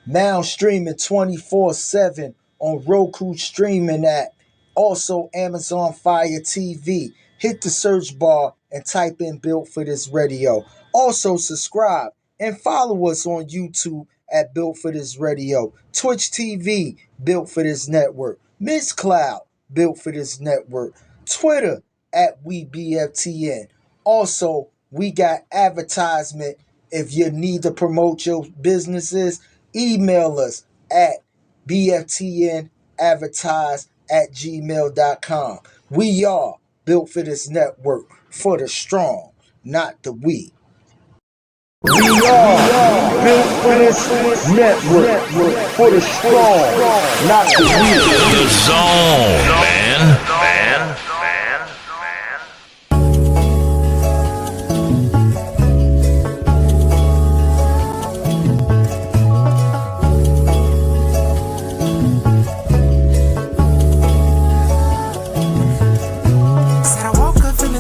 Now streaming 24/7 on Roku streaming app. Also Amazon Fire TV. Hit the search bar and type in Built for This Radio. Also subscribe and follow us on YouTube at Built for This Radio. Twitch TV, Built for This Network. Miss Cloud, Built for This Network. Twitter at WeBFTN. Also, we got advertisement. If you need to promote your businesses, email us at bftnadvertise@gmail.com. We are Built for This Network, for the strong, not the weak. We are Built for This Network, for the strong, not the weak. The zone, man.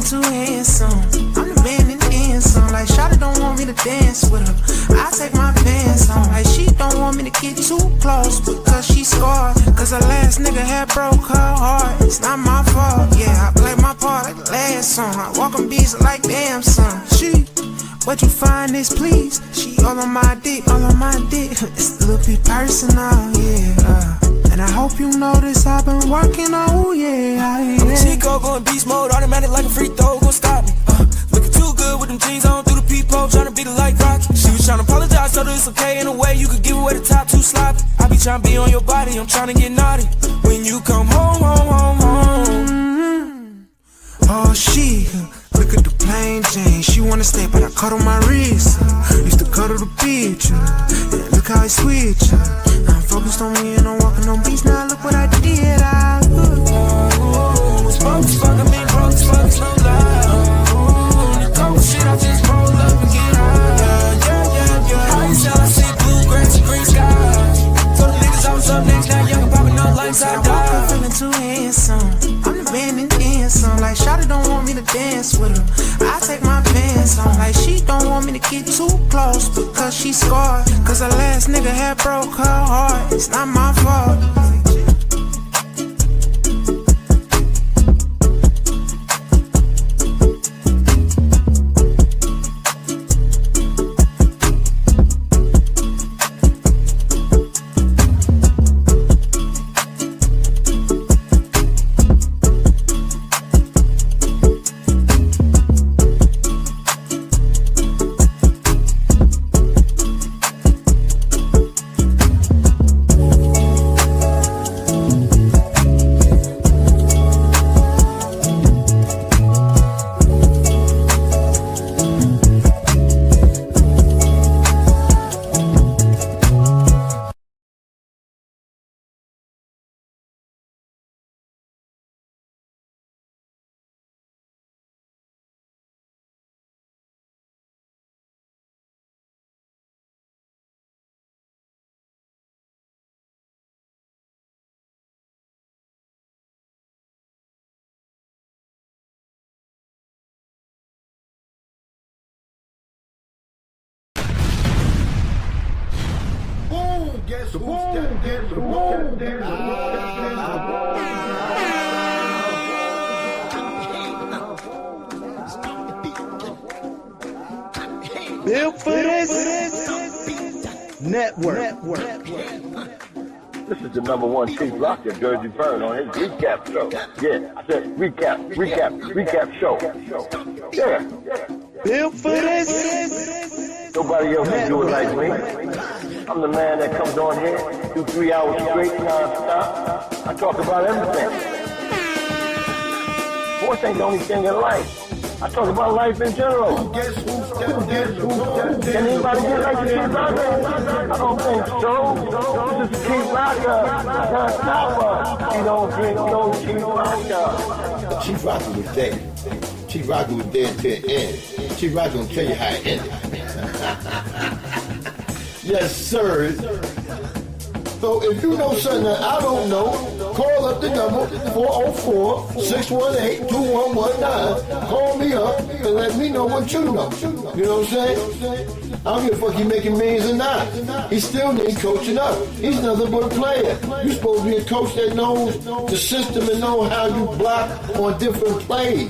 Too handsome, I'm the man in the end song. Like Shawty don't want me to dance with her, I take my pants on. Like she don't want me to get too close because she scarred. Cause her last nigga had broke her heart. It's not my fault, yeah, I play my part like the last song. I walk on beats like damn son. She, what you find is please. She all on my dick, all on my dick. It's a little bit personal, yeah. And I hope you notice I've been working, oh yeah. Chico going beast mode, automatic like a free throw, gon' stop me. Looking too good with them jeans on through the peephole, tryna be the like Rocky. She was tryna apologize, told her it's okay in a way you could give away the top too sloppy. I be tryna be on your body, I'm tryna get naughty. When you come home. Oh she, look at the plain Jane. She wanna stay, but I cut on my wrist. Used to cuddle the bitch. Yeah, look how I switch. I'm focused on me and I'm walking on beats. Now look what I did. Broke as fuck, I mean broke as fuck, it's no lie. The cold shit, I just roll up and get high. Yeah. I used to I see blue, grass, and green skies. Told the niggas I was up next, now young and popping up like I died. Feeling too handsome, I'm the man in the end song. Like Shawty don't want me to dance with her, I take my pants on. Like she don't want me to get too close because she scarred. Cause her last nigga had broke her heart. It's not my fault. Guess who's stepped in? Built for This Network. This is the number one Chief Rocka, Jereyern, on his recap show. Yeah, I said recap show. Yeah. Built for This. Nobody else can do it like me. I'm the man that comes on here, do 3 hours straight, non-stop. I talk about everything. Sports ain't the only thing in life. I talk about life in general. Guess who's stepped in? Can anybody get like the Chief Rocka? I don't think so. This is Chief Rocka. Can't stop us. You don't drink no Chief Rocka. Chief Rocka was there. Chief Rocka was there till the end. Chief Rocka gonna tell you how it ended. Yes, sir. So if you know something that I don't know, call up the number 404-618-2119. Call me up and let me know what you know. You know what I'm saying? I don't give a fuck he making millions or not. He still need coaching up. He's nothing but a player. You're supposed to be a coach that knows the system and know how you block on different plays.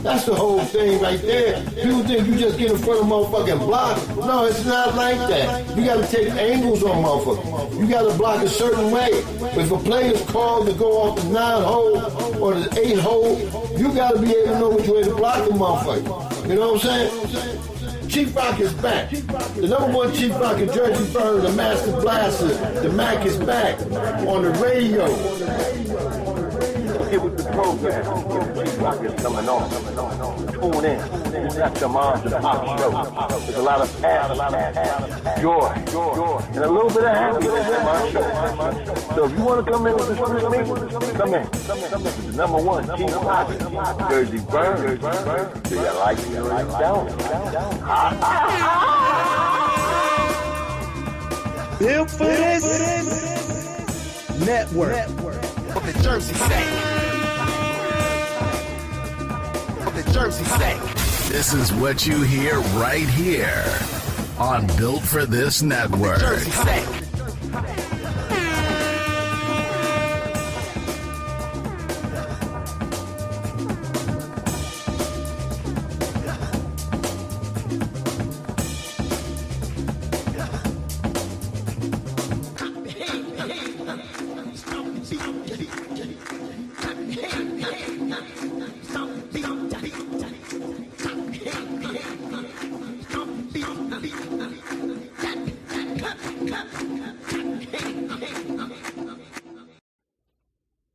That's the whole thing right there. People think you just get in front of motherfucking block. No, it's not like that. You got to take angles on motherfuckers. You got to block a certain way. If a play is called to go off the 9-hole or the 8-hole, you got to be able to know which way to block the motherfucker. You know what I'm saying? Chief Rock is back. The number one Chief Rock in Jereyern, the Master Blaster, the Mac is back on the radio. Get with the program. Chief Rock is coming on. Tune in. It's not your mom's and pop show. There's a lot of passion, joy, and a little bit of happiness in my show. So if you want to come in and dispute me, come in. The number one Chief Rock, Jereyern. Do you like me or you don't? Built for this network. From the Jersey State. From the Jersey State. This is what you hear right here on Built for This Network. Jersey State.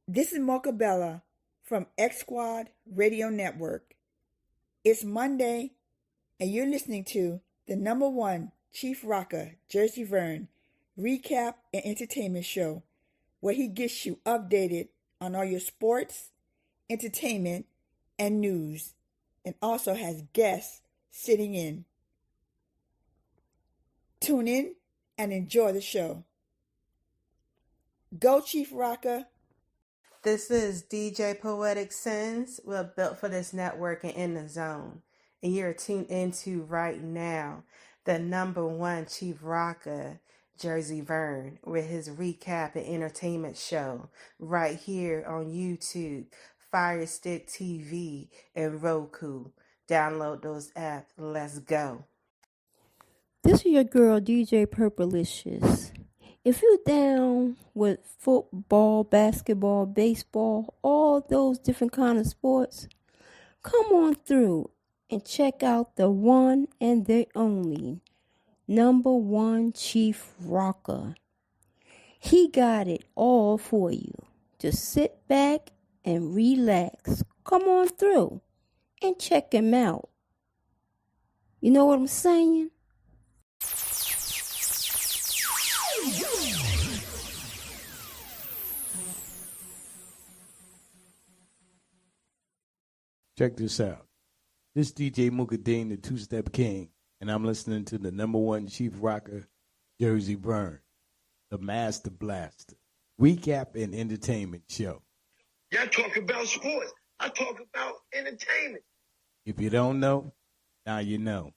This is Mocha Bella from X Squad Radio Network. It's Monday, and you're listening to the number one Chief Rocka, Jereyern, recap and entertainment show, where he gets you updated on all your sports, entertainment, and news, and also has guests sitting in. Tune in and enjoy the show. Go Chief Rocka. This is DJ Poetic Sins. We're built for this network and in the zone. And you're tuned into right now the number one Chief Rocka, Jereyern, with his recap and entertainment show right here on YouTube, Fire Stick TV, and Roku. Download those apps. Let's go. This is your girl, DJ Purplicious. If you're down with football, basketball, baseball, all those different kind of sports, come on through and check out the one and the only number one Chief Rocka. He got it all for you. Just sit back and relax. Come on through and check him out. You know what I'm saying? Check this out. This DJ Mukadeen, the two-step king, and I'm listening to the number one Chief Rocka, Jereyern, the Master Blaster, recap and entertainment show. Y'all talk about sports. I talk about entertainment. If you don't know, now you know.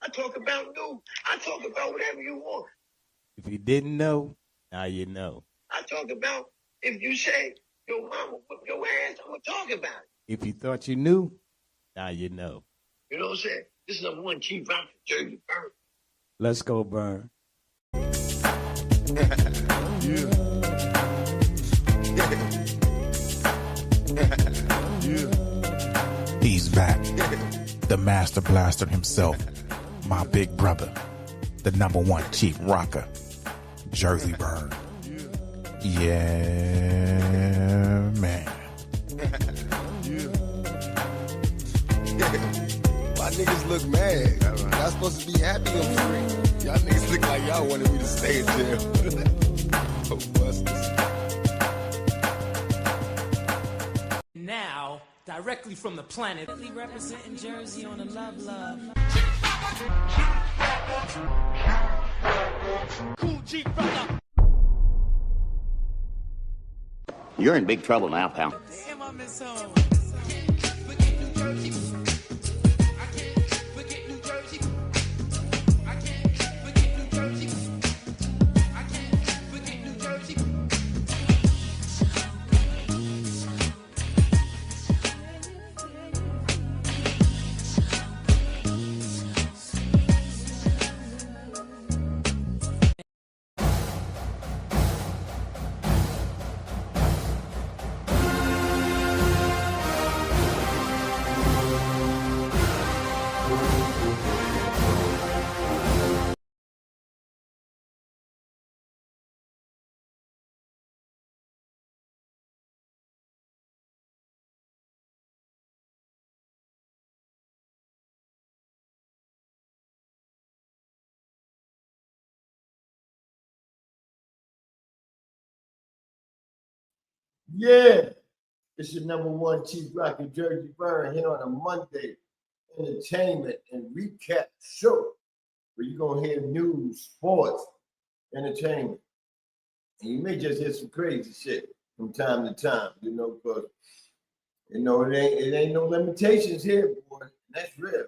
I talk about news. I talk about whatever you want. If you didn't know, now you know. I talk about if you say your mama whip your ass, I'm going to talk about it. If you thought you knew, now you know. You know what I'm saying? This is number one Chief Rock, Jereyern. Let's go, Burn. He's back. The Master Blaster himself. My big brother. The number one Chief Rocka, Jereyern. Yeah, man. My niggas look mad. Y'all supposed to be happy I'm free. Y'all niggas look like y'all wanted me to stay in jail. Oh, busters. Now, directly from the planet, representing Jersey on the Love. Cool G brother. You're in big trouble now, pal. Damn, I miss home. Yeah, it's your number one Chief Rocker, Jereyern, here on a Monday entertainment and recap show where you're going to hear news, sports, entertainment. And you may just hear some crazy shit from time to time, because, it ain't no limitations here, boy. That's real.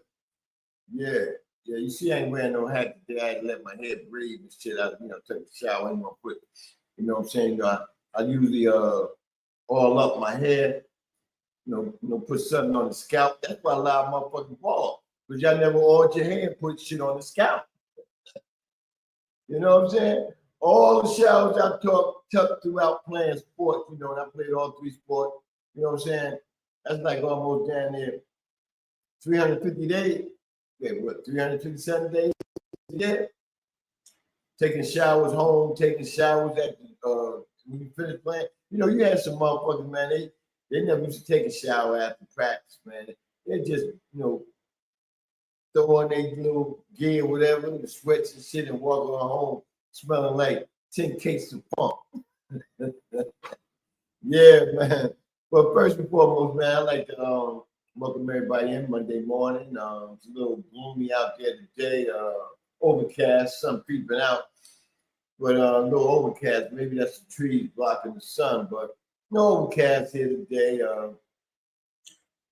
Yeah. Yeah, you see, I ain't wearing no hat today. I had to let my hair breathe and shit. I, took a shower. I ain't gonna put, what I'm saying? I usually oil up my hair, put something on the scalp. That's why a lot of motherfucking bald. Because y'all never oiled your hair and put shit on the scalp. You know what I'm saying? All the showers I took throughout playing sports, and I played all three sports. You know what I'm saying? That's like almost down there 350 days. Yeah, what, 357 days a year? Taking showers home, taking showers at when you finish playing. You had some motherfuckers, man, they never used to take a shower after practice, man. They just, throw on their little gear, whatever, the sweats and shit, and walk on home smelling like 10 cases of funk. Yeah, man. But first and foremost, man, I like to welcome everybody in Monday morning. It's a little gloomy out there today. Overcast, sun creeping out. But a little overcast. Maybe that's the trees blocking the sun. But no overcast here today.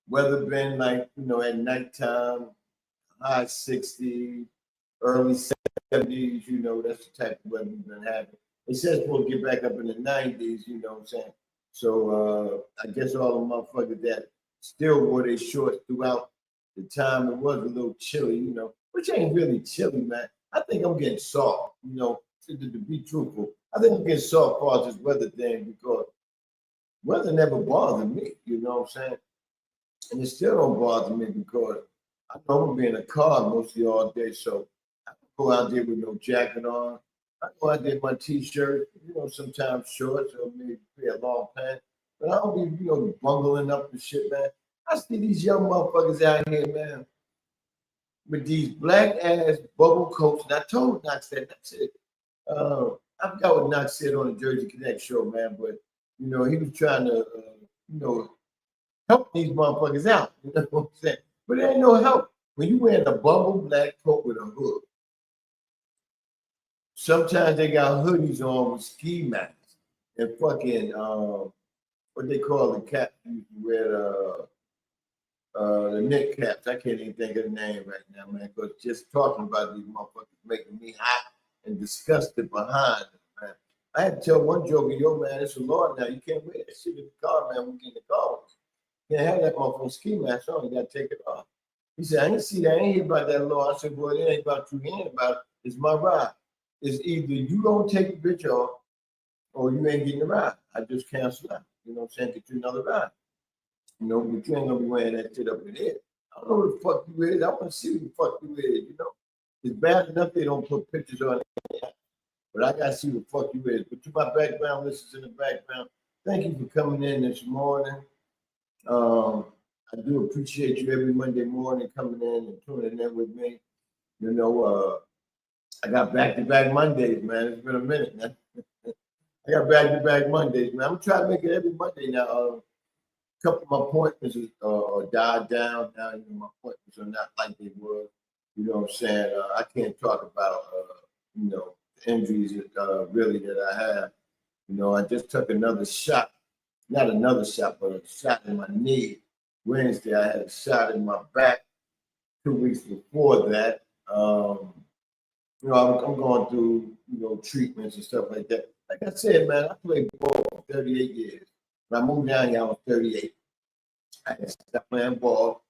Weather been like, at nighttime, high 60s, early 70s. That's the type of weather we've been having. It says we'll get back up in the 90s, you know what I'm saying? So I guess all the motherfuckers that still wore their shorts throughout the time, it was a little chilly, which ain't really chilly, man. I think I'm getting soft, to be truthful. I think I'm getting soft for this weather thing because weather never bothered me, you know what I'm saying? And it still don't bother me because I know I'm gonna be in a car mostly all day, so I can go out there with no jacket on. I go out there in my t-shirt, sometimes shorts or maybe a long pant. But I don't be, bungling up and shit, man. I see these young motherfuckers out here, man, with these black ass bubble coats. And I told Knox that's it. I forgot what Knox said on the Jersey Connect show, man, but he was trying to, help these motherfuckers out. You know what I'm saying? But there ain't no help. When you wearing a bubble black coat with a hood, sometimes they got hoodies on with ski masks and fucking what they call the cap you wear the knit caps. I can't even think of the name right now, man. Because just talking about these motherfuckers making me hot and disgusted behind them, man. I had to tell one joker, yo, man, it's a law now. You can't wear that shit in the car, man. We get in the car. You can't have that motherfucking ski mask on. You gotta take it off. He said, I didn't see that. I ain't hear about that law. I said, well, it ain't about you hearing about it. It's my ride. It's either you don't take the bitch off or you ain't getting the ride. I just cancel out. You know what I'm saying? Get you another ride. But you ain't gonna be wearing that shit up in here. I don't know what the fuck you is. I want to see what the fuck you is, It's bad enough they don't put pictures on it. But I gotta see what the fuck you is. But to my background listeners in the background, thank you for coming in this morning. I do appreciate you every Monday morning coming in and tuning in with me. I got back-to-back Mondays, man. It's been a minute, man. I got back-to-back Mondays, man. I'm trying to make it every Monday now. A couple of my appointments died down. Now, my appointments are not like they were. You know what I'm saying? I can't talk about, the injuries really that I have. I just took another shot. Not another shot, but a shot in my knee. Wednesday, I had a shot in my back 2 weeks before that. I'm going through, treatments and stuff like that. Like I said, man, I played ball for 38 years. When I moved down here, I was 38. I had stopped playing ball.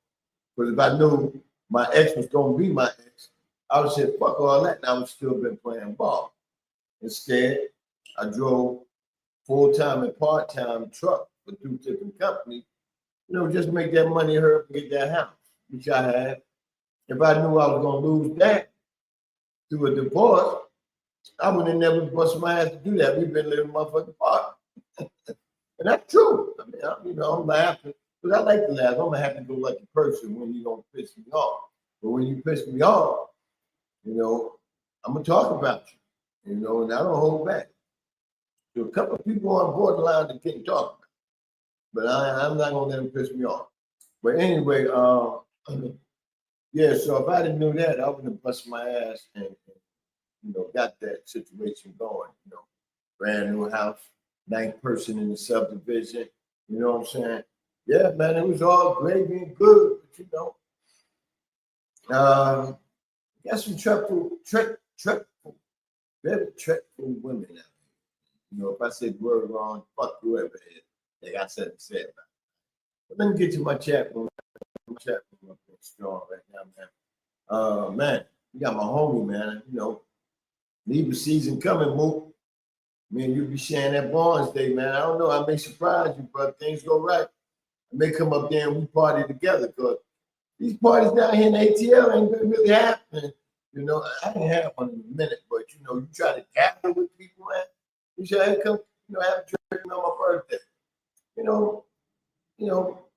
Because if I knew my ex was going to be my ex, I would say, fuck all that, and I would still been playing ball. Instead, I drove full-time and part-time truck for 2 different companies, just make that money hurry up and get that house, which I had. If I knew I was going to lose that through a divorce, I would have never busted my ass to do that. We've been living motherfucking apart. And that's true. I mean, I'm laughing, but I like to laugh. I'm a happy-go-lucky person when you don't piss me off. But when you piss me off, I'm going to talk about you, and I don't hold back. So a couple of people on borderline that can't talk. But I'm not gonna let him piss me off. But anyway, yeah. So if I didn't know that, I wouldn't have busted my ass and got that situation going. Brand new house, ninth person in the subdivision. You know what I'm saying? Yeah, man, it was all gravy and good, but got some very truthful women out here. If I say the word wrong, fuck whoever it is. They got something to say about it. But let me get to my chat room. My chat room up there strong right now, man. Man, you got my homie, man. Libra season coming, Mook. Me and you be sharing that Barnes Day, man. I don't know. I may surprise you, but things go right. I may come up there and we party together because these parties down here in ATL ain't been really happening. I didn't have one in a minute, but you try to gather with people, man. You should come, have a drink on my birthday.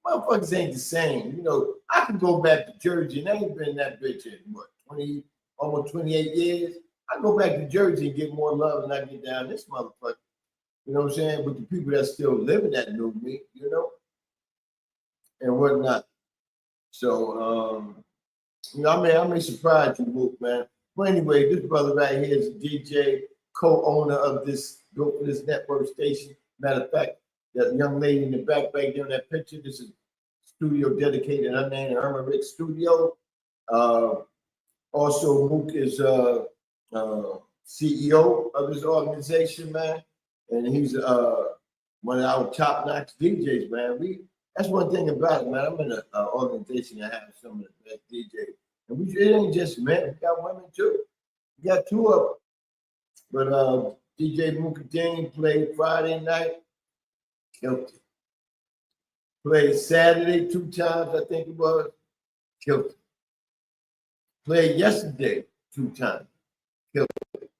Motherfuckers ain't the same. I can go back to Jersey and I ain't been that bitch in almost 28 years. I go back to Jersey and get more love than I get down this motherfucker. You know what I'm saying? With the people that still living that knew me, and whatnot. So, I may surprise you, Mook, man. But anyway, this brother right here is a DJ, co-owner of this network station. Matter of fact, that young lady in the back there in that picture, this is studio dedicated. Her name is Irma Rick Studio. Also, Mook is CEO of this organization, man. And he's one of our top-notch DJs, man. That's one thing about it, man. I'm in an organization that has some of the best DJs. And it ain't just men, we got women too. We got two of them. But DJ Mukadeen played Friday night, killed it. Played Saturday 2 times, I think it was, killed it. Played yesterday 2 times, killed it.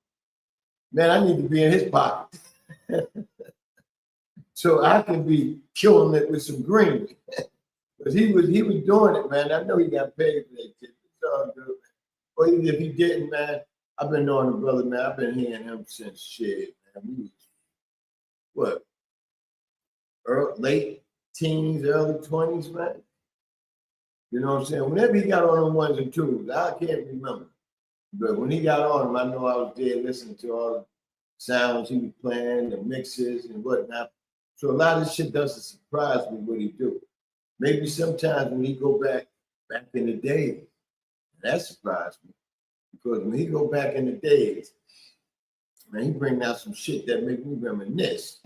Man, I need to be in his pocket. So I can be killing it with some green. Because he was doing it, man. I know he got paid for that shit. It's all good, man. Or even if he didn't, man, I've been knowing the brother, man. I've been hearing him since shit, man. We was, late teens, early 20s, man. You know what I'm saying? Whenever he got on them 1s and 2s, I can't remember. But when he got on them, I know I was there listening to all the sounds he was playing, the mixes and whatnot. So a lot of this shit doesn't surprise me what he do. Maybe sometimes when he go back in the days, that surprised me. Because when he go back in the days, man, he bring out some shit that make me reminisce.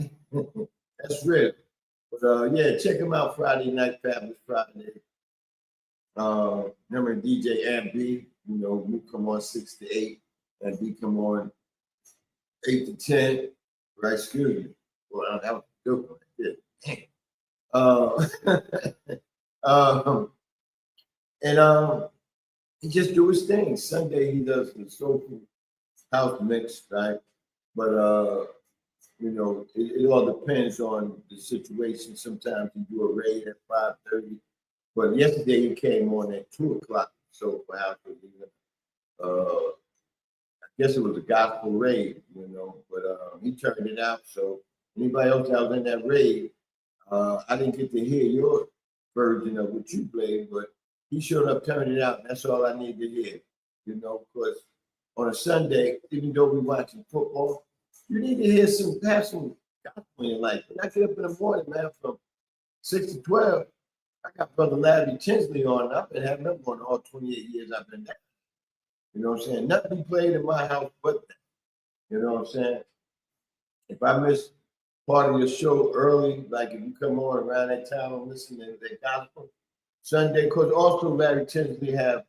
That's real. But yeah, check him out Friday night, Fabulous Friday. Remember DJ MB, we come on 6 to 8, and we come on 8 to 10. Right, excuse me. Well, that was a good one. And he just do his thing. Sunday he does the soulful house mix, right? But it all depends on the situation. Sometimes he do a raid at 5:30. But yesterday he came on at 2 o'clock. So for house, I guess it was a gospel raid, but he turned it out. So anybody else that was in that raid, I didn't get to hear your version of what you played, but he showed up, turned it out, and that's all I need to hear. Because on a Sunday, even though we're watching football, you need to have some gospel in your life. When I get up in the morning, man, from 6 to 12, I got Brother Larry Tinsley on. I've been having him on all 28 years I've been there. You know what I'm saying? Nothing played in my house but that. You know what I'm saying? If I miss part of your show early, like if you come on around that time and listen to the gospel Sunday, because also Larry Tinsley have,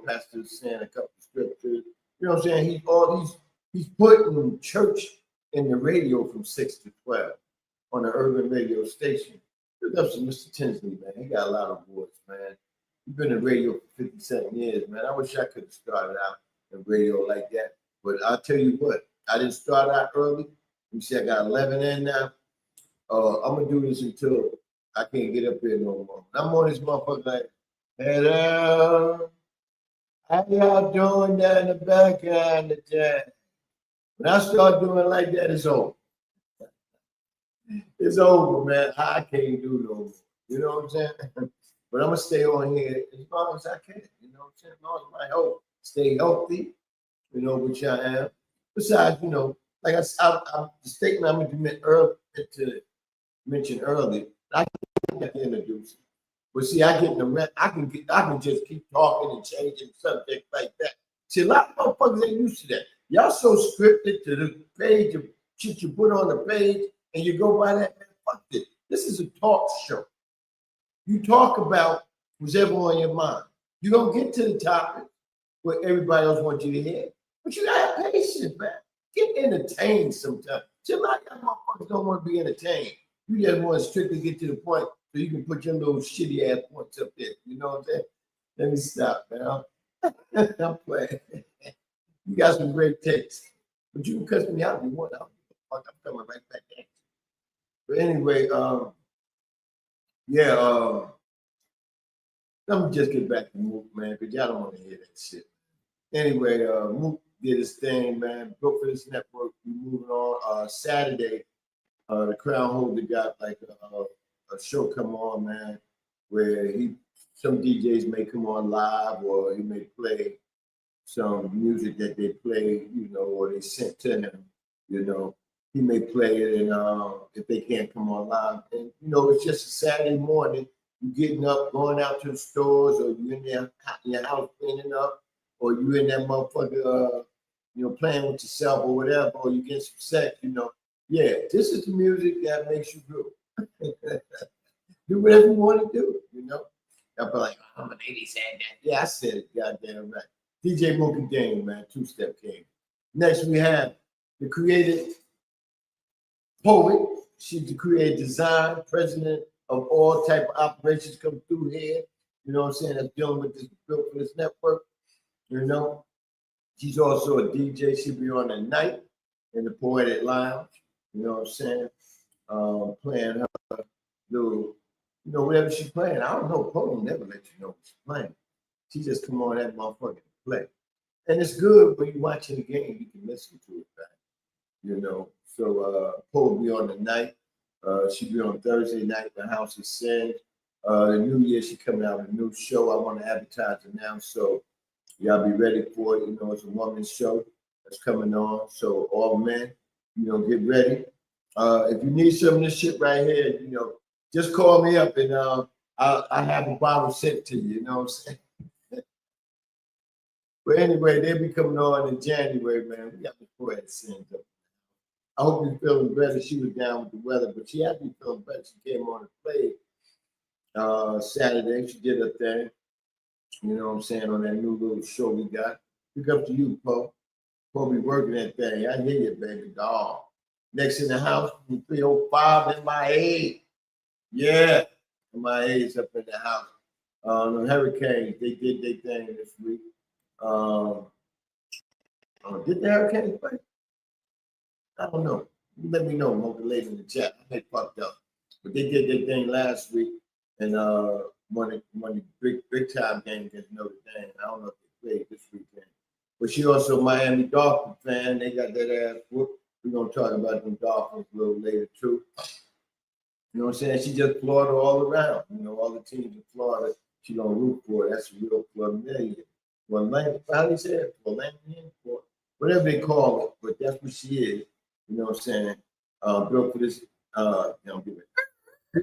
pastors saying a couple of scriptures. You know what I'm saying? He's putting church in the radio from 6 to 12 on the urban radio station. Look up to Mr. Tinsley, man. He got a lot of awards, man. He's been in radio for 57 years, man. I wish I could have started out in radio like that. But I'll tell you what, I didn't start out early. You see, I got 11 in now. I'm going to do this until I can't get up here no more. I'm on this motherfucker like, hello, how y'all doing down in the back of the jazz? When I start doing like that, it's over. It's over, man. I can't do no more. You know what I'm saying? But I'm gonna stay on here as long as I can. You know what I'm saying? As long as my health stay healthy, you know, which I am. Besides, you know, like the statement I meant to mention earlier, I can't introduce it. But see, I can just keep talking and changing subjects like that. See, a lot of motherfuckers ain't used to that. Y'all so scripted to the page of shit you put on the page, and you go by that. Man, fuck it. This is a talk show. You talk about what's ever on your mind. You don't get to the topic what everybody else wants you to hear, but you gotta have patience, man. Get entertained sometimes. See, a lot of y'all motherfuckers don't want to be entertained. You just want to strictly get to the point so you can put your little shitty ass points up there. You know what I'm saying? Let me stop, man. I'm playing. You got some great takes, but you can cuss me out if you want. I don't give a fuck. I'm coming right back at you. But anyway, let me just get back to Mook, man, because y'all don't want to hear that shit. Anyway, Mook did his thing, man. Built for this network. We moving on. Saturday, the Crown Holder got like a show come on, man, where some DJs may come on live or he may play some music that they play, you know, or they sent to him, you know. He may play it, and if they can't come on live, and you know, it's just a Saturday morning. You getting up, going out to the stores, or you in your house cleaning up, or you in that motherfucker, you know, playing with yourself or whatever, or you get some sex, you know. Yeah, this is the music that makes you groove. Do whatever you want to do, you know. I'll be like, oh, my lady said that. Yeah, I said it, goddamn right. DJ Mocha Dane, man, two-step king. Next, we have the creative poet. She's the creative design, president of all type of operations come through here. You know what I'm saying? That's dealing with this Built for This network. You know, she's also a DJ. She'll be on the night in the Poetic Lounge. You know what I'm saying? Playing her little, you know, whatever she's playing. I don't know. Poet never let you know what she's playing. She just come on that motherfucker to play. And it's good when you're watching the game, you can listen to it back. You know, so Poe will be on the night. She'll be on Thursday night, The House of Sin. The new year, she coming out with a new show. I want to advertise it now, so y'all be ready for it. You know, it's a woman's show that's coming on. So all men, you know, get ready. If you need some of this shit right here, you know, just call me up and I have a bottle sent to you. You know what I'm saying? But anyway, they'll be coming on in January, man. We got the Poetic Sins up. I hope you're feeling better. She was down with the weather, but she had to be feeling better. She came on and played Saturday. She did her thing. You know what I'm saying? On that new little show we got. Pick up to you, Poe. Poe be working that thing. I hear you, baby. Dog. Next in the house, 305 MIA. Yeah. MIA is up in the house. The Hurricanes, they did their thing this week. Did the Hurricanes play? I don't know. You let me know, Mocha, later in the chat. I get fucked up. But they did their thing last week and won the big time game against Notre Dame. I don't know if they played this weekend. But she also a Miami Dolphins fan. They got that ass whooped. We're gonna talk about them Dolphins a little later too. You know what I'm saying? She just Florida all around. You know, all the teams in Florida, she gonna root for. That's a real Floridian. How do you say it? Floridian? Whatever they call it, but that's what she is. You know what I'm saying? Built for this,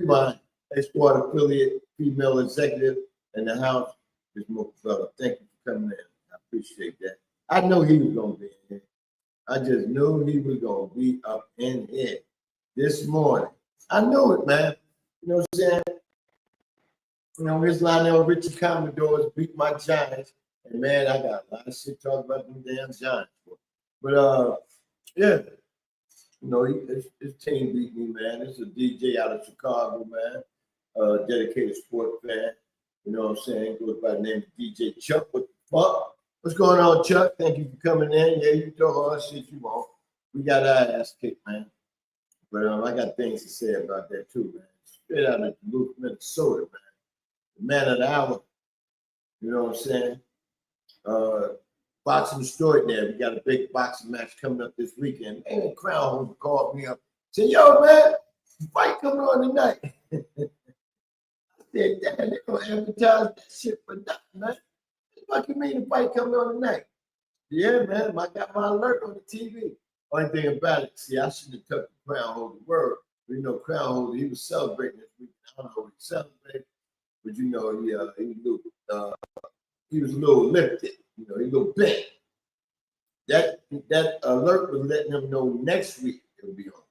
my Esquad affiliate, female executive in the house, this Mocha fella. Thank you for coming in. I appreciate that. I know he was gonna be in here. I just knew he was gonna be up in here this morning. I knew it, man. You know what I'm saying? You know, here's Lionel Richie Commodores beat my Giants. And man, I got a lot of shit to talk about them damn Giants. But yeah. You know, his team beat me, man. This is a DJ out of Chicago, man. Dedicated sport fan. You know what I'm saying? Goes by the name of DJ Chuck. What the fuck? What's going on, Chuck? Thank you for coming in. Yeah, you talk all that shit you want. We got our ass kicked, man. But I got things to say about that too, man. Straight out of Duluth, Minnesota, man. The man of the hour. You know what I'm saying? Boxing extraordinary. We got a big boxing match coming up this weekend. Man, Crown Holder called me up. Said, yo, man, fight coming on tonight. I said, damn, they gonna advertise that shit for nothing, man. What you mean the fight coming on tonight? Yeah, man, I got my alert on the TV. Only thing about it, see, I shouldn't have took the crown holder word. You know, crown holder, he was celebrating this week. I don't know what he celebrated, but you know, he was a little lifted. You know, he was a little bent. That alert was letting him know next week it'll be on.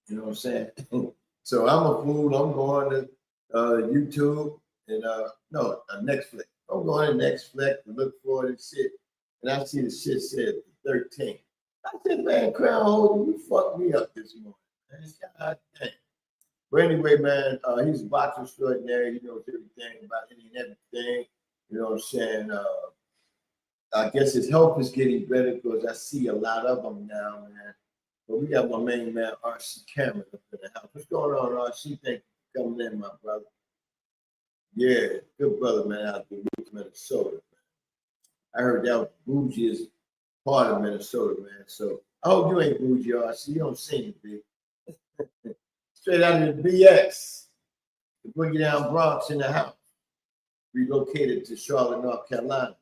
You know what I'm saying? So I'm a fool. I'm going to YouTube and Netflix. I'm going to Netflix to look for this shit, and I see the shit said the 13th. I said, man, crown holder, you fucked me up this morning, man. God damn. But anyway, man, he's a boxer extraordinary. He knows everything about any and everything. You know what I'm saying? I guess his health is getting better because I see a lot of them now, man. But we got my main man, RC Cameron, up in the house. What's going on, RC? Thank you for coming in, my brother. Yeah, good brother, man, out there in Minnesota, man. I heard that was the bougiest part of Minnesota, man. So I hope you ain't bougie, RC. You don't seem to be. Straight out of the BX, the Boogie Down Bronx in the house. Relocated to Charlotte, North Carolina.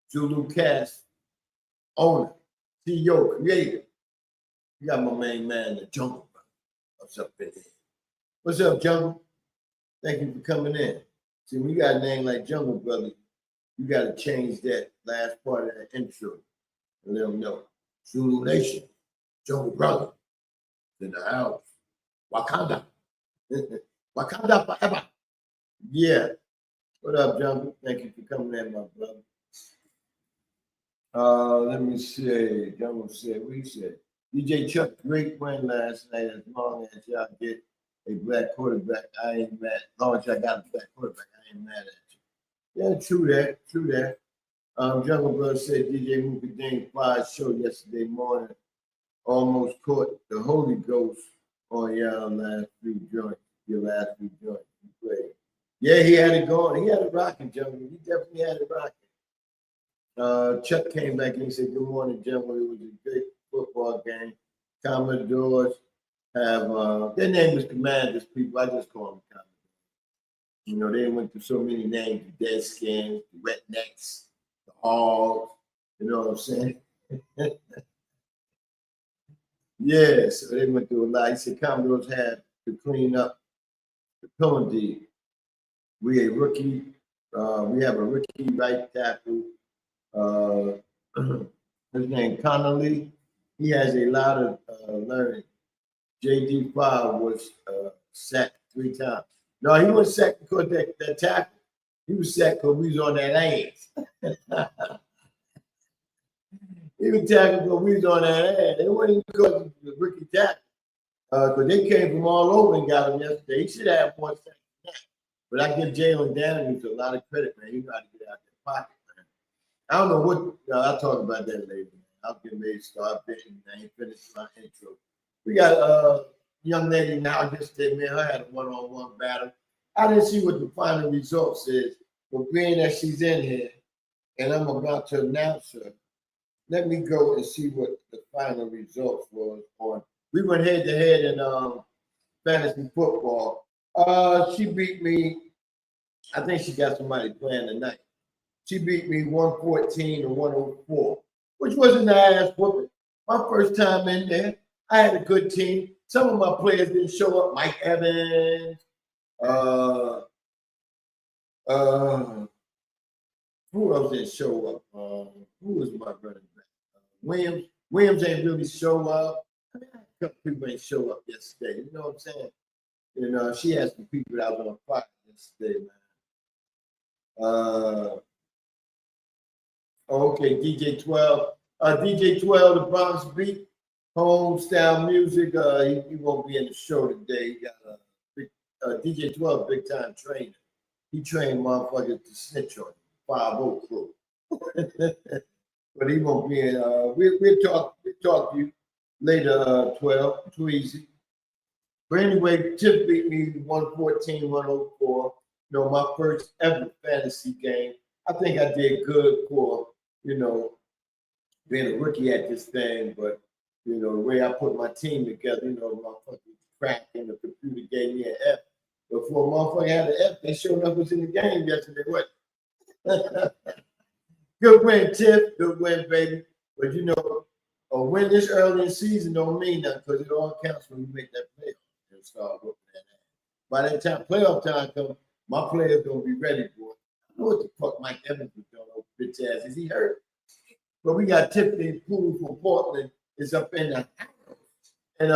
Zulu Cast owner, CEO, creator. You got my main man, the Jungle Brother. What's up in here? What's up, Jungle? Thank you for coming in. See, when you got a name like Jungle Brother, you got to change that last part of that intro and let them know. Zulu Nation, Jungle Brother, in the house. Wakanda. Wakanda forever. Yeah. What up, Jungle? Thank you for coming in, my brother. Let me see. Jungle said, what he said. DJ Chuck, great win last night. As long as y'all get a black quarterback, I ain't mad. As long as y'all got a black quarterback, I ain't mad at you. Yeah, true that. Jungle Brother said DJ Mookie Dean Fly's show yesterday morning almost caught the Holy Ghost on your last few joints. You played. Yeah, he had it going. He had it rocking, Jungle. He definitely had it rocking. Chuck came back and he said, good morning, Jungle. It was a great football game. Commodores have, their name is Commanders, people. I just call them Commodores. You know, they went through so many names, the Deadskins, the Rednecks, the Hogs, you know what I'm saying? Yeah, so they went through a lot. He said Commodores had to clean up the penalty. We have a rookie right tackle. His name Connolly. He has a lot of learning. JD5 was sacked 3 times. No, he was sacked because that tackle. He was sacked because we was on that ass. He was tackled because we was on that ass. It wasn't because of the rookie tackle. Because they came from all over and got him yesterday. He should have one sack. But I give Jalen Daniels a lot of credit, man. He know how to get out their pocket, man. I don't know what, I'll talk about that later, man. I'll get ready to start bitching. I ain't finished my intro. We got a young lady now yesterday, man. I had a one-on-one battle. I didn't see what the final results is, but being that she's in here and I'm about to announce her, let me go and see what the final results was on. We went head-to-head in fantasy football. She beat me. I think she got somebody playing tonight. She beat me 114 to 104, which wasn't an ass whooping. My first time in there. I had a good team. Some of my players didn't show up. Mike Evans. Who else didn't show up? Who was my running back? Williams. Williams ain't really show up. I mean, a couple people ain't show up yesterday. You know what I'm saying? And she had some people that was on fire yesterday, man. Okay, DJ 12. DJ 12, the Bronx Beat, home style music. He won't be in the show today. He got DJ 12, big time trainer. He trained motherfuckers to snitch on him, 5-0 crew. But he won't be in. We'll talk to you later, 12, too easy. But anyway, Tiff beat me 114, 104. You know, my first ever fantasy game. I think I did good for, being a rookie at this thing. But, You know, the way I put my team together, you know, motherfucking crack in the computer gave me an F. Before a motherfucker had an F, they showed up was in the game yesterday. What? Good win, Tip. Good win, baby. But you know, a win this early in the season don't mean nothing because it all counts when you make that playoff and start whooping that ass. By that time playoff time comes, my players gonna be ready for it. I know what the fuck Mike Evans was doing over bitch ass. Is he hurt? But we got Tiffany Poole from Portland is up in the house. And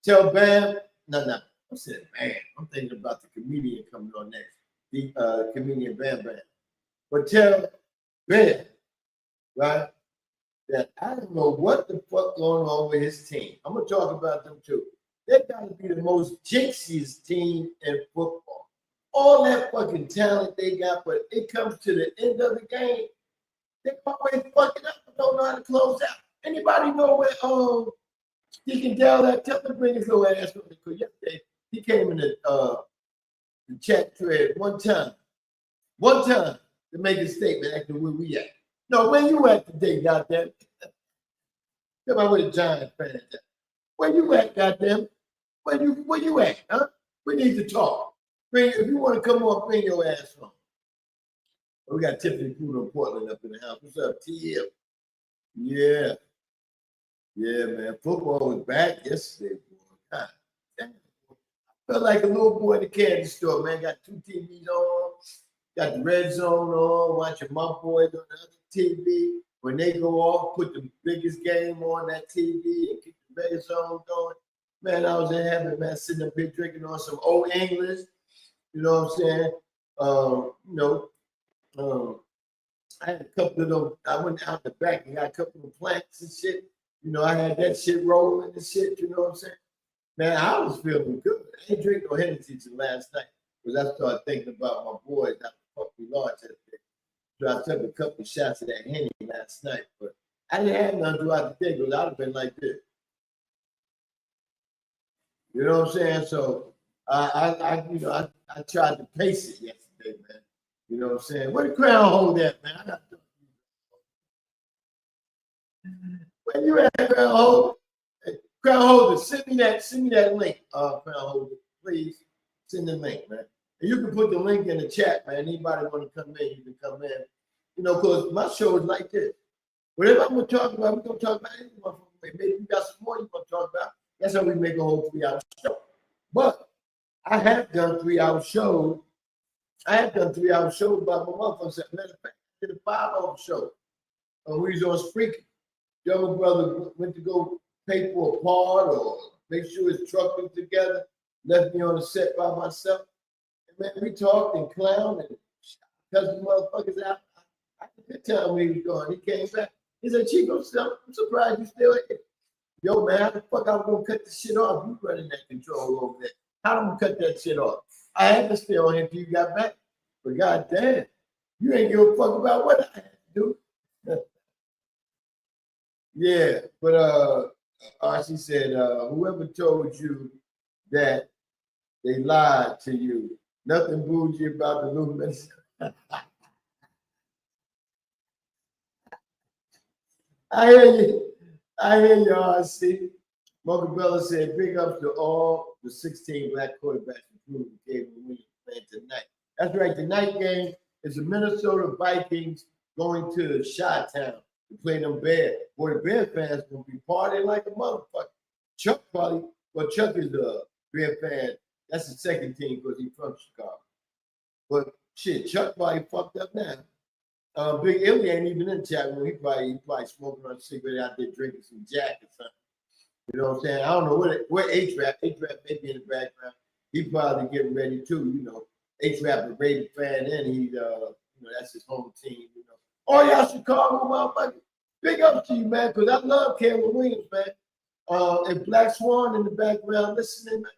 tell Bam, no, I'm saying Bam. I'm thinking about the comedian coming on next. The comedian Bam Bam. But tell Bam, right, that I don't know what the fuck going on with his team. I'm gonna talk about them too. They gotta be the most jinxiest team in football. All that fucking talent they got, but it comes to the end of the game, they always fuck it up and don't know how to close out. Anybody know where Deacon Dell at? Tell him to bring his little ass from the because yesterday he came in the chat thread one time to make a statement asking where we at. No, where you at today, goddamn? Come on with a Giants fan. Where you at, goddamn? Where you at, huh? We need to talk. If you want to come on, bring your ass on. We got Tiffany Poole in Portland up in the house. What's up, TM? Yeah. Yeah, man. Football was back yesterday, boy. God damn. I felt like a little boy in the candy store, man. Got 2 TVs on. Got the red zone on. Watching my boys on the other TV. When they go off, put the biggest game on that TV and keep the red zone going. Man, I was in heaven, man, sitting up here drinking on some old English. You know what I'm saying? I had a couple of those. I went out the back and got a couple of plants and shit. You know, I had that shit rolling and shit. You know what I'm saying? Man, I was feeling good. I ain't drink no Hennessy till last night because I started thinking about my boys. How the fuck we lost that day. So I took a couple of shots of that Henny last night, but I didn't have none throughout the day because I'd have been like this. You know what I'm saying? So I tried to pace it yesterday, man. You know what I'm saying? Where the crown hold at, man? I got to... Where you at, crown hold? Hey, crown holder, send me that link. Crown holder, please send the link, man. And you can put the link in the chat, man. Anybody want to come in, you can come in. You know, because my show is like this. Whatever I'm going to talk about, we're going to talk about anything. Maybe you got some more you want to talk about. That's how we make a whole 3-hour show. But I have done 3-hour shows. I have done 3-hour shows by my motherfucker. Matter of fact, I did a 5-hour show. We was on Spreaker. Younger brother went to go pay for a part or make sure his truck was together. Left me on the set by myself. And man, we talked and clowned and because the motherfuckers out. I had a good time when he was gone. He came back. He said, Chico, I'm surprised you still here. Yo, man, how the fuck I'm gonna cut this shit off? You running that control over there. How am I gonna cut that shit off? I had to stay on here until you got back. But goddamn, you ain't give a fuck about what I had to do. Yeah, but she said, whoever told you that they lied to you, nothing bougie about the movement. I hear you, RC. Mocha Bella said, big ups to all the 16 black quarterbacks including Gabriel Williams playing tonight. That's right, the night game is the Minnesota Vikings going to Chi-Town to play them Bears. Boy, the Bear fans gonna be partying like a motherfucker. Chuck is a Bear fan. That's the second team because he's from Chicago. But shit, Chuck probably fucked up now. Big Illy ain't even in the chat room. He probably smoking on a cigarette out there drinking some Jack or something. You know what I'm saying? I don't know where A-Trap may be in the background. He probably getting ready too, you know. A-Trap a Raiders fan and he's that's his home team, you know. Oh, y'all Chicago motherfuckers. Big up to you, man, because I love Cameron Williams, man. And Black Swan in the background listening, man.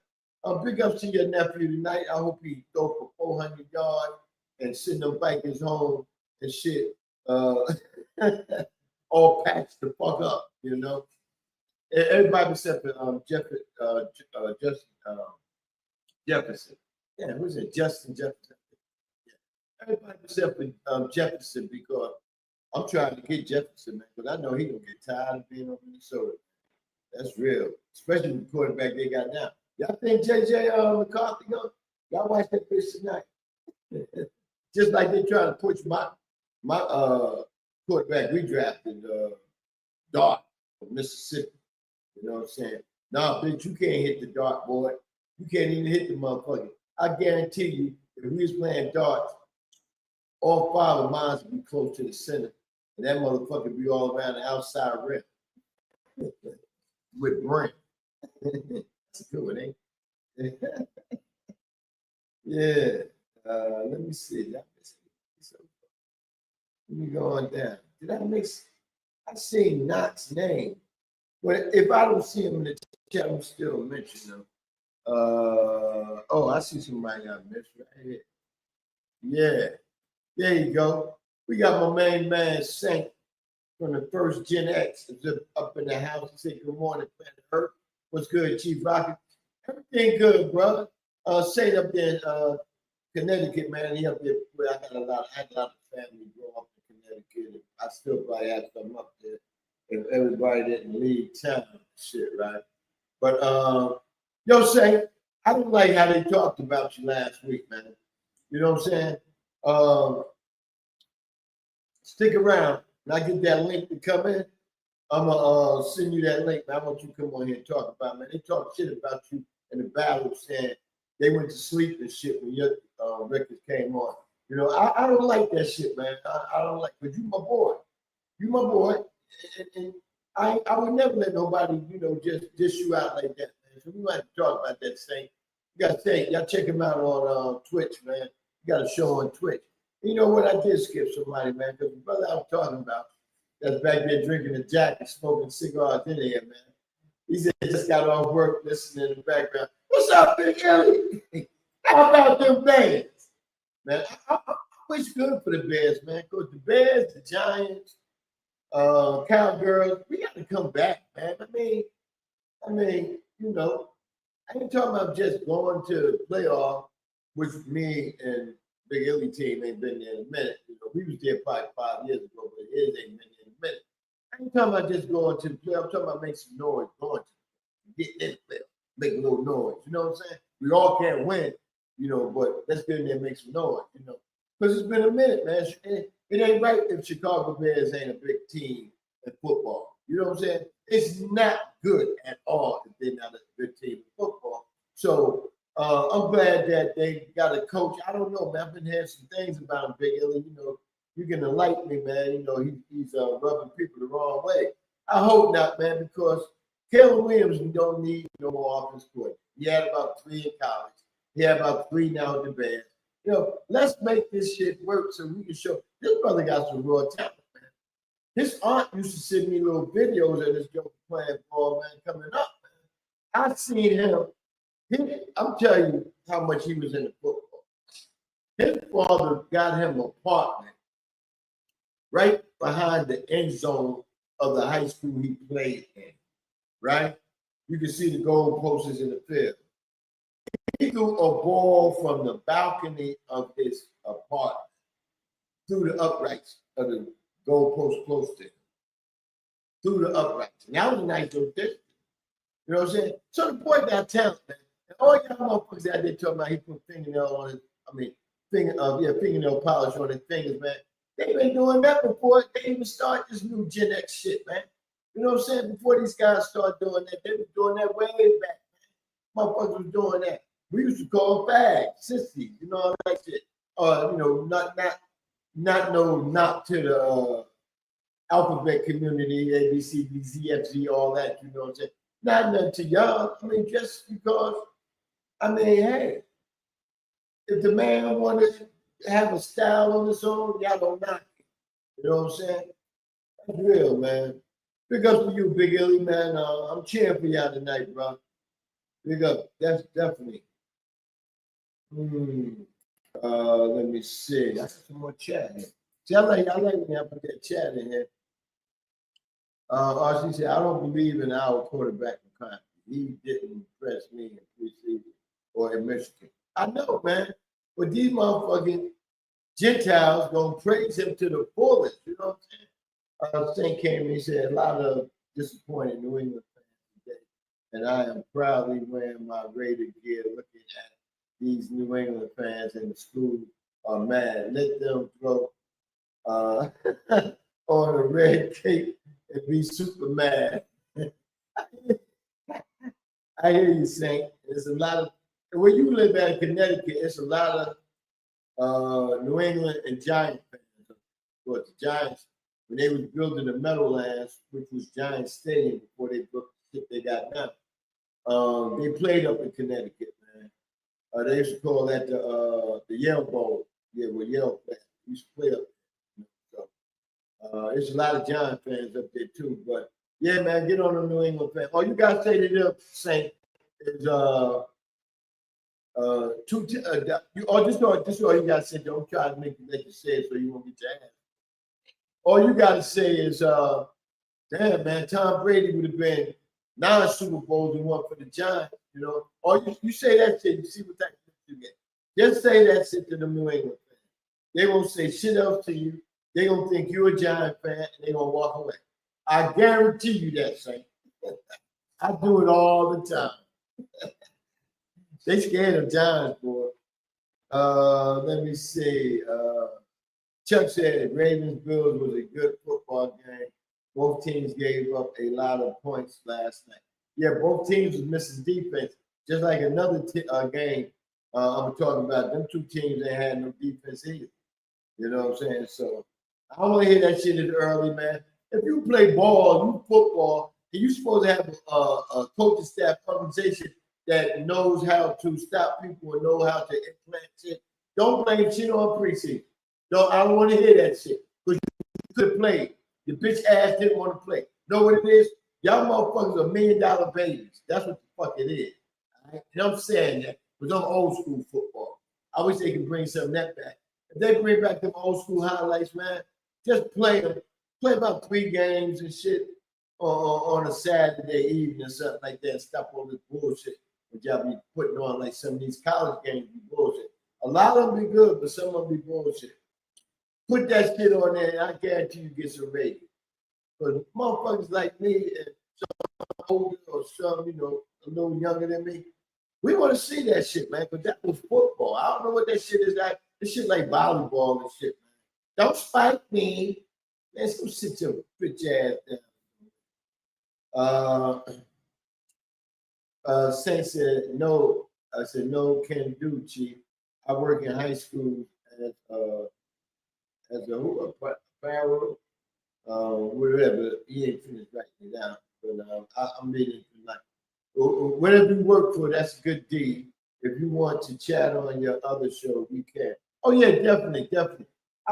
Big up to your nephew tonight. I hope he throw for 400 yards and send them Vikings home and shit. All patched the fuck up, you know. Everybody except for Jefferson. Yeah, who's it? Justin Jefferson. Yeah. Everybody except for Jefferson because I'm trying to get Jefferson, man, because I know he gonna get tired of being on Minnesota. That's real, especially with the quarterback they got now. Y'all think J.J. McCarthy going? Y'all watch that bitch tonight. Just like they trying to push my quarterback we drafted, Dart from Mississippi. You know what I'm saying? Nah, bitch, you can't hit the dart, boy. You can't even hit the motherfucker. I guarantee you, if we was playing darts, all 5 of mine would be close to the center, and that motherfucker would be all around the outside rim with brain. That's a good one, ain't it? Yeah. Let me see. Let me go on down. Did I miss? I see Knott's name. But if I don't see him in the chat, I'm still mention them. Oh, I see somebody I missed right here. Yeah. There you go. We got my main man, Saint, from the first Gen X. Up in the house. He said, good morning, Planet Earth. What's good, Chief Rocket? Everything good, brother. Saint up there in Connecticut, man. He up there. I had a lot of family grow up in Connecticut. I still probably have some up there if everybody didn't leave town. Shit, right? But yo, Saint, I don't like how they talked about you last week, man. You know what I'm saying? Stick around. When I get that link to come in, I'm gonna send you that link. Man, I want you to come on here and talk about, man. They talk shit about you in the battle, saying they went to sleep and shit when your records came on. You know, I don't like that shit, man. I don't like, but you my boy. You my boy. And I would never let nobody, you know, just dish you out like that, man. So we might have to talk about that, Saint. You got to say, y'all check him out on Twitch, man. You got a show on Twitch. You know what? I did skip somebody, man, because the brother I was talking about that's back there drinking a jack and smoking cigars in there, man. He said he just got off work listening in the background. What's up, Big Ellie? How about them Bears? Man, I wish good for the Bears, man, because the Bears, the Giants, Cowgirls, we got to come back, man. I mean, you know, I ain't talking about just going to the playoff, which me and Big Illy team ain't been there in a minute. You know, we was there probably 5 years ago, but his ain't been there in a minute. I ain't talking about just going to the playoff. I'm talking about making some noise, going to get in the playoff, make a little noise. You know what I'm saying? We all can't win, you know, but let's get in there and make some noise, you know. Because it's been a minute, man. It ain't right if Chicago Bears ain't a big team in football. You know what I'm saying? It's not good at all if they're not a good team in football. So I'm glad that they got a coach. I don't know, man. I've been hearing some things about him, Big Illy. You know, you can enlighten me, man. You know, he's rubbing people the wrong way. I hope not, man, because Caleb Williams don't need no more offense court. He had about 3 in college. He had about 3 now in the Bears. You know, let's make this shit work so we can show this brother got some raw talent, man. His aunt used to send me little videos of this joke playing ball, man, coming up, man. I seen him. I'm telling you how much he was into football. His father got him an apartment right behind the end zone of the high school he played in, right? You can see the goal posters in the field. He threw a ball from the balcony of his apartment through the uprights of the goalpost close to him. Through the uprights. And that was a nice little distance. You know what I'm saying? So the boy got talent, man. And all y'all motherfuckers out there talking about he put fingernail on his, fingernail polish on his fingers, man. They've been doing that before they even start this new Gen X shit, man. You know what I'm saying? Before these guys start doing that, they were doing that way back, man. Motherfuckers was doing that. We used to call fags, sissies, you know, all that shit. You know, not to the alphabet community, A, B, C, D, Z, F, Z, all that, you know what I'm saying? Not nothing to y'all. I mean, just because, I mean, hey, if the man wanted to have a style on his own, y'all don't knock it. You know what I'm saying? That's real, man. Big up for you, Big Illy, man. I'm cheering for y'all tonight, bro. Big up. That's definitely. Let me see. I got some more chat here. See, I like when I put that chat in here. RC said, I don't believe in our quarterback McCarthy. He didn't impress me in preseason or in Michigan. I know, man. But these motherfucking Gentiles gonna praise him to the fullest. You know what I'm saying? Saint came and he said a lot of disappointed New England fans today. and I am proudly wearing my Raider gear looking at these New England fans in the school are mad. Let them throw on a red cape and be super mad. I hear you, Saint. There's a lot of, where you live at Connecticut, it's a lot of New England and Giant fans. But the Giants, when they was building the Meadowlands, which was Giant Stadium before they built the shit they got now, they played up in Connecticut, man. They used to call that the Yale Bowl. Yeah, where Yale played. We used to play up there. So, there's a lot of Giant fans up there too. But yeah, man, get on the New England fan. All you gotta say to them, Saint, is this is all you gotta say. Don't try to make you say it so you won't get your ass. All you gotta say is, damn, man, Tom Brady would have been 9 Super Bowls and 1 for the Giants, you know. Or you say that shit, you see what that you get. Just say that shit to the New England fans. They won't say shit else to you. They gonna think you're a Giant fan and they gonna walk away. I guarantee you that, Saint. I do it all the time. They scared of Giants, boy. Let me see. Chuck said Ravens Bills was a good football game. Both teams gave up a lot of points last night. Yeah, both teams was missing defense. Just like another game I'm talking about. Them two teams ain't had no defense either. You know what I'm saying? So I don't want to hear that shit as early, man. If you play ball, you football, and you're supposed to have a coaching staff organization that knows how to stop people and know how to implant shit. Don't blame shit on preseason. No, I don't want to hear that shit. Because you could have played. The bitch ass didn't want to play. Know what it is? Y'all motherfuckers are $1 million babies. That's what the fuck it is. Right? And I'm saying that because I'm old school football. I wish they could bring some of that back. If they bring back them old school highlights, man, just play them. Play about 3 games and shit on a Saturday evening or something like that. Stop all this bullshit that y'all be putting on like some of these college games be bullshit. A lot of them be good, but some of them be bullshit. Put that shit on there, and I guarantee you get some ratings. But motherfuckers like me and some older or some, you know, a little younger than me, we want to see that shit, man. But that was football. I don't know what that shit is like. This shit like volleyball and shit, man. Don't spike me. Let's go sit your bitch ass down. Saint said, no. I said, no, can do, Chief. I work in high school as a pharaoh, whatever. He ain't finished writing it down, but I'm reading it tonight. Whatever you work for, that's a good deed. If you want to chat on your other show, we can. Oh yeah, definitely. I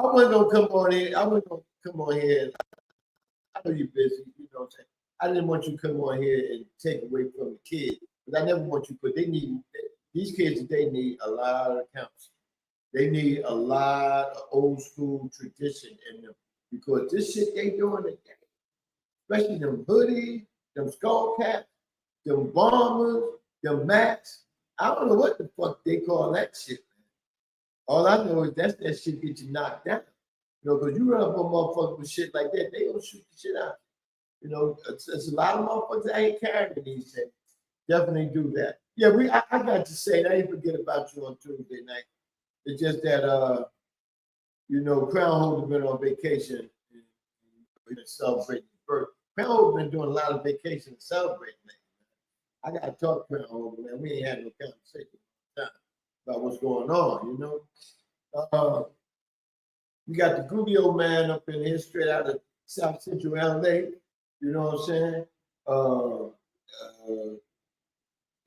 wasn't gonna come on here. I know you're busy, you know what I'm saying. I didn't want you to come on here and take away from the kids, but I never want you. But these kids. They need a lot of counseling. They need a lot of old school tradition in them because this shit they doing today, especially them hoodies, them skull caps, them bombers, them mats. I don't know what the fuck they call that shit, man. All I know is that shit get you knocked down. You know, because you run up on motherfuckers with shit like that, they gonna shoot the shit out. You know, it's a lot of motherfuckers that ain't carrying these things. Definitely do that. Yeah, I got to say, I didn't forget about you on Tuesday night. It's just that, you know, Crown Holder been on vacation and celebrating his birthday. Crown Holder been doing a lot of vacation and celebrating lately. I got to talk to Crown Holder, man. We ain't had no conversation about what's going on, you know. We got the Gubio man up in here straight out of South Central LA. You know what I'm saying?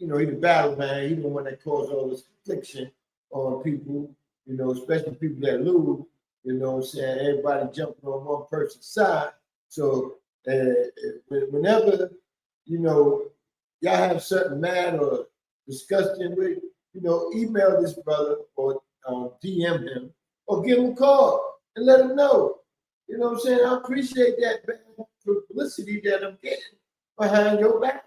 You know, he's the battle man. He's the one that caused all this affliction on people, you know, especially people that lose. You know what I'm saying? Everybody jumping on one person's side. So whenever, you know, y'all have something mad or disgusting with, you know, email this brother or DM him or give him a call and let him know. You know what I'm saying? I appreciate that bad publicity that I'm getting behind your back.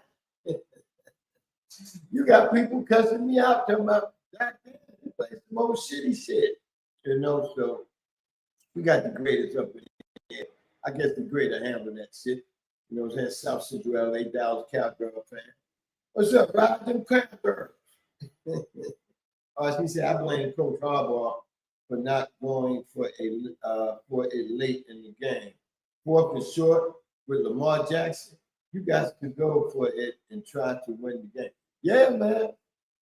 You got people cussing me out talking about that man plays the most shitty shit. You know, so we got the greatest up in here. I guess the greater handle that shit. You know what I'm saying? South Central LA, Dallas Cowgirl fan. What's up, Rod? Them crackers. She said, I blame Coach Harbaugh for not going for it late in the game. Fourth and short with Lamar Jackson. You guys could go for it and try to win the game. Yeah, man.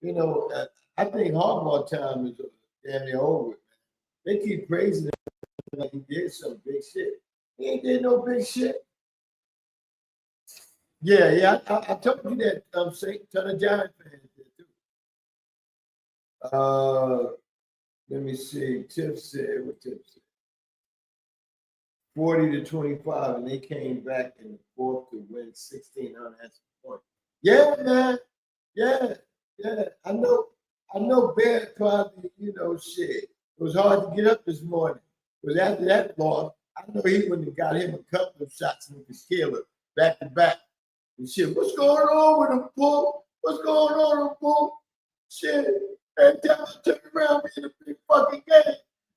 You know, I think Harbaugh time is damn near over. Man. They keep praising him like he did some big shit. He ain't did no big shit. Yeah. I told you that. Saying ton of Giant fans did too. Let me see. Tiff said, what Tiff said? 40-25, and they came back in the fourth to win 16 unanswered points. Yeah, man. Yeah. I know Bear probably, shit. It was hard to get up this morning. Because after that loss, I know he wouldn't have got him a couple of shots and he could scale it back to back. And shit, what's going on with him, Bull? What's going on with him, Bull? Shit. Every time I turn around, we in a big fucking game.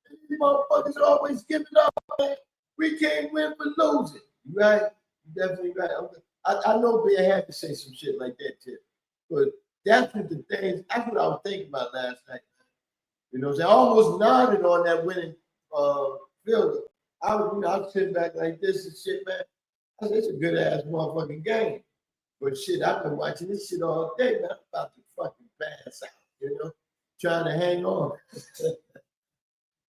And these motherfuckers always giving up, man. We can't win for losing. You right? You definitely right. I know Bear had to say some shit like that too. But that's what I was thinking about last night. You know what I'm saying? I almost nodded on that winning fielder. I was sitting back like this and shit, man. I said, it's a good ass motherfucking game. But shit, I've been watching this shit all day, man. I'm about to fucking pass out, trying to hang on.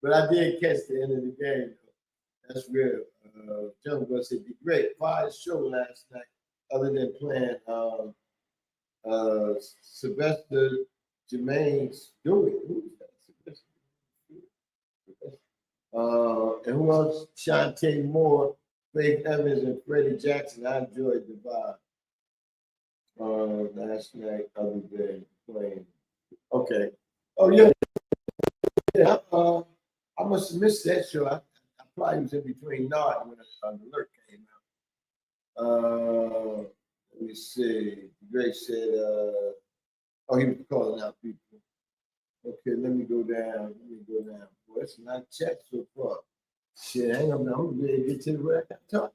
But I did catch the end of the game. That's real. Jungle said, the great fire show last night, other than playing Sylvester Jermaine Stewart. Who's that? And who else? Shantae Moore, Faith Evans, and Freddie Jackson. I enjoyed the vibe last night, other than playing. Okay. Oh, yeah. I must have missed that show. I probably was in between Nod when the alert came out. Let me see. Greg said, he was calling out people. Okay, let me go down. Boy, it's not checked so far. Shit, hang on now. I'm ready to get to what I got to talk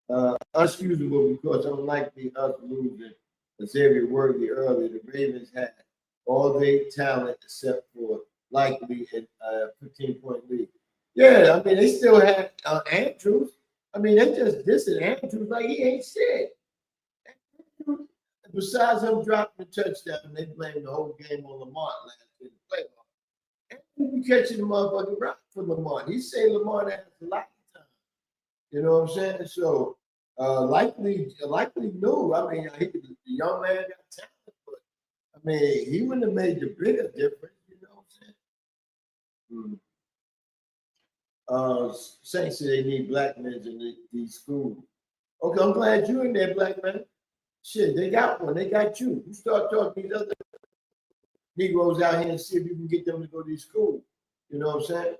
about. Unexcusable because unlikely us losing Xavier Worthy earlier. The Ravens had all their talent except for likely a 15-point lead. Yeah, I mean, they still had Andrews. I mean, they just dissing Andrews like he ain't shit. Besides him dropping the touchdown, they blamed the whole game on Lamar last year in the playoff. Andrews catching the motherfucking rock for Lamar. He say Lamar has a lot of time. You know what I'm saying? So likely knew. I mean, the young man got talent, but I mean, he wouldn't have made the bigger difference. You know what I'm saying? Saints say they need black men in these schools. Okay, I'm glad you're in there, black man. Shit, they got one. They got you. You start talking to these other Negroes out here and see if you can get them to go to these schools. You know what I'm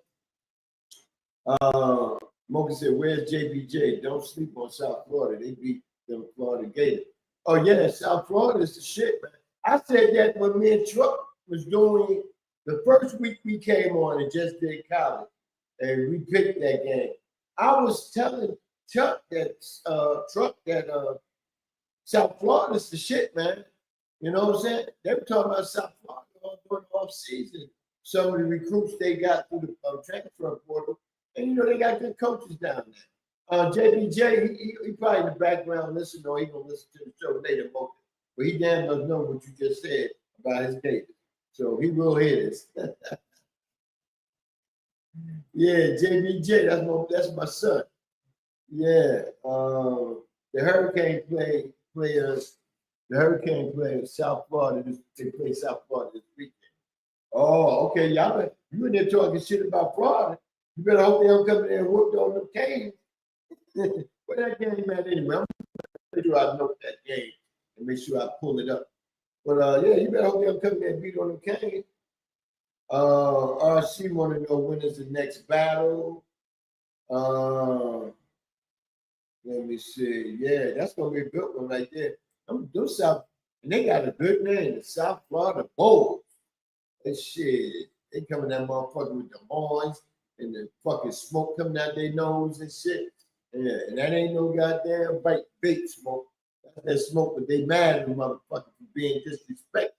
saying? Mocha said, where's JBJ? Don't sleep on South Florida. They beat them Florida Gators. Oh, yeah, South Florida is the shit, man. I said that when me and Truck was doing the first week we came on and just did college, and we picked that game. I was telling Chuck that South Florida's the shit, man. You know what I'm saying? They were talking about South Florida all during the off season. Some of the recruits they got through the transfer portal, and they got good coaches down there. JBJ, he probably in the background listening, or he gonna listen to the show later, but he damn does know what you just said about his Gators, so he will hear this. Yeah, JBJ, that's my son. Yeah, the Hurricane players South Florida. They play South Florida this weekend. Oh, okay, y'all. You in there talking shit about Florida? You better hope they don't come in there and whoop on them Canes. Where that game at anyway? I'm gonna make sure I know that game and make sure I pull it up. But yeah, you better hope they don't come in there and beat on them Canes. RC want to know when is the next battle. Let me see. Yeah, that's gonna be a good one right there. Those South, and they got a good name, the South Florida Bulls. That shit, they coming that motherfucker with the horns and the fucking smoke coming out their nose and shit. Yeah, and that ain't no goddamn bait smoke. That's that smoke, but they mad at the motherfucker for being disrespected.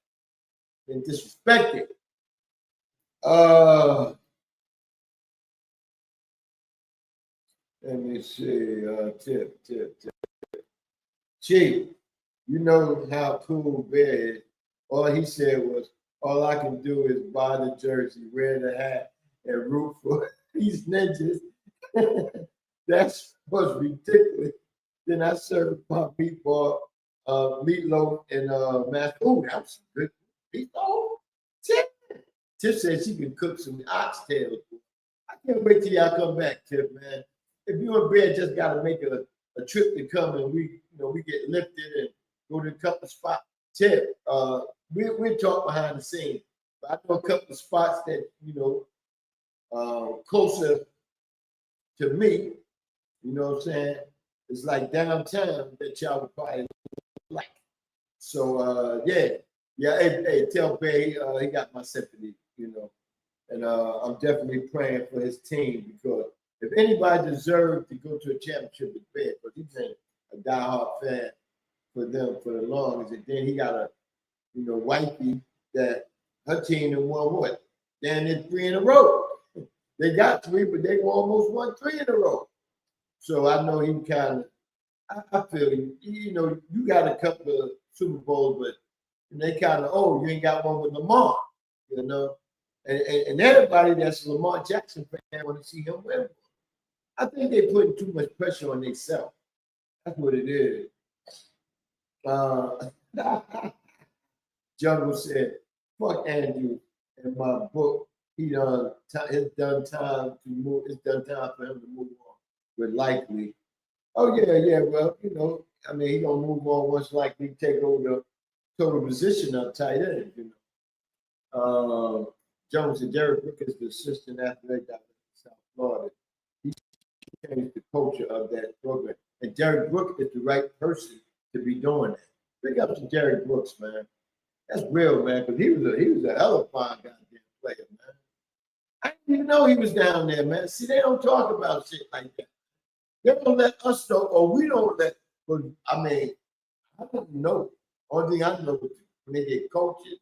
Been disrespected. Let me see. Tip. Chief, you know how cool Bear is. All he said was, all I can do is buy the jersey, wear the hat, and root for these ninjas. That was ridiculous. Then I served my meatloaf and mashed. Oh, that was good meatloaf. Tip said she can cook some oxtails. I can't wait till y'all come back, Tip, man. If you and Bear just got to make a trip to come and we get lifted and go to a couple of spots. Tip, we'll talk behind the scenes. But I know a couple of spots that, closer to me, you know what I'm saying? It's like downtown that y'all would probably like. So, hey, tell Bay he got my sympathy, and I'm definitely praying for his team because if anybody deserved to go to a championship, it's Bay, because he's been a diehard fan for them for the longest. And then he got a, wifey that her team had won what? Then it's 3 in a row. They got 3, but they almost won 3 in a row. So I know he kind of, I feel you got a couple of Super Bowls, but they kind of, you ain't got one with Lamar, and everybody that's a Lamar Jackson fan want to see him win. I think they putting too much pressure on themselves. That's what it is. Jungle said, "Fuck Andrew in my book. It's done time to move. It's done time for him to move on with Likely." Oh yeah. Well, he gonna move on once Likely take over the total position of tight end. Jones and Jerry Brook is the assistant athletic director in South Florida. He changed the culture of that program, and Jerry Brook is the right person to be doing that. Big up to Jerry Brooks, man. That's real, man, because he was a hell of a fine goddamn player, man. I didn't even know he was down there, man. See, they don't talk about shit like that. They don't let us know, or we don't let. But I don't know. Only thing I know is when they get coaches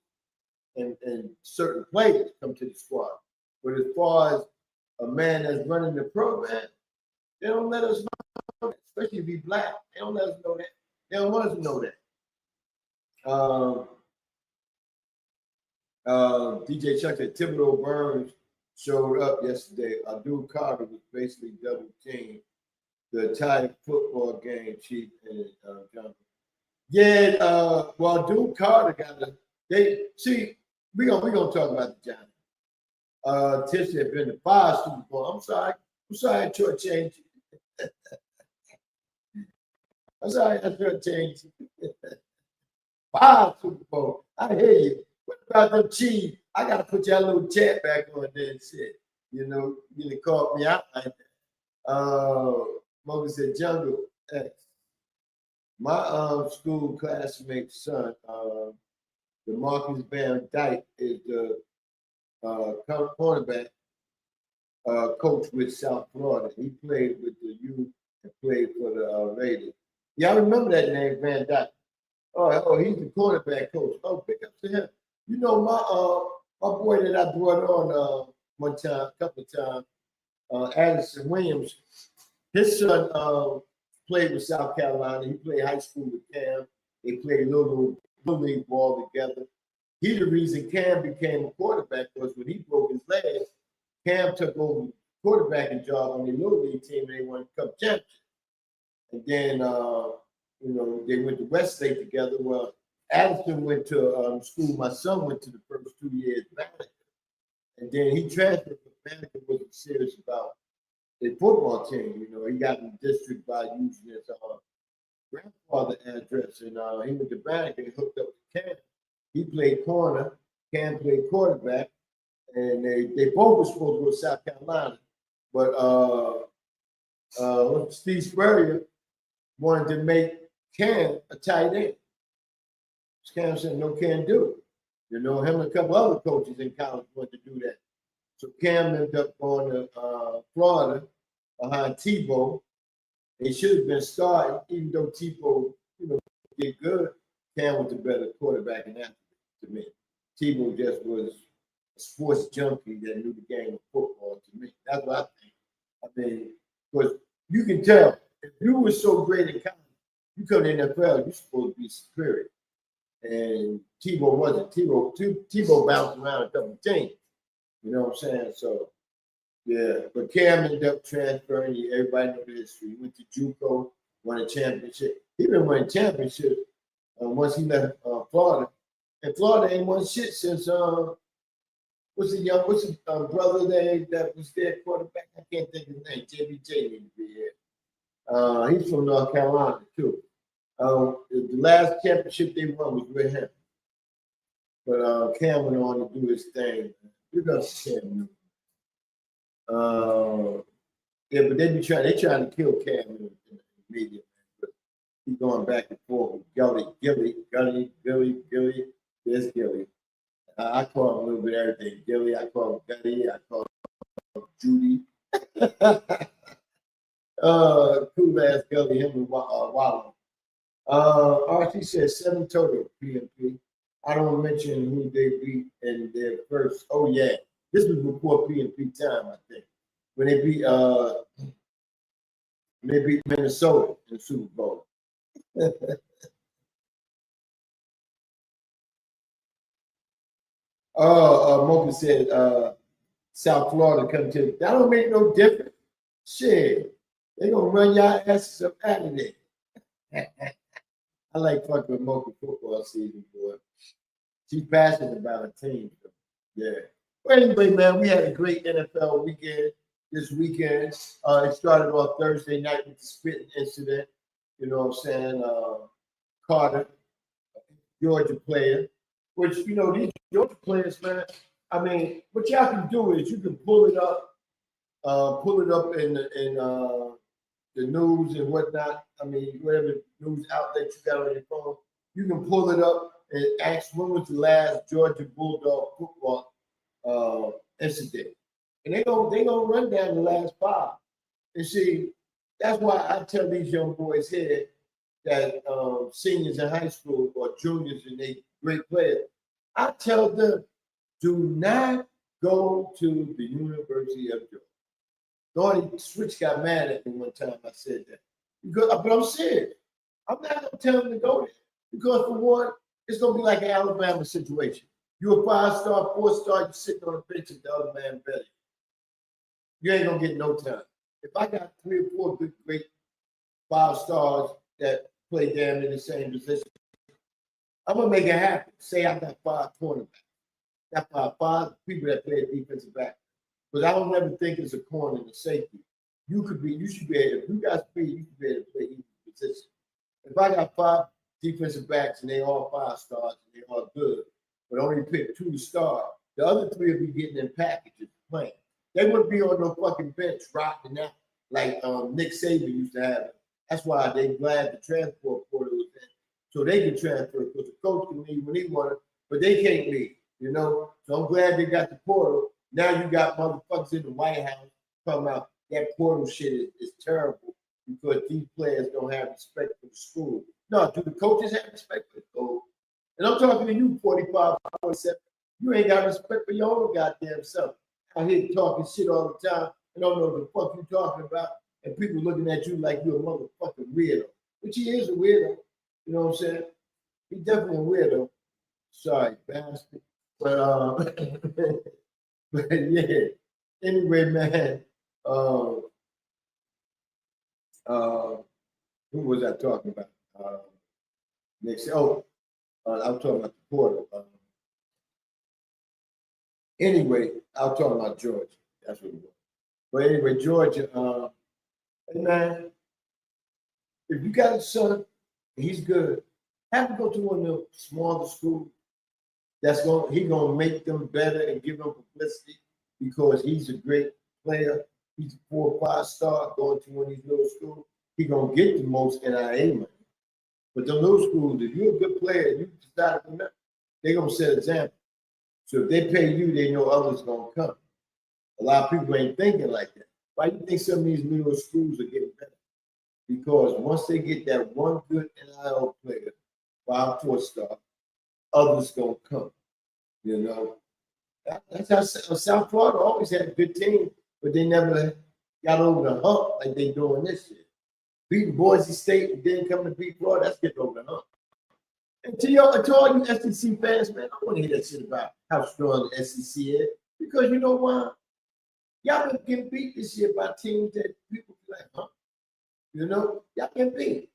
and certain players come to the squad. But as far as a man that's running the program, they don't let us know that, especially if he's black. They don't let us know that. They don't want us to know that. DJ Chuck said Thibodeau Burns showed up yesterday. Abdul Carter was basically double teamed the entire football game, Chief and John. Yeah, well, Abdul Carter got we're gonna talk about the Giants. Tish had been to 5 Super Bowl. I'm sorry, I shortchanged you. I'm sorry, I shortchanged you. 5 Super Bowl. I hear you. What about them Chiefs? I gotta put your little chat back on there and shit. You called me out like that. Moga said Jungle X. My school classmate's son, DeMarcus Van Dyke, is the cornerback coach with South Florida. He played with the youth and played for the Raiders. Yeah, I remember that name, Van Dyke. Oh, he's the quarterback coach. Oh, pick up to him. My boy that I brought on one time, a couple of times, Addison Williams. His son played with South Carolina. He played high school with Cam. They played little league ball together. He's the reason Cam became a quarterback because when he broke his leg, Cam took over the quarterbacking job on the little league team and they won the Cup championship. And then they went to Westlake together. Well, Addison went to school. My son went to the first 2 years back. And then he transferred, but Banneker wasn't serious about the football team. He got in the district by using his grandfather address. And he went to Banneker and hooked up with Cam. He played corner. Cam played quarterback. And they both were supposed to go to South Carolina. But Steve Spurrier wanted to make Cam a tight end. Cam said, no, can't do it. Him and a couple other coaches in college wanted to do that. So Cam ended up going to Florida behind Tebow. They should have been starting, even though Tebow, get good, Cam was the better quarterback and athlete to me. Tebow just was a sports junkie that knew the game of football to me. That's what I think. I mean, because you can tell if you were so great in college, you come to the NFL, you're supposed to be superior. And Tebow wasn't. Tebow bounced around a couple of teams. You know what I'm saying? So, yeah. But Cam ended up transferring. Everybody knows the history. He went to JUCO, won a championship. He been winning championships once he left Florida. And Florida ain't won shit since what's his brother there that was their quarterback? I can't think of his name. JBJ need to be here. He's from North Carolina too. The last championship they won was with him. But Cam went on to do his thing. Look up Cam. Yeah, but they trying to kill Cam in the media. But he's going back and forth with Gilly. There's Gilly. I call him a little bit of everything. Gilly, I call him Gutty, I call him Judy. Cool ass Gully, him and Wallow. RC says 7 total PNP. I don't mention who they beat in their first. Oh yeah, this was before PNP time, I think, when they beat Minnesota in the Super Bowl. Mocha said South Florida come to. That don't make no difference. Shit, they gonna run y'all asses up out of there. I like fucking with Mocha football season, boy. She's passionate about her team. So, yeah. Well, anyway, man, we had a great NFL weekend this weekend. It started off Thursday night with the spitting incident. You know what I'm saying? Carter, Georgia player, which, you know, these Georgia players, man, I mean, what y'all can do is you can pull it up in the news and whatnot. I mean, whatever news outlet you got on your phone, you can pull it up and ask when was the last Georgia Bulldog football incident, and they gonna run down the last 5. And see, that's why I tell these young boys here that seniors in high school or juniors and they great players, I tell them, do not go to the University of Georgia. Donnie Switch got mad at me one time I said that. But I'm serious. I'm not going to tell them to go there. Because for one, it's going to be like an Alabama situation. You're a 5-star, 4-star, you're sitting on a bench and the other man better. You ain't going to get no time. If I got 3 or 4 good, great 5 stars that play damn in the same position, I'm going to make it happen. Say I got 5 cornerbacks. Got 5 people that play defensive back. But I don't ever think it's a corner and a safety. You should be able, if you got speed, you should be able to play each position. If I got 5 defensive backs and they all 5 stars and they all good, but only pick 2 to start, the other 3 will be getting in packages playing. They wouldn't be on no fucking bench rocking out like Nick Saban used to have. That's why they glad the transport portal was in, so they can transfer because the coach can leave when he wanted, but they can't leave, you know. So I'm glad they got the portal. Now you got motherfuckers in the White House talking about that portal shit is terrible because these players don't have respect for the school. No, do the coaches have respect for the school? And I'm talking to you, 45, 47. You ain't got respect for your own goddamn self. Out here talking shit all the time and don't know what the fuck you talking about, and people looking at you like you're a motherfucking weirdo. Which he is a weirdo. You know what I'm saying? He's definitely a weirdo. Sorry, bastard. But but yeah. Anyway, man. Who was I talking about? Next. I'm talking about the portal. Anyway, I was talking about Georgia. That's what it was. But anyway, Georgia, hey man, if you got a son, he's good, have to go to one of the smaller schools. He's gonna make them better and give them publicity because he's a great player. He's a 4 or 5-star going to one of these little schools. He's gonna get the most NIA money. But the little schools, if you're a good player, you decide to come out, they're gonna set an example. So if they pay you, they know others gonna come. A lot of people ain't thinking like that. Why do you think some of these little schools are getting better? Because once they get that one good NIL player Wild Tour star. Others gonna come. You know, that's how South Florida always had a good team, but they never got over the hump like they doing this year. Beating Boise State and then coming to beat Florida, that's getting over the hump. And to all you SEC fans, man, I don't want to hear that shit about how strong the SEC is, because you know why? Y'all been getting beat this year by teams that people be like, huh? You know, y'all been beat.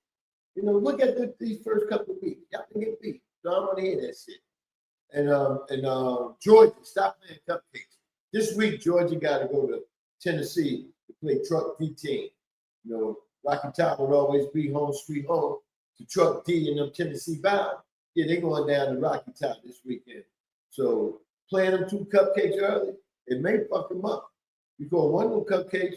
You know, look at these first couple of weeks. Y'all been getting beat. So I don't want to hear that shit. And Georgia, stop playing cupcakes. This week, Georgia got to go to Tennessee to play Truck D team. You know, Rocky Top would always be home, sweet home to Truck D and them Tennessee bound. Yeah, they're going down to Rocky Top this weekend. So playing them 2 cupcakes early, it may fuck them up. Because one of them cupcakes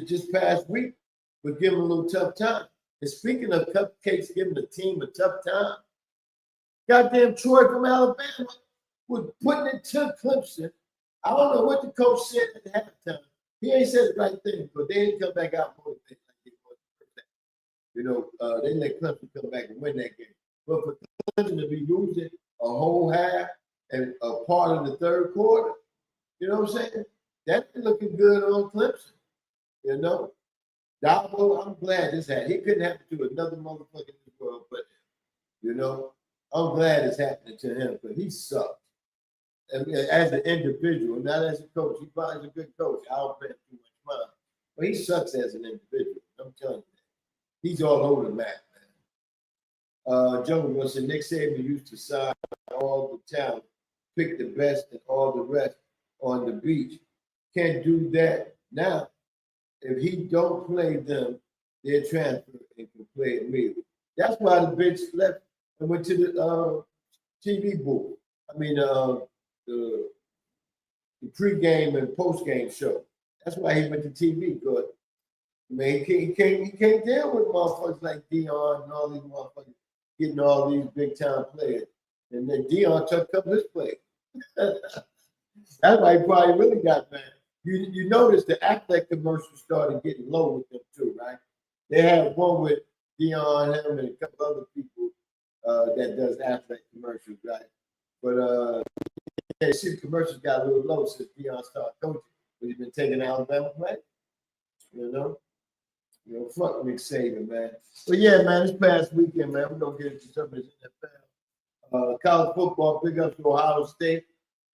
just past week would give them a little tough time. And speaking of cupcakes giving the team a tough time, goddamn Troy from Alabama was putting it to Clemson. I don't know what the coach said at halftime. He ain't said the right thing, but they didn't come back out motivated like they was the first half. You know, they let Clemson come back and win that game. But for Clemson to be losing a whole half and a part of the third quarter, you know what I'm saying? That's looking good on Clemson. You know? Dabo, I'm glad this happened. He couldn't happen to another motherfucker in the world, but, you know, I'm glad it's happening to him, but he sucked. I mean, as an individual, not as a coach. He probably is a good coach. I don't pay him too much mind. But he sucks as an individual. I'm telling you that. He's all over the map, man. Jungle Boy said Nick Saban used to sign all the talent, pick the best and all the rest on the beach. Can't do that now. If he don't play them, they'll transfer and can play immediately. That's why the bitch left and went to the TV booth. I mean, the pregame and postgame show. That's why he went to TV. Because man, he can't deal with motherfuckers like Dion and all these motherfuckers getting all these big time players. And then Dion took up his play. That's why he probably really got mad. You notice the Affleck commercials started getting low with them too, right? They had one with Dion, him, and a couple other people that does Affleck commercials, right? But yeah, see, the commercials got a little low since Dion started coaching. But he's been taking Alabama play, you know, fuck Nick Saban, man. But yeah, man, this past weekend, man, we're gonna get into some of this NFL. College football, big up to Ohio State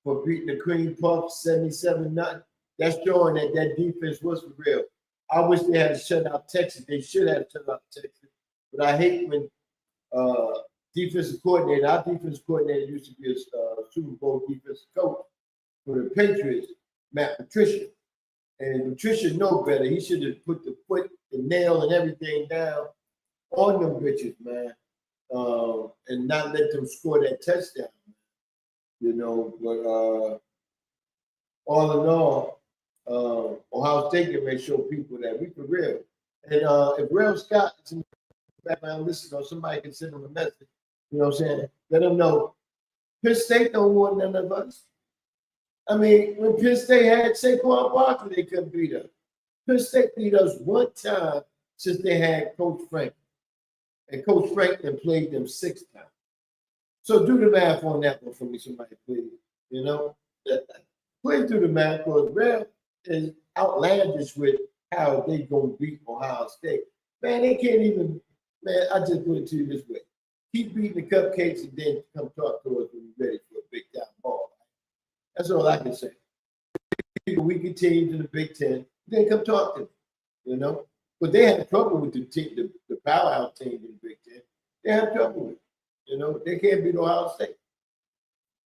for beating the Cream Puffs 77-0. That's showing that defense was for real. I wish they had shut out Texas. They should have shut out Texas. But I hate when defensive coordinator, our defensive coordinator used to be a Super Bowl defensive coach for the Patriots, Matt Patricia. And Patricia know better. He should have put the foot, the nail, and everything down on them bitches, man, and not let them score that touchdown. You know, but all in all, Ohio State can make show people that we for real. And if Real Scott is in the background listening, or somebody can send him a message, you know what I'm saying? Let them know Penn State don't want none of us. I mean, when Penn State had Saquon Barkley, they couldn't beat us. Penn State beat us one time since they had Coach Franklin. And Coach Franklin played them 6 times. So do the math on that one for me, somebody, please. You know? Please do the math, because Real is outlandish with how they gonna beat Ohio State. Man, they can't even, man, I just put it to you this way. Keep beating the cupcakes and then come talk to us when you're ready for a big time ball. That's all I can say. Weaker teams in the Big Ten, then come talk to them, you know? But they had trouble with the powerhouse teams in the Big Ten. They have trouble with it. You know, they can't beat Ohio State.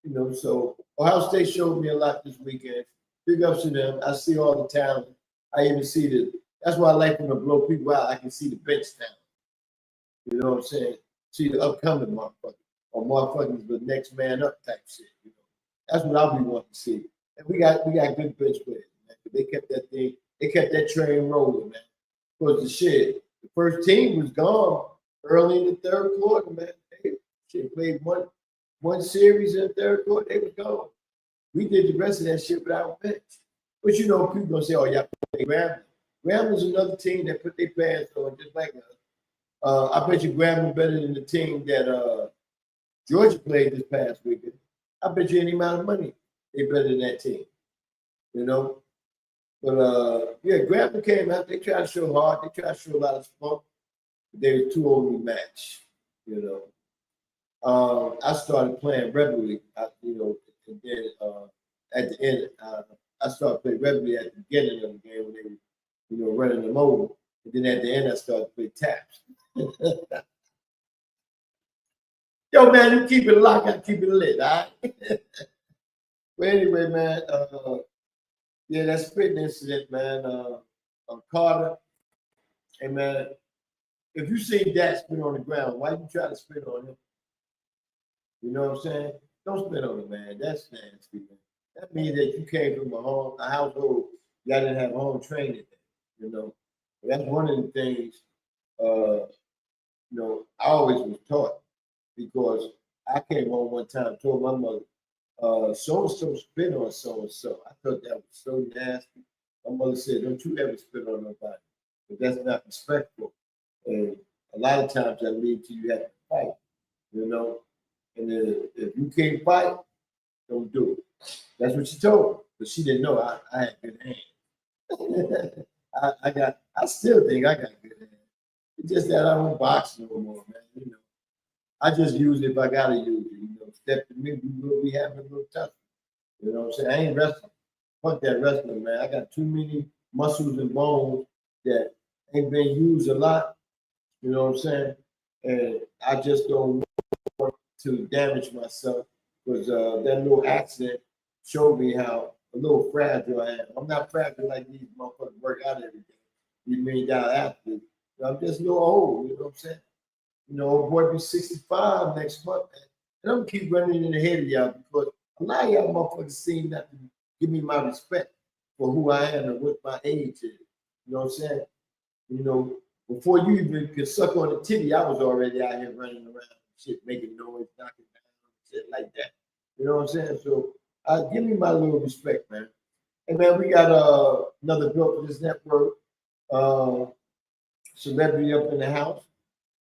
You know, so Ohio State showed me a lot this weekend. Big ups to them. I see all the talent. I even see that's why I like them to blow people out. I can see the bench talent. You know what I'm saying? See the upcoming motherfuckers, or motherfuckers the next man up type shit. You know, that's what I'll be wanting to see. And we got good bench players, man. They kept that train rolling, man. Because the first team was gone early in the third quarter, man. They played one series in the third quarter, they was gone. We did the rest of that shit without bench. But you know, people gonna say, "Oh, y'all play Grambling." Grambling's another team that put their pants on just like us. I bet you Grambling better than the team that Georgia played this past weekend. I bet you any amount of money they better than that team. You know? But yeah, Grambling came out. They tried to show hard. They tried to show a lot of spunk. But they were too overly matched. You know? I started playing Reveille, you know, and then at the end, I started playing Reveille at the beginning of the game when they were, you know, running them over. And then at the end, I started to play taps. Yo, man, you keep it locked, I keep it lit, all right? But anyway, man, yeah, that spitting incident, man, Carter, hey, man, if you see that spit on the ground, why you try to spit on him? You know what I'm saying? Don't spit on him, man. That's nasty, man. That means that you came from a household, y'all didn't have home training, you know? That's one of the things, you know, I always was taught because I came home one time and told my mother, so-and-so spit on so-and-so. I thought that was so nasty. My mother said, don't you ever spit on nobody. But that's not respectful. And a lot of times that leads to you have to fight, you know? And if you can't fight, don't do it. That's what she told me. But she didn't know I had good hands. I still think I got good hands. It's just that I don't box no more, man. You know, I just use it if I gotta use it. You know, step to me, we will be having a little tough. You know what I'm saying? I ain't wrestling. Fuck that wrestling, man. I got too many muscles and bones that ain't been used a lot. You know what I'm saying? And I just don't want to damage myself because that little accident showed me how a little fragile I am. I'm not fragile like these motherfuckers work out every day. These $1 million athletes. I'm just a little old, you know what I'm saying? You know, old boy be 65 next month, man. And I'm gonna keep running in the head of y'all because a lot of y'all motherfuckers seem not to give me my respect for who I am and what my age is. You know what I'm saying? You know, before you even could suck on a titty, I was already out here running around and shit, making noise, knocking down, shit like that. You know what I'm saying? So give me my little respect, man. Hey man, we got another Built for This network. Celebrity up in the house.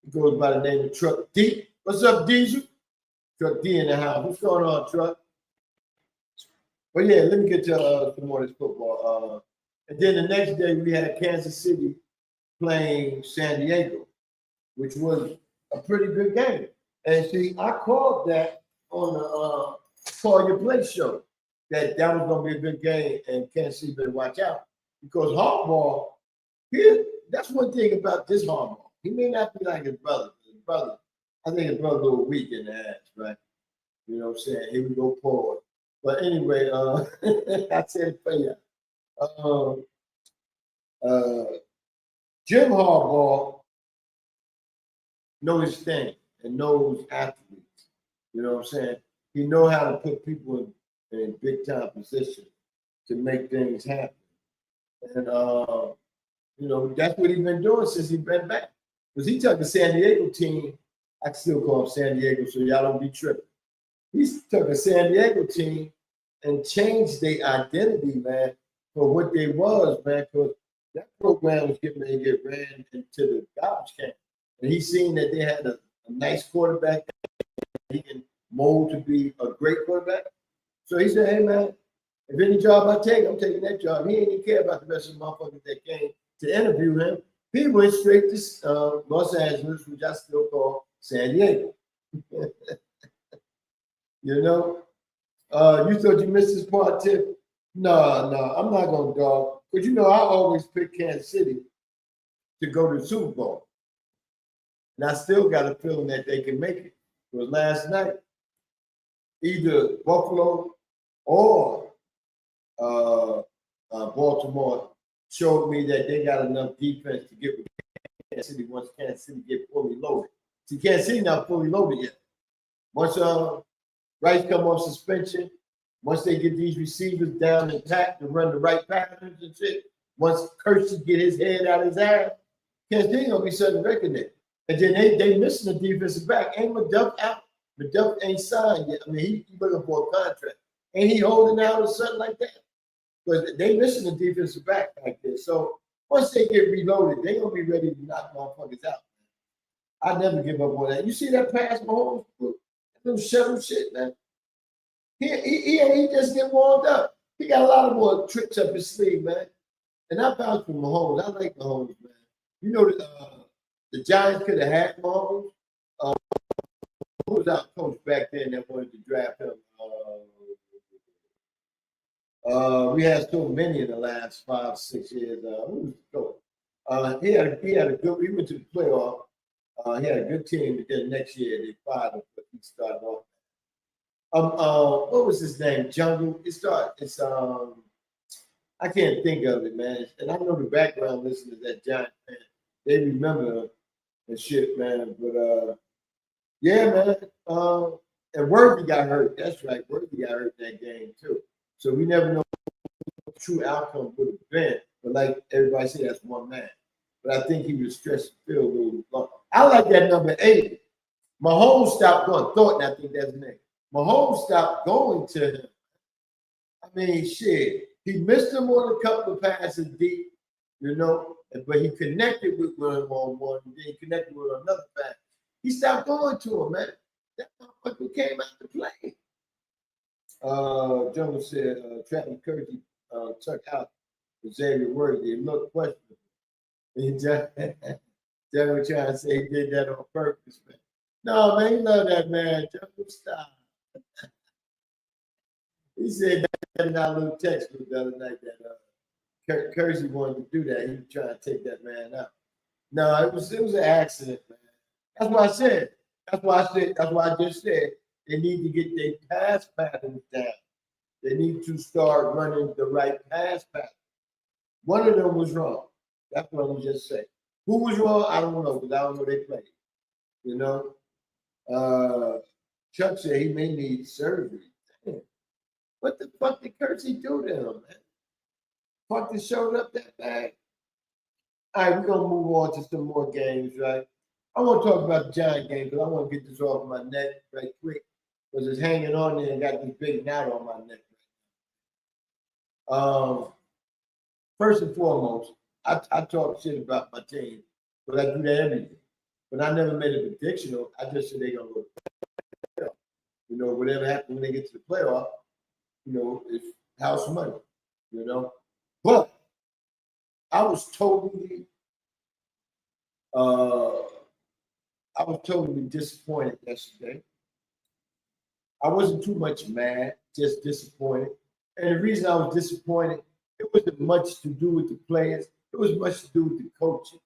He goes by the name of Truck D. What's up, Diesel? Truck D in the house. What's going on, Truck? But yeah, let me get to some more of this football. And then the next day we had Kansas City playing San Diego, which was a pretty good game. And see, I called that on the Call Your Play show that was going to be a good game, and Kansas City better watch out because Harbaugh. That's one thing about this Harbaugh. He may not be like his brother. I think his brother a little weak in the ass, right? You know what I'm saying? Here we go, Paul. But anyway, I said it for you. Jim Harbaugh knows his thing and knows athletes. You know what I'm saying? He knows how to put people in big time positions to make things happen. And you know, that's what he's been doing since he's been back. Because he took the San Diego team, I can still call him San Diego, so y'all don't be tripping. He took a San Diego team and changed their identity, man, for what they was, man, because that program was getting ready to get ran into the garbage can. And he seen that they had a nice quarterback that he can mold to be a great quarterback. So he said, hey, man, if any job I take, I'm taking that job. He ain't even care about the rest of the motherfuckers that came to interview him. He went straight to Los Angeles, which I still call San Diego. You know? You thought you missed this part, Tip? No, I'm not going to dog. Because, you know, I always pick Kansas City to go to the Super Bowl. And I still got a feeling that they can make it. Because last night, either Buffalo or Baltimore showed me that they got enough defense to get with Kansas City once Kansas City get fully loaded. See, Kansas City not fully loaded yet. Once Rice come off suspension, once they get these receivers down and packed to run the right patterns and shit, once Kersey get his head out of his ass, Kansas City gonna be setting record there. And then they missing the defensive back. Ain't McDuff out? McDuff ain't signed yet. I mean, he looking for a contract. Ain't he holding out or something like that? But they missing the defensive back like this. So once they get reloaded, they gonna be ready to knock motherfuckers out. I never give up on that. You see that pass Mahomes, that little shuttle shit, man. He just get warmed up. He got a lot of more tricks up his sleeve, man. And I vouch for Mahomes. I like Mahomes, man. You know the Giants could have had Mahomes. Who was our coach back then that wanted to draft him? We had so many in the last 5-6 years. Who was the coach? He had a good. He went to the playoff. He had a good team, but then next year they fired him, but he started off. What was his name? Jungle. It's I can't think of it, man. And I know the background listeners that Giant fan, they remember him and shit, man. But yeah, man. And Worthy got hurt. That's right. Worthy got hurt that game too. So we never know what the true outcome would have been. But like everybody said, that's one man. But I think he was stressed to feel a little long. I like that number 8. Mahomes stopped going. Thornton, I think that's his name. Mahomes stopped going to him. I mean, shit. He missed him on a couple of passes deep, you know, but he connected with him on one, and then he connected with another pass. He stopped going to him, man. That motherfucker came out to play. Jungle said Travis Kersey took out Xavier Worthy. It looked questionable. And Jungle trying to say he did that on purpose, man. No, man, he loved that man. Jungle, stop. He said that in our little text the other night that Kersey wanted to do that. He was trying to take that man out. No, it was an accident, man. That's what I said. That's why I just said they need to get their pass patterns down. They need to start running the right pass pattern. One of them was wrong. That's what I'm just saying. Who was wrong? I don't know, because I don't know they played. You know? Chuck said he may need surgery. Damn. What the fuck did Kersey do to him, man? Fuck, they showed up that bad. All right, we're going to move on to some more games, right? I want to talk about the Giant game, but I want to get this off my neck right quick because it's hanging on there and got this big knot on my neck. First and foremost, I talk shit about my team, but I do that every year. But I never made a prediction. I just said they're going to go to the playoff. You know, whatever happens when they get to the playoff, you know, it's house money, you know. But I was totally disappointed yesterday. I wasn't too much mad, just disappointed. And the reason I was disappointed, it wasn't much to do with the players. It was much to do with the coaching.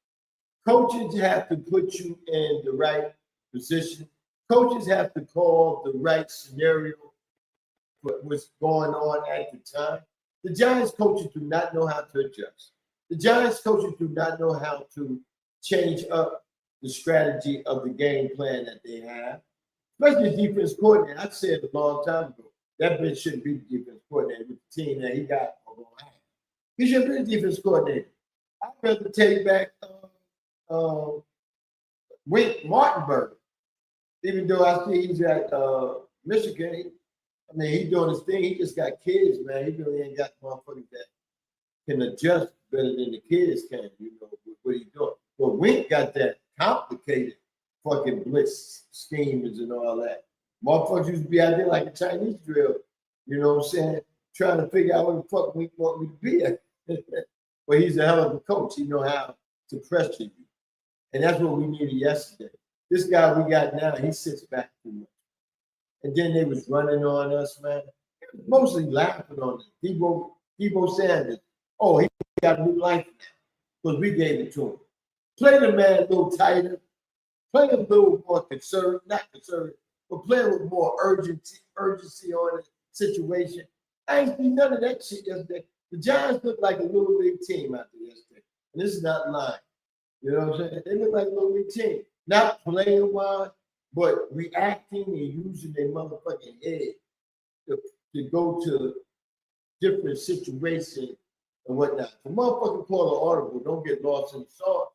Coaches have to put you in the right position. Coaches have to call the right scenario for what's going on at the time. The Giants coaches do not know how to adjust. The Giants coaches do not know how to change up the strategy of the game plan that they have. Especially the defense coordinator. I said a long time ago, that bitch shouldn't be the defense coordinator with the team that he got. He should be the defense coordinator. I'd rather take back Wink Martinberg, even though I see he's at Michigan. He's doing his thing. He just got kids, man. He really ain't got motherfuckers that can adjust better than the kids can, you know, with what he's doing. But Wink got that complicated fucking blitz schemes and all that. Motherfuckers used to be out there like a Chinese drill, you know what I'm saying? Trying to figure out what the fuck Wink want me to be at. But he's a hell of a coach. He know how to pressure you. And that's what we needed yesterday. This guy we got now, he sits back too much. And then they was running on us, man. Mostly laughing on us. Debo Sanders. Oh, he got new life now because we gave it to him. Play the man a little tighter. Play him a little more conservative, not conservative, but play with more urgency on the situation. I ain't seen none of that shit yesterday. The Giants look like a little league team out there yesterday. And this is not lying. You know what I'm saying? They look like a little league team. Not playing wise, but reacting and using their motherfucking head to go to different situations and whatnot. The motherfucking call an audible, don't get lost in the sauce.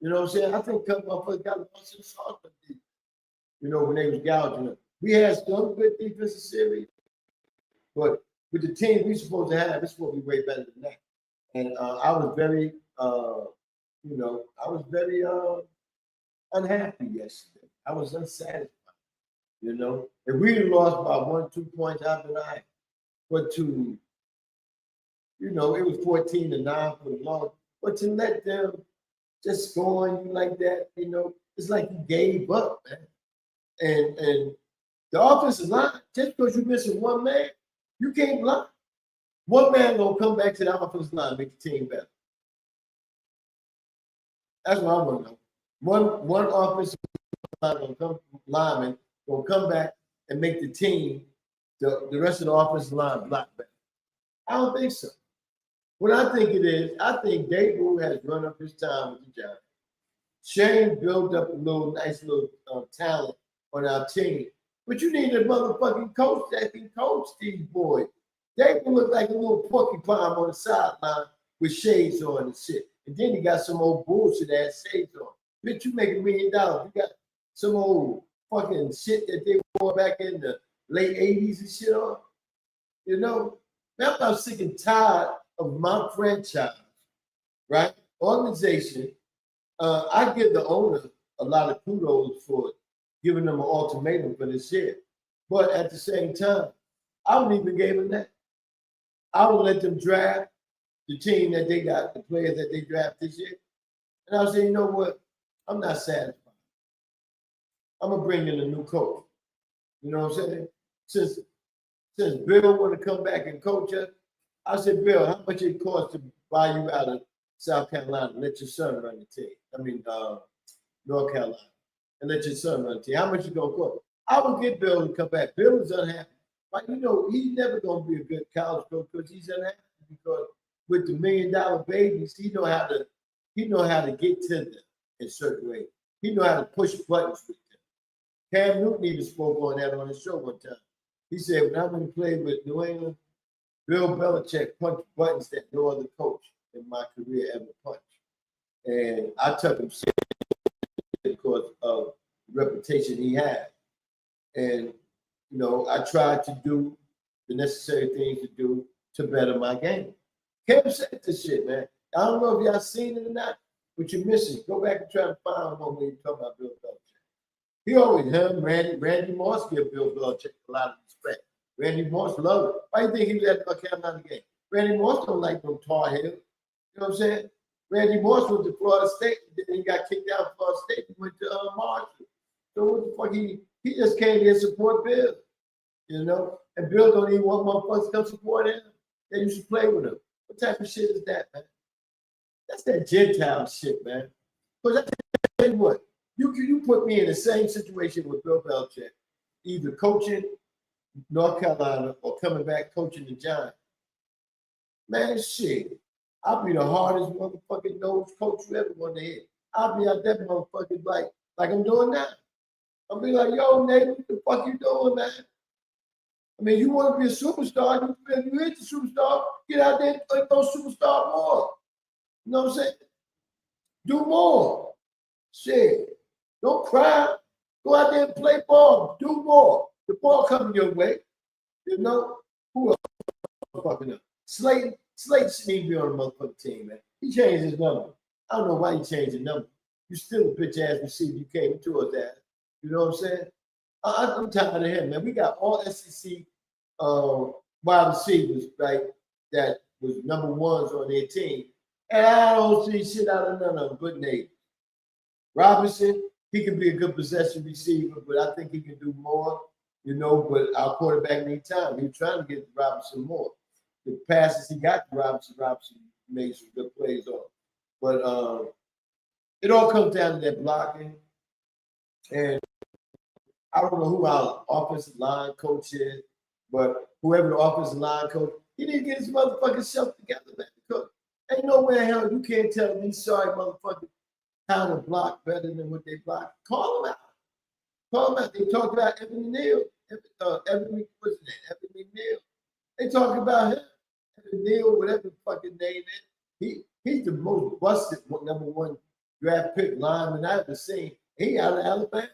You know what I'm saying? I think a couple motherfuckers got lost in the sauce. You know, when they was gouging them. We had some good defensive series, but with the team we supposed to have, it's supposed to be way better than that. And I was very unhappy yesterday. I was unsatisfied. You know, if we had lost by 1, 2 points, I'd be like, but to, you know, it was 14-9 for the loss. But to let them just go on you like that, you know, it's like you gave up, man. And the offensive line, just because you're missing one man, you can't block. One man gonna come back to the offensive line and make the team better. That's what I want to know. One offensive lineman gonna come back and make the team, the rest of the offensive line block better. I don't think so. What I think it is, I think Dable has run up his time with the Giants. Shane built up a nice little talent on our team. But you need a motherfucking coach that can coach these boys. Dable look like a little porcupine on the sideline with shades on and shit. And then he got some old bullshit ass shades on. Bitch, you make $1 million. You got some old fucking shit that they wore back in the late 80s and shit on. You know? Man, I'm sick and tired of my franchise, right? Organization. I give the owner a lot of kudos for giving them an ultimatum for this year. But at the same time, I wouldn't even give them that. I would let them draft the team that they got, the players that they draft this year. And I would say, you know what? I'm not satisfied. I'm going to bring in a new coach. You know what I'm saying? Since Bill want to come back and coach us, I said, Bill, how much it costs to buy you out of South Carolina, let your son run the team? North Carolina, and let your son run the team. How much it gonna cost? I will get Bill to come back. Bill is unhappy. But you know, he's never gonna be a good college coach because he's unhappy because with the $1 million babies, he know how to get to them in certain ways. He know how to push buttons with them. Cam Newton even spoke on that on his show one time. He said, when I went to play with New England, Bill Belichick punched buttons that no other coach in my career ever punched. And I took him seriously because of the reputation he had. And, you know, I tried to do the necessary things to do to better my game. Cam said this shit, man. I don't know if y'all seen it or not, but you're missing. Go back and try to find one where you talk about Bill Belichick. He always, Randy Moss give Bill Belichick a lot of respect. Randy Moss loved it. Why do you think he was at the Carolina game? Randy Moss don't like no Tar Heel. You know what I'm saying? Randy Moss went to Florida State, then he got kicked out of Florida State and went to Marshall. So what the fuck? He just came here to support Bill, you know? And Bill don't even want motherfuckers to come support him. They used to play with him. What type of shit is that, man? That's that Gentile shit, man. Because I tell you what, you put me in the same situation with Bill Belichick, either coaching North Carolina or coming back coaching the Giants. Man, shit. I'll be the hardest motherfucking nose coach you ever want to hit. I'll be out there motherfucking like I'm doing now. I'll be like, yo, Nate, what the fuck you doing, man? I mean, you want to be a superstar, you hit the superstar, get out there and play those superstar more. You know what I'm saying? Do more. Shit. Don't cry. Go out there and play ball. Do more. The ball coming your way. You know? Who else fucking up? Slayton shouldn't even be on the motherfucking team, man. He changed his number. I don't know why he changed his number. You still a bitch ass receiver. You came to us that. You know what I'm saying? I'm tired of him, man. We got all SEC wide receivers, right, that was number ones on their team. And I don't see shit out of none of them but neighbors. Robinson, he can be a good possession receiver, but I think he can do more, you know, but our quarterback need time. He was trying to get Robinson more. The passes he got to Robinson made some good plays on. But it all comes down to that blocking. And I don't know who our offensive line coach is, but whoever the offensive line coach, he need to get his motherfucking self together, man. Because ain't no way in hell you can't tell these sorry motherfuckers how to block better than what they block. Call them out. Call them out. They talk about Evan McNeil. Evan McNeil. They talk about him. Evan Neal, whatever the fucking name is. He's the most busted number one draft pick lineman I've ever seen. He out of Alabama.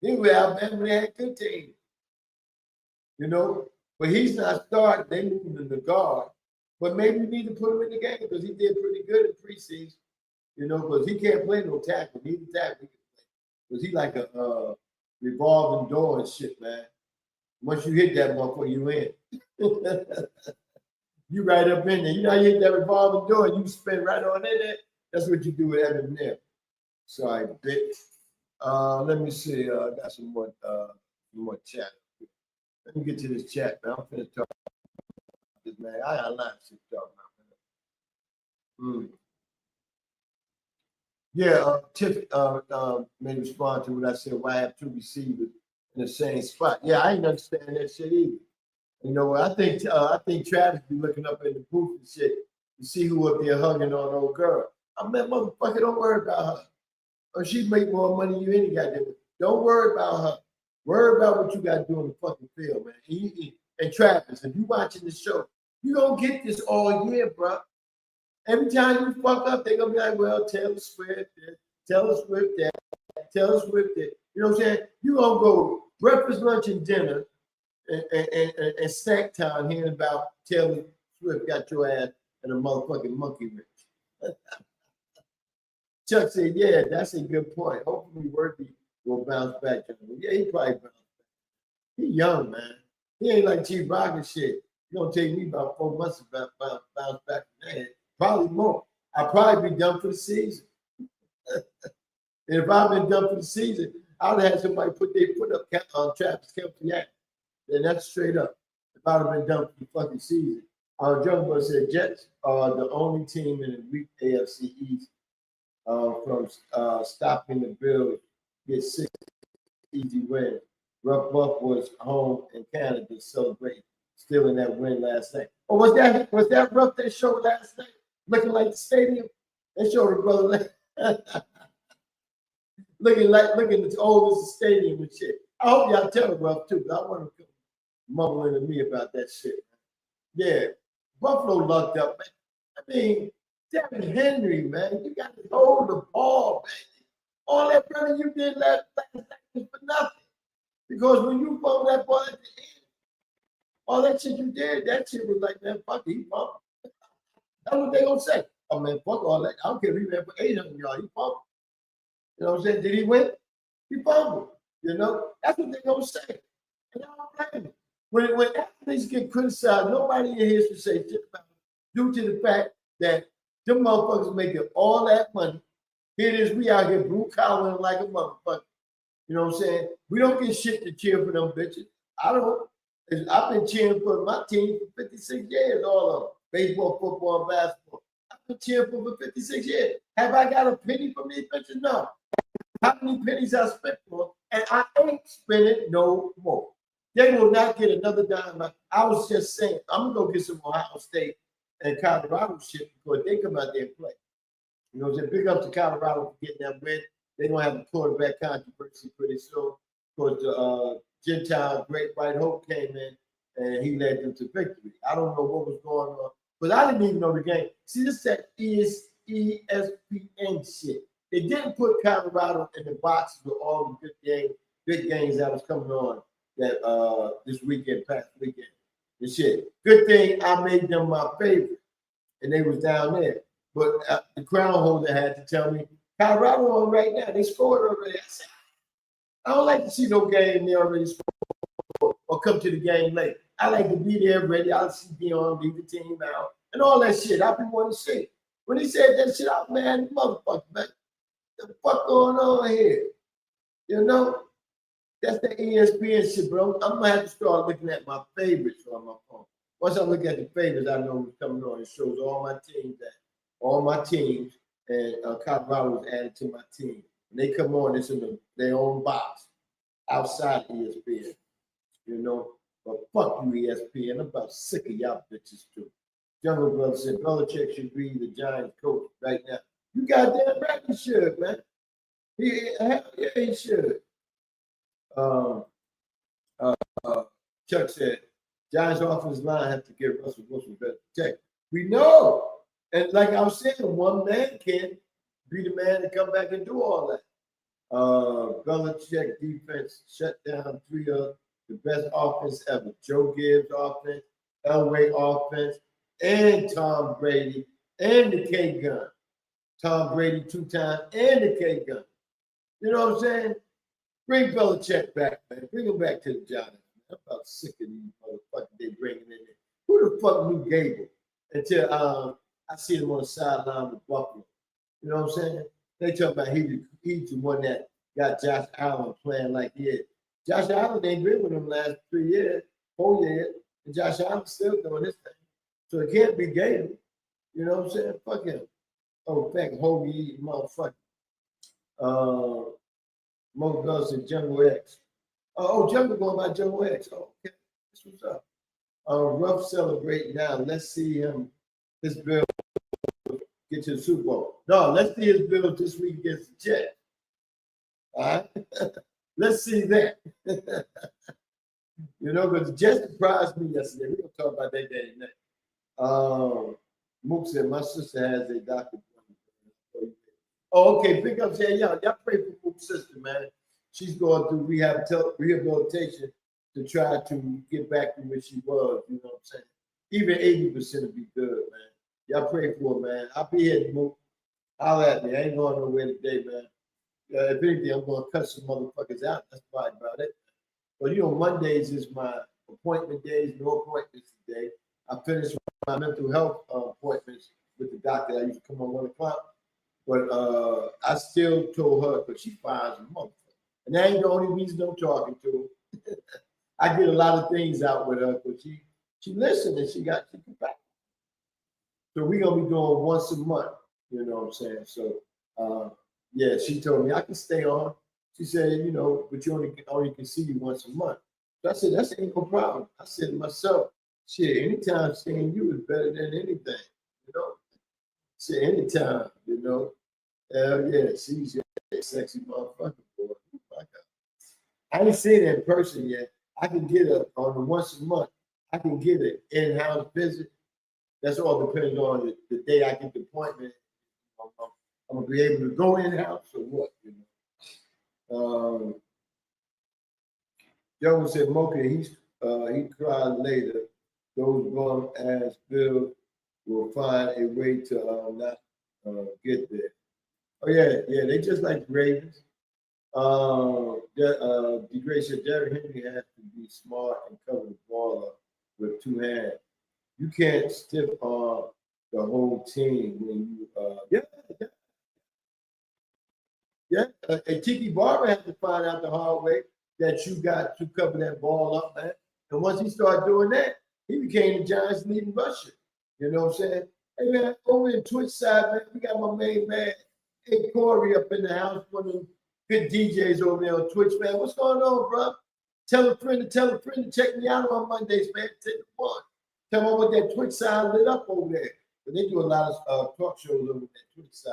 He was Alabama when they had good teams. You know, but he's not starting. They moved him to the guard. But maybe we need to put him in the game because he did pretty good in preseason. You know, because he can't play no tackle. Neither tackle he can play. Because he like a revolving door and shit, man. Once you hit that motherfucker, you in. You right up in there. You know how you hit that revolving door and you spin right on in there? That's what you do with Evan there. Sorry, bitch. Let me see. I got some more chat. Let me get to this chat, man. I'm finna talk about this, man. I got a lot of shit to talk about, man. Yeah, Tiff may respond to what I said. Why have two receivers in the same spot? Yeah, I ain't understand that shit either. You know, I think Travis be looking up in the booth and shit to see who up there hugging on old girl. I mean, motherfucker, don't worry about her. Or she make more money than you any goddamn. Don't worry about her. Worry about what you got to do in the fucking field, man. And Travis, if you watching the show, you don't get this all year, bro. Every time you fuck up, they're gonna be like, well, Taylor Swift this, Taylor Swift that, Taylor Swift that. You know what I'm saying? You gonna go breakfast, lunch, and dinner and snack time hearing about Taylor Swift got your ass in a motherfucking monkey wrench. Chuck said, yeah, that's a good point. Hopefully Worthy will bounce back. Yeah, he probably bounce back. He young, man. He ain't like Chief Rock and shit. It's gonna take me about 4 months to bounce back from that. Probably more. I'll probably be done for the season. And if I've been done for the season, I would have had somebody put up Travis Kelce Act. Then that's straight up. If I'd have been done for the fucking season. John Bush said Jets are the only team in the weak AFC East from stopping the Bills get 6 easy wins. Rough Buff was home in Canada to celebrate still in that win last night. Oh, was that Rough they showed last night? Looking like the stadium? They showed the brother looking as old as the stadium and shit. I hope y'all tell Rough too, because I want to mumbling to me about that shit. Yeah, Buffalo lucked up, man. I mean, Devin Henry, man, you got to hold the ball, man. All that running you did last night was for nothing. Because when you fumbled that ball at the end, all that shit you did, that shit was like, man, fuck it, he fumbled. That's what they gonna say. Oh man, fuck all that. I don't care if he ran for 800 yards, he fumbled. You know what I'm saying? Did he win? He fumbled. You know, that's what they gonna say. And I don't blame him. When athletes get criticized, nobody in here should say shit about it due to the fact that them motherfuckers making all that money. Here it is, we out here blue collaring like a motherfucker. You know what I'm saying? We don't get shit to cheer for them bitches. I don't. I've been cheering for my team for 56 years, all of them. Baseball, football, basketball. I've been cheering for 56 years. Have I got a penny from these bitches? No. How many pennies I spent for them? And I ain't spending no more. They will not get another dime. I was just saying, I'm going to go get some Ohio State and Colorado shit because they come out there and play. You know, just big up to Colorado for getting that win. They're going to have a quarterback controversy pretty soon because the Gentile Great White Hope came in and he led them to victory. I don't know what was going on, but I didn't even know the game. See, this is ESPN shit. They didn't put Colorado in the boxes with all the good games that was coming on that this weekend, past weekend. The shit. Good thing I made them my favorite, and they was down there. But the crown holder had to tell me, Colorado on right now. They scored already. I said, I don't like to see no game they already scored or come to the game late. I like to be there ready. I'll see Dion lead the team out and all that shit. I be wanting to see. When he said that shit, I man, motherfucker, man. What the fuck going on here? You know? That's the ESPN shit, bro. I'm gonna have to start looking at my favorites on my phone. Once I look at the favorites, I know who's coming on. It shows all my teams, and Colorado was added to my team. And they come on, it's in their own box outside ESPN. You know, but fuck you, ESPN. I'm about sick of y'all bitches too. Jungle Brother said Belichick should be the Giants coach right now. You goddamn right he should, man. Yeah, he should. Chuck said, Giants offensive line have to get Russell Wilson better protect. We know. And like I was saying, one man can be the man to come back and do all that. Belichick defense shut down 3 of the best offense ever. Joe Gibbs offense, Elway offense, and Tom Brady, and the K-Gun. Tom Brady 2 times, and the K-Gun. You know what I'm saying? Bring Belichick back, man. Bring him back to the Giants. I'm about sick of these motherfuckers they bringing in there. Who the fuck knew Gable until I see him on the sideline with Buffalo? You know what I'm saying? They talk about he's the one that got Josh Allen playing like he is. Josh Allen ain't been with him last 3 years, 4 years, and Josh Allen's still doing this thing. So it can't be Gable. You know what I'm saying? Fuck him. Oh, thank Hoagie, motherfucker. Mo Gus and Jungle X. Jungle going by Jungle X. Oh, okay. This was up. Rough celebrating now. Let's see his Bill get to the Super Bowl. No, let's see his Bill this week against the Jets. All right? Let's see that. You know, because the Jets surprised me yesterday. We're going to talk about that day next. Mook said, my sister has a doctor. Oh, okay. Pick up saying, y'all pray for Mook's sister, man. She's going through rehabilitation to try to get back to where she was. You know what I'm saying? Even 80% would be good, man. Y'all pray for her, man. I'll be here, Mook. Holler at me. I ain't going nowhere today, man. If anything, I'm going to cut some motherfuckers out. That's probably about it. But, you know, Mondays is my appointment days. No appointments today. I finished my mental health appointments with the doctor. I used to come on 1 o'clock. But I still told her, because she fires a motherfucker. And that ain't the only reason I'm talking to her. I get a lot of things out with her, but she listened and she got back. So we're going to be doing once a month. You know what I'm saying? So, yeah, she told me I can stay on. She said, you know, but you only can see you once a month. So I said, that's ain't no problem. I said to myself, shit, anytime seeing you is better than anything, you know? Shit, anytime, you know? Hell yeah, she's a sexy motherfucker, boy. Oh my God. I ain't seen her in person yet. I can get her on the once a month. I can get an in-house visit. That's all depends on the day I get the appointment. I'm gonna be able to go in-house or what, you know? Joe said, Mocha, he cried later. Those bum ass Bill will find a way to not get there. Oh yeah, they just like the Ravens. DeGray said Jereyern has to be smart and cover the ball up with 2 hands. You can't stiff arm the whole team when you and Tiki Barber had to find out the hard way that you got to cover that ball up, man. And once he started doing that, he became the Giants' leading rusher. You know what I'm saying? Hey man, over in Twitch side, man, we got my main man, hey Corey up in the house, one of them good DJs over there on Twitch, man. What's going on, bro? Tell a friend to check me out on Mondays, man. Take the fun. Tell them what that Twitch side lit up over there. But they do a lot of talk shows over that Twitch side.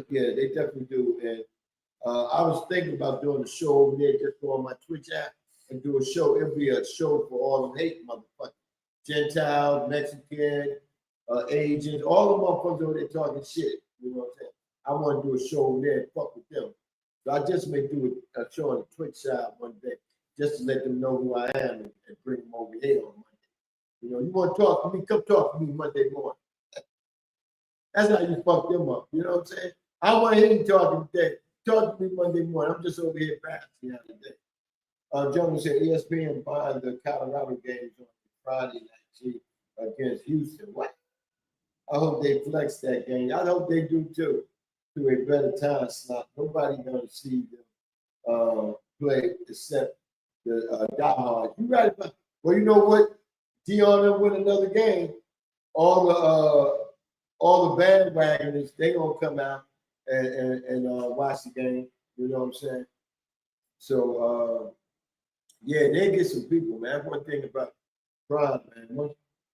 Yeah, they definitely do. And I was thinking about doing a show over there just on my Twitch app and do a show. It'll be a show for all the hate motherfuckers. Gentiles, Mexican, Asians, all the motherfuckers over there talking shit. You know what I'm saying? I want to do a show over there and fuck with them. So I just may do a show on the Twitch side one day just to let them know who I am and bring them over here on Monday. You know, you want to talk to me, come talk to me Monday morning. That's how you fuck them up. You know what I'm saying? I want to hear you talking today. Talk to me Monday morning. I'm just over here bouncing out today. Jones said ESPN buying the Colorado games on Friday night against Houston. What? I hope they flex that game. I hope they do too. To a better time slot. Nobody gonna see them play except the diehards. You right about? Well, you know what? Dion will win another game. All the bandwagoners, they gonna come out and watch the game. You know what I'm saying? So yeah, they get some people, man. That's one thing about Prime, man.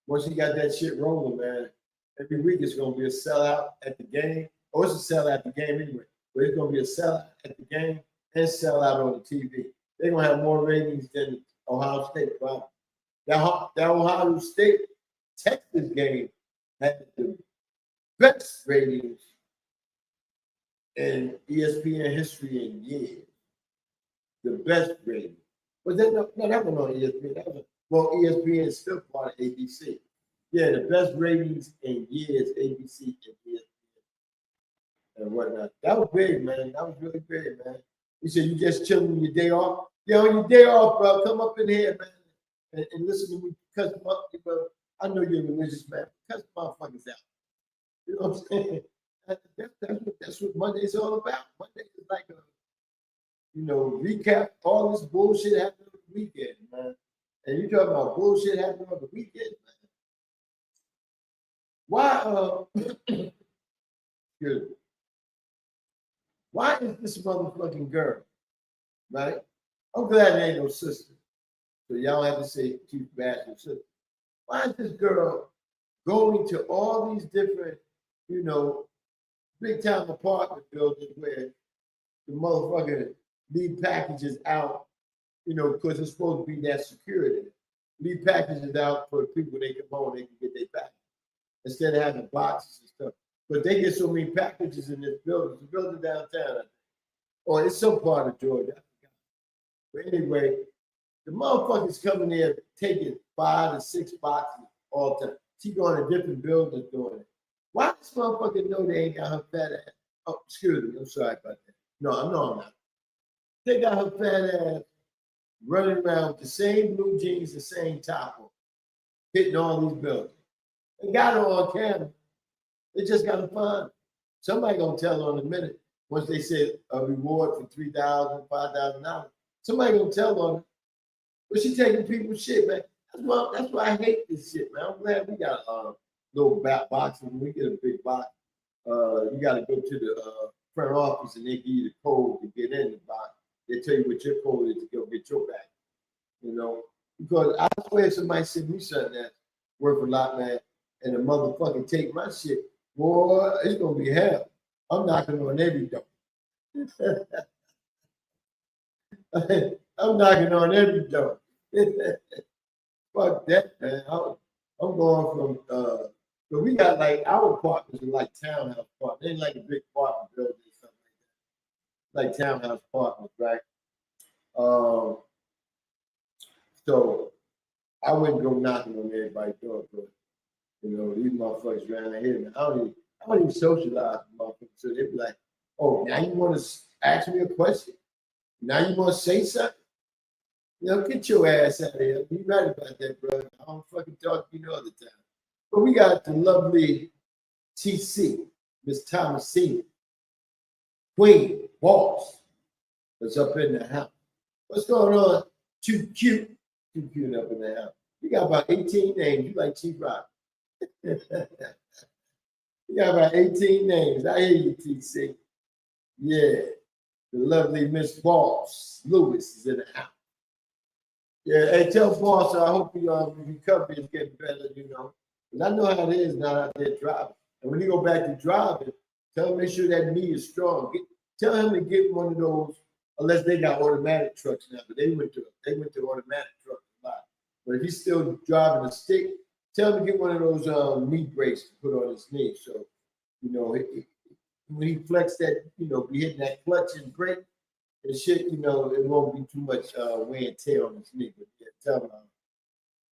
Once you got that shit rolling, man, every week it's gonna be a sellout at the game. Oh, it's a sellout at the game anyway. But it's gonna be a sellout at the game and sellout on the TV. They're gonna have more ratings than Ohio State probably. That Ohio State Texas game had the best ratings in ESPN history in years. The best rating. But then, no, that wasn't on ESPN. ESPN is still part of ABC. Yeah, the best ratings in years, ABC and years and whatnot. That was big, man. That was really big, man. You said you just chilling on your day off? Yeah, on your day off, bro, come up in here, man, and listen to me cuss them up. Bro. I know you're a religious man. Cuss motherfuckers out. You know what I'm saying? That's what Monday's all about. Monday is like a, recap all this bullshit happening on the weekend, man. And you talking about bullshit happening on the weekend, man. Why, good. Why is this motherfucking girl, right? I'm glad there ain't no sister. So y'all have to say Chief Bastard sister. Why is this girl going to all these different, big time apartment buildings where the motherfucker leave packages out, because it's supposed to be that security. Leave packages out for the people they come home, they can get their package. Instead of having boxes and stuff. But they get so many packages in this building. It's a building downtown, I think. Or it's some part of Georgia. But anyway, the motherfucker's coming there taking 5 to 6 boxes all the time. She going to different buildings doing it. Why does this motherfucker know they ain't got her fat ass? Oh, excuse me. I'm sorry about that. No, I'm not. They got her fat ass running around with the same blue jeans, the same top on, hitting all these buildings. They got her on camera. They just got to find her. Somebody going to tell her in a minute. Once they said a reward for $3,000, $5,000, somebody going to tell on her. But she taking people's shit, man. That's why I hate this shit, man. I'm glad we got little boxes. When we get a big box, you got to go to the front office and they give you the code to get in the box. They tell you what your code is to go get your bag. Because I swear somebody sent me something that's worth a lot, man, and the motherfucker take my shit, boy, it's gonna be hell. I'm knocking on every door. I'm knocking on every door. Fuck that, man. I'm going from but we got like our apartments are like townhouse apartments. They ain't like a big apartment building or something like that. Like townhouse apartments, right? So I wouldn't go knocking on everybody's door, but these motherfuckers around here, man, I don't even socialize with motherfuckers. So they be like, oh, now you want to ask me a question? Now you want to say something? Get your ass out of here. You right about that, brother. I don't fucking talk to you no other time. But we got the lovely TC, Miss Thomasina, Queen, Boss, that's up in the house. What's going on? Too cute up in the house. You got about 18 names. You like Chief Rock. You got about 18 names. I hear you, TC. Yeah. The lovely Miss Boss Lewis is in the house. Yeah, hey, tell Boss I hope your recovery is getting better, Because I know how it is now out there driving. And when you go back to driving, tell him make sure that knee is strong. Tell him to get one of those, unless they got automatic trucks now, but they went to automatic trucks a lot. But if he's still driving a stick, tell him to get one of those knee braces to put on his knee. So, when he flex that, be hitting that clutch and brake and shit, it won't be too much wear and tear on his knee. But yeah,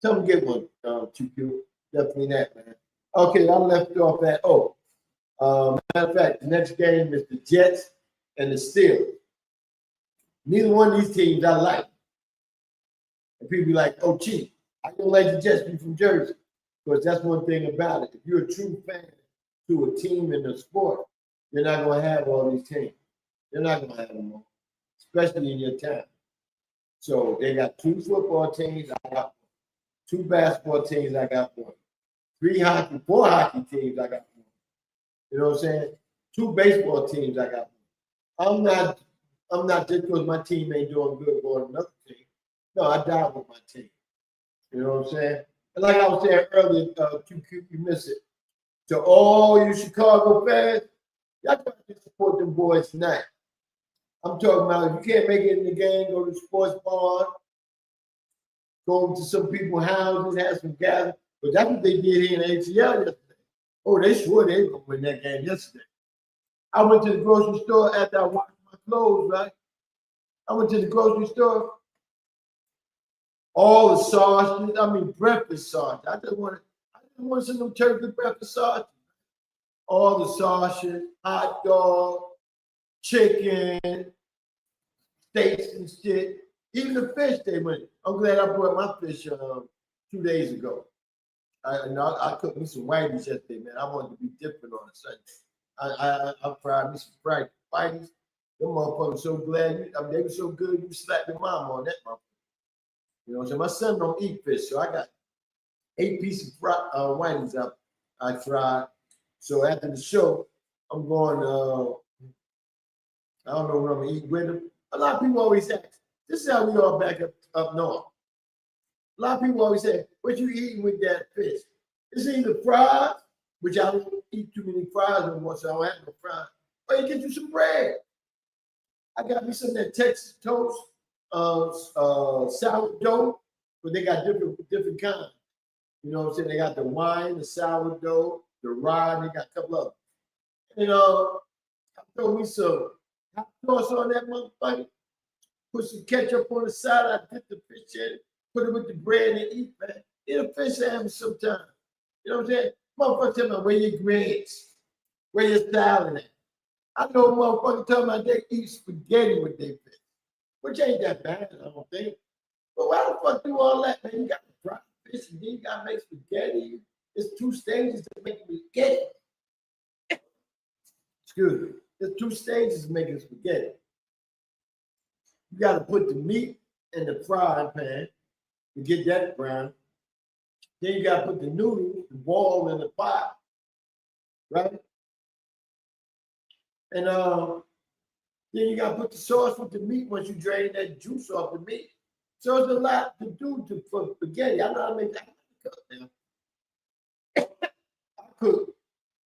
tell him to get one, too cute. Definitely that, man. Okay, I left off at matter of fact, the next game is the Jets and the Steelers. Neither one of these teams I like. And people be like, oh, Chief, I don't like the Jets be from Jersey. Because that's one thing about it. If you're a true fan to a team in the sport, you're not going to have all these teams. You're not going to have them all, especially in your town. So they got 2 football teams, I got 1. 2 basketball teams, I got 1. 4 hockey teams, I got 1. You know what I'm saying? 2 baseball teams, I got 1. I'm not just because my team ain't doing good going another team. No, I died with my team. You know what I'm saying? And like I was saying earlier, you miss it. To all you Chicago fans, y'all got to support them boys tonight. I'm talking about if you can't make it in the game, go to the sports bar, go to some people's houses, have some gatherings. But that's what they did here in ATL yesterday. Oh, they swore they were going to win that game yesterday. I went to the grocery store after I washed my clothes, right? I went to the grocery store. All the sauce, breakfast sauce. I just want want some of them turkey breakfast sausage. All the sausages, hot dog, chicken, steaks and shit. Even the fish they went. I'm glad I brought my fish 2 days ago. I cooked me some whiteys yesterday, man. I wanted to be different on a Sunday. I fried me some fried whiteys. Them motherfuckers so glad. They were so good. You slapped your mom on that motherfucker. You know, so my son don't eat fish, so I got 8 pieces of whiteys up. I tried. So after the show, I'm going. I don't know what I'm gonna eat with them. A lot of people always ask. This is how we all back up north. A lot of people always say, "What you eating with that fish?" It's either fries, which I don't eat too many fries anymore, so I don't have no fries. Or you get you some bread. I got me some of that Texas toast, sourdough, but they got different kinds. You know what I'm saying? They got the wine, the sourdough, the rye, and they got a couple of them. And I throw me some hot sauce on that motherfucker. Put some ketchup on the side. I dip the fish in, put it with the bread and eat, man. Eat a fish sandwich sometime. You know what I'm saying? Motherfucker tell me, where your grits? Where your salad at? I know a motherfucker tell me they eat spaghetti with their fish, which ain't that bad, I don't think. But why the fuck do all that, man? You got to fry fish and then you got to make spaghetti. There's 2 stages to make spaghetti. Excuse me. There's 2 stages to making spaghetti. You got to put the meat in the frying pan to get that brown. Then you got to put the noodles, the ball in the pot, right? And then you got to put the sauce with the meat once you drain that juice off the meat. So there's a lot to do for spaghetti. I know how to make that now. I cook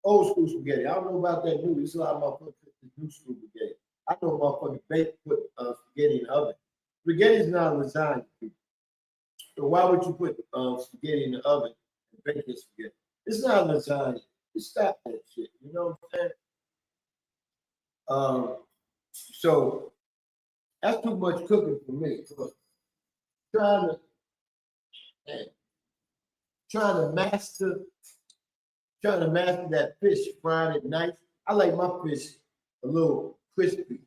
old school spaghetti. I don't know about that new. There's a lot of motherfuckers cook the new school spaghetti. I know motherfuckers put spaghetti in the oven. Spaghetti is not a lasagna. So why would you put spaghetti in the oven and bake your spaghetti? It's not a lasagna. You stop that shit. You know what I'm saying? So that's too much cooking for me. Trying to master that fish, frying it nice. I like my fish a little crispy,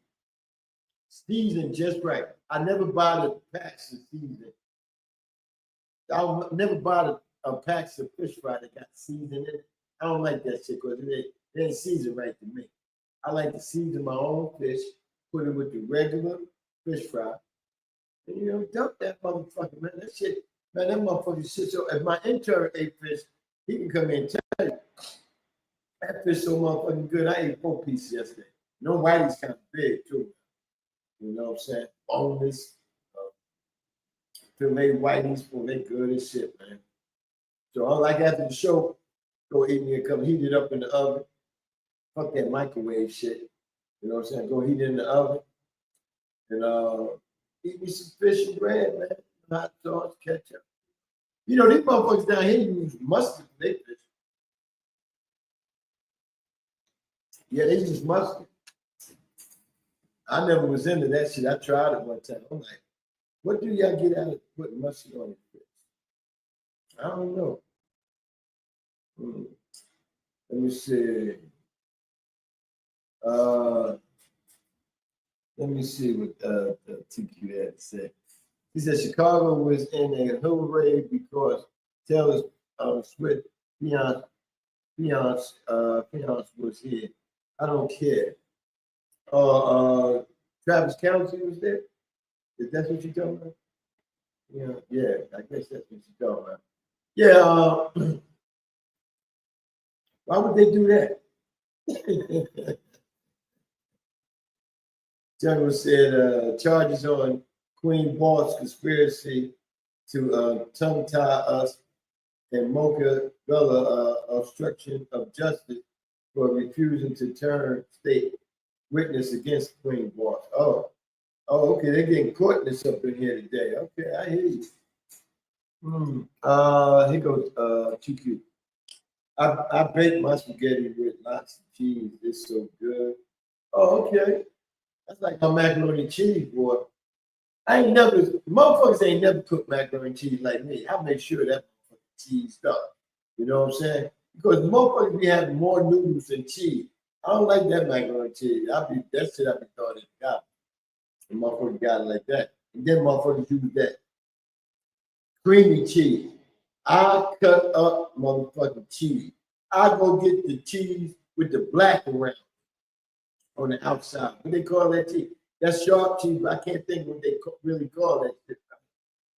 seasoned just right. I never buy the packs of seasoning. I'll never buy the packs of fish fry that got seasoned in it. I don't like that shit because it ain't seasoned right to me. I like to season my own fish, put it with the regular fish fry, and dump that motherfucker, man. That shit, man, that motherfucker shit. So if my intern ate fish, he can come in and tell you that fish so motherfucking good. I ate 4 pieces yesterday. No, whitey's kind of big too. You know what I'm saying? Boneless, filet whiteys, they good as shit, man. So all like after the show, go eat me a couple, heat it up in the oven. Fuck that microwave shit. You know what I'm saying? Go heat it in the oven. And eat me some fish and bread, man. Hot sauce, ketchup. You know, these motherfuckers down here use mustard for their fish. Yeah, they use mustard. I never was into that shit. I tried it one time. I'm like, what do y'all get out of putting mustard on your fish? I don't know. Let me see. Let me see what the TQ had to say. He said Chicago was in a hooray because Taylor Swift fiance was here. I don't care. Travis Kelce was there. Is that what you're talking about? Yeah, I guess that's what you're talking about. Yeah, why would they do that? General said charges on Queen Boss conspiracy to tongue tie us and Mocha Gullah obstruction of justice for refusing to turn state witness against Queen Boss. Oh, okay, they're getting caught in this up in here today. Okay, I hear you. Here goes TQ. I baked my spaghetti with lots of cheese. It's so good. Oh, okay. That's like my macaroni and cheese, boy. Motherfuckers ain't never cooked macaroni and cheese like me. I make sure that cheese stuff. You know what I'm saying? Because motherfuckers be having more noodles than cheese. I don't like that macaroni and cheese. That shit I be throwing in the garbage. And motherfuckers got it like that. And then motherfuckers use that creamy cheese. I cut up motherfucking cheese. I go get the cheese with the black around on the outside. What they call that cheese? That's sharp cheese, but I can't think what they really call that shit.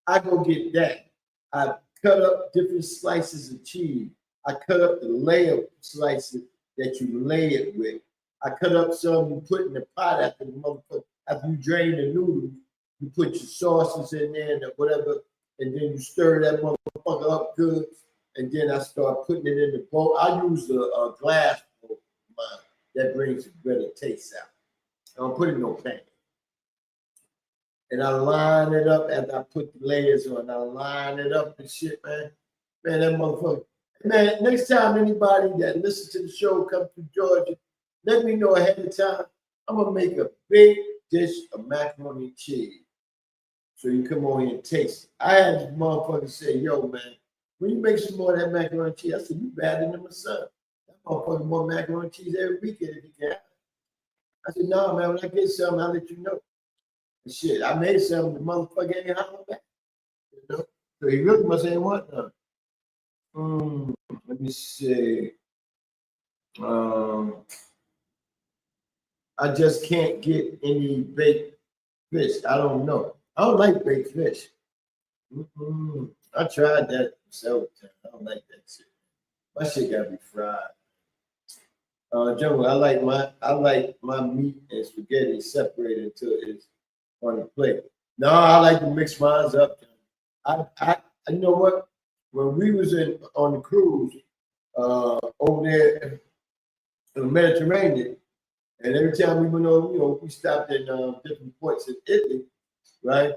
I go get that. I cut up different slices of cheese. I cut up the layer slices that you lay it with. I cut up some you put in the pot after you drain the noodles. You put your sauces in there and whatever, and then you stir that motherfucker up good. And then I start putting it in the bowl. I use a glass bowl. That brings a better taste out. I don't put it in no pan. And I line it up as I put the layers on. I line it up and shit, man. Man, that motherfucker. Man, next time anybody that listens to the show comes to Georgia, let me know ahead of time. I'm going to make a big dish of macaroni and cheese. So you come on here and taste it. I had this motherfucker say, yo, man, when you make some more of that macaroni and cheese, I said, you better than my son. That motherfucker more macaroni and cheese every weekend if you can. I said, no, man, when I get something, I'll let you know. And shit, I made something, the motherfucker ain't hollering back. You know? So he really must ain't want none. Let me see. I just can't get any baked fish. I don't know. I don't like baked fish. I tried that several times. I don't like that shit. My shit gotta be fried. Jungle, I like my meat and spaghetti separated until it's on the plate. No, I like to mix mine up. I you know what? When we was on the cruise over there in the Mediterranean, and every time we went over, we stopped in different ports in Italy, right?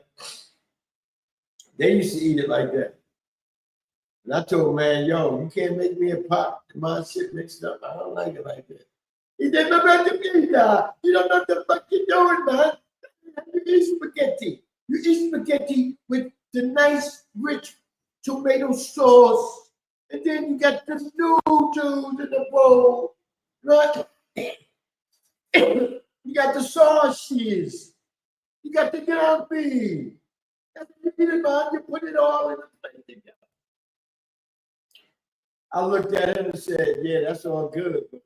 They used to eat it like that. And I told man, yo, you can't make me a pot and my shit mixed up. I don't like it like that. He said, you don't know what the fuck you're doing, man. You eat spaghetti. You eat spaghetti with the nice, rich tomato sauce. And then you got the noodles in the bowl, right? You got the sausages. You got the ground beef. That's what you get it, man. You put it all in the plate together. I looked at him and said, yeah, that's all good, but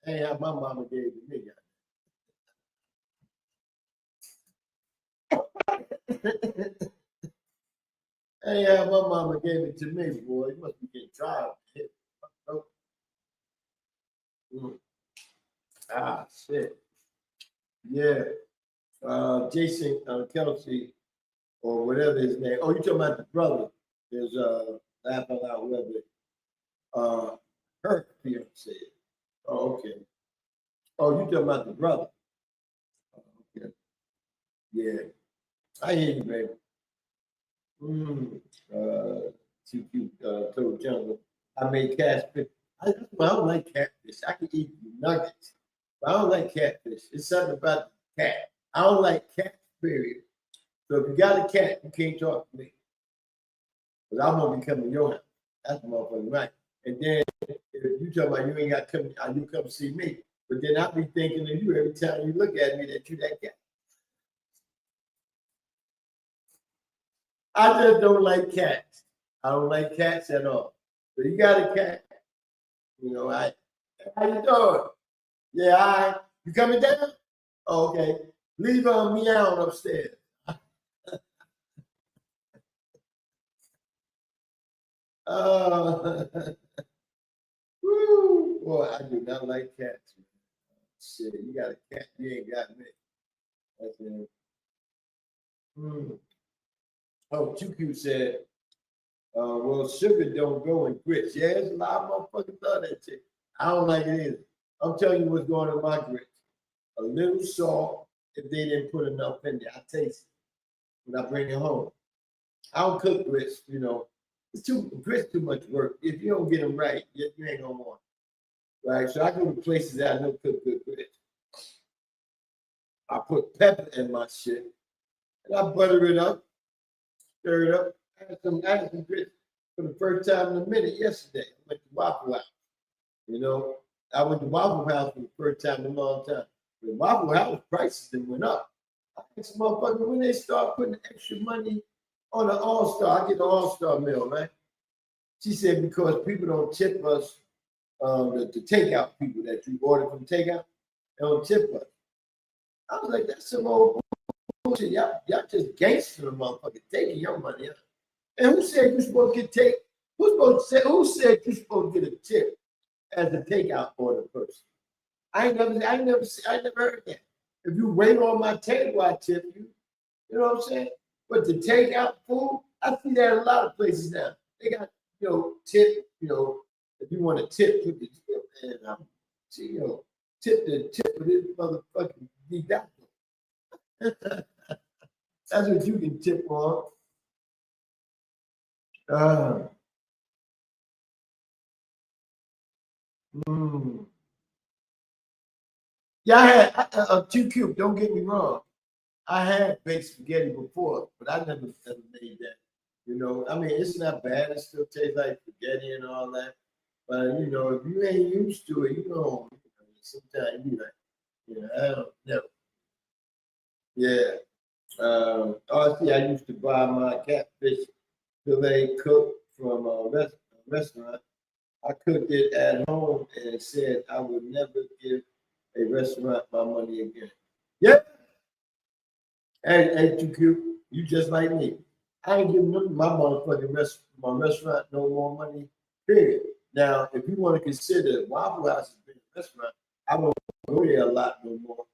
that ain't how my mama gave it to me. That ain't how my mama gave it to me, boy. You must be getting tired. Ah, shit. Yeah. Jason Kelsey, or whatever his name. Oh, you talking about the brother? There's laughing out whether her fiance. Oh, okay. Oh, you talking about the brother? Oh, okay. Yeah. I hear you, baby. Too cute. Toad Jungle. I made catfish. I don't like catfish. I can eat nuggets, but I don't like catfish. It's something about the cat. I don't like cats, period. So if you got a cat, you can't talk to me. Because I'm going to be coming to your house. That's motherfucking right. And then if you talk about you ain't got to come, you come see me. But then I'll be thinking of you every time you look at me that you that cat. I just don't like cats. I don't like cats at all. So you got a cat. How you doing? Yeah, all right. You coming down? Oh, okay. Leave meowing upstairs. Woo. Boy, I do not like cats. Shit, you got a cat, you ain't got me. That's it. Oh, Too Cute said, well, sugar don't go in grits. Yeah, there's a lot of motherfuckers love that shit. I don't like it either. I'm telling you what's going on in my grits. A little salt, if they didn't put enough in there, I taste it when I bring it home. I don't cook grits, grits too much work. If you don't get them right, you ain't gonna want it. Right? So I go to places that I know cook good grits. I put pepper in my shit, and I butter it up, stir it up, add some grits. for the first time in a minute yesterday. I went to Waffle House. You know, I went to Waffle House for the first time in a long time. The Waffle House prices that went up. I asked the motherfucker when they start putting extra money on an All-Star. I get an All-Star meal, right? She said because people don't tip us, the takeout people that you order from takeout, they don't tip us. I was like, that's some old bullshit. Y'all just gangster the motherfucker taking your money. And who said you're supposed to get take? Who said you're supposed to get a tip as a takeout order person? I never heard that. If you wait on my table, I tip you. You know what I'm saying? But to take out food, I see that in a lot of places now. They got, tip, if you want to tip, put the tip, and tip for this motherfucking D-Doctor. That's what you can tip on. Yeah, I had too cute. Don't get me wrong. I had baked spaghetti before, but I never made that. I mean, it's not bad. It still tastes like spaghetti and all that. But if you ain't used to it, sometimes you be like, I don't know. Yeah. See, I used to buy my catfish fillet cooked from a restaurant. I cooked it at home and said I would never give a restaurant my money again. Yep. Hey, too cute. You just like me. I ain't giving them my motherfucking restaurant no more money, period. Now, if you want to consider Waffle House as being a restaurant, I won't go there a lot no more.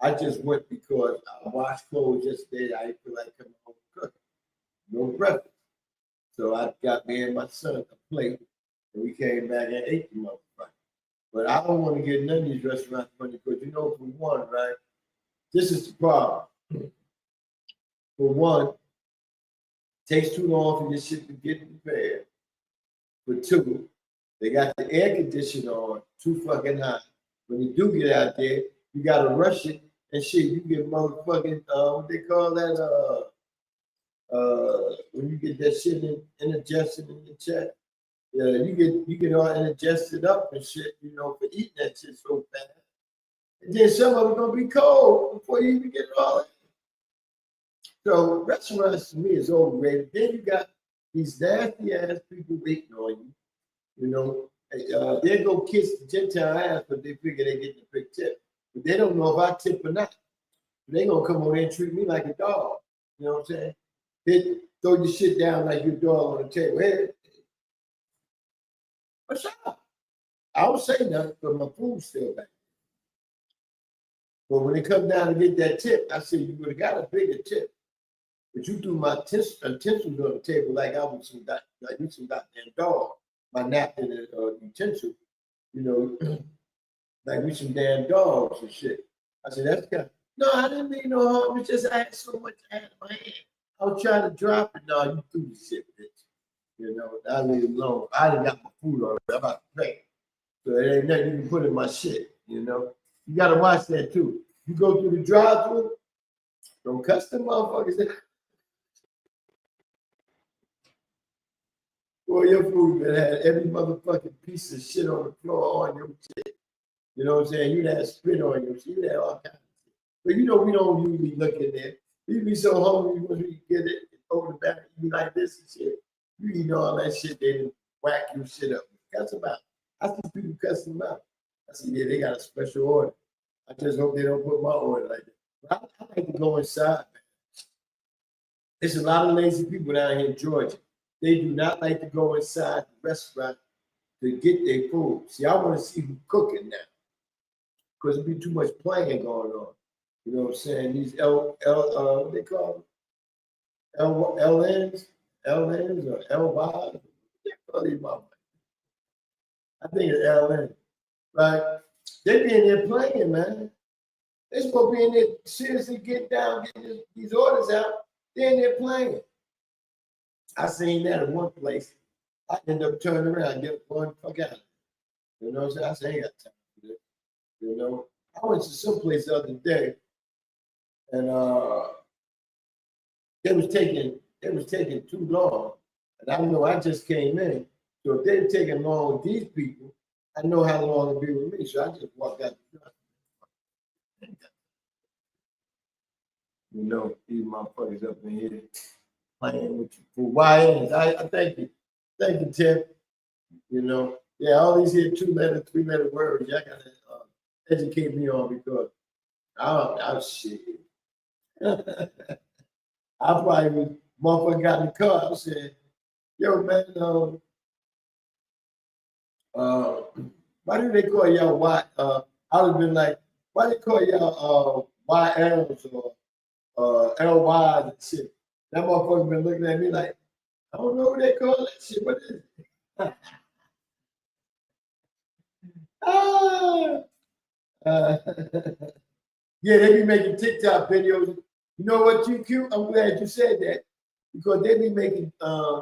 I just went because I washed clothes yesterday. I didn't feel like coming home and cooking. No breakfast. So I got me and my son a plate, and we came back and ate the motherfucker. But I don't want to get none of these restaurants money because for one, right? This is the problem. For one, it takes too long for this shit to get prepared. For two, they got the air conditioner on too fucking hot. When you do get out there, you gotta rush it and shit. You get motherfucking what they call that when you get that shit indigestion in your chest. Yeah, you get all indigested up and shit, for eating that shit so fast. And then some of them gonna be cold before you even get it all in. So restaurants to me is overrated. Then you got these nasty ass people waiting on you. They go kiss the Gentile ass, but they figure they get the big tip. But they don't know if I tip or not. They gonna come over there and treat me like a dog. You know what I'm saying? They throw your shit down like your dog on the table. Hey, what's up? I don't say nothing, but my food's still back. But when it comes down to get that tip, I say you would have got a bigger tip. But you threw my utensils on the table like I was some goddamn dog. My napkin and utensil, like we some damn dogs and shit. I said, that's kind of, no, I didn't mean no harm. It's just I had so much I had in my hand. I was trying to drop it. No, you threw the shit, bitch. I leave it alone. I didn't got my food already. I'm about to pay. So it ain't nothing you can put in my shit, You got to watch that too. You go through the drive-thru, don't cuss them motherfuckers. Boy, your food been had every motherfucking piece of shit on the floor on your shit. You know what I'm saying? You had spit on your shit. You had all kinds of shit. But we don't usually look in there. You be so hungry when you get it over the back, you be like this and shit. You eat all that shit, they didn't whack your shit up. Cuss them out. I see people cuss them out. I see, yeah, they got a special order. I just hope they don't put my order like that. But I like to go inside, man. There's a lot of lazy people down here in Georgia. They do not like to go inside the restaurant to get their food. See, I want to see who's cooking now. Because there'll be too much playing going on. You know what I'm saying? These what they call them? LNs or LYs? I think it's LN. Right? They be in there playing, man. They're supposed to be in there seriously getting down, getting these orders out. They're in there playing. I seen that in one place. I end up turning around and get going the fuck out. You know what I'm saying? I said, I ain't got time for this. I went to some place the other day, and they was taking too long And I know I just came in. So if they're taking long with these people, I know how long it'll be with me. So I just walked out the door. You know, these motherfuckers up in here playing with you for YNs. I thank you. Thank you, Tim. You know, yeah, all these here 2-letter, 3-letter words, y'all gotta educate me on because I'm shit. I probably was motherfucker got in the car. I said, yo man, why do they call y'all Y? I would have been like, why they call y'all YLs or LYs and shit? That motherfucker been looking at me like, I don't know what they call that shit. What is it? Yeah, they be making TikTok videos. You know what, you cute? I'm glad you said that because they be making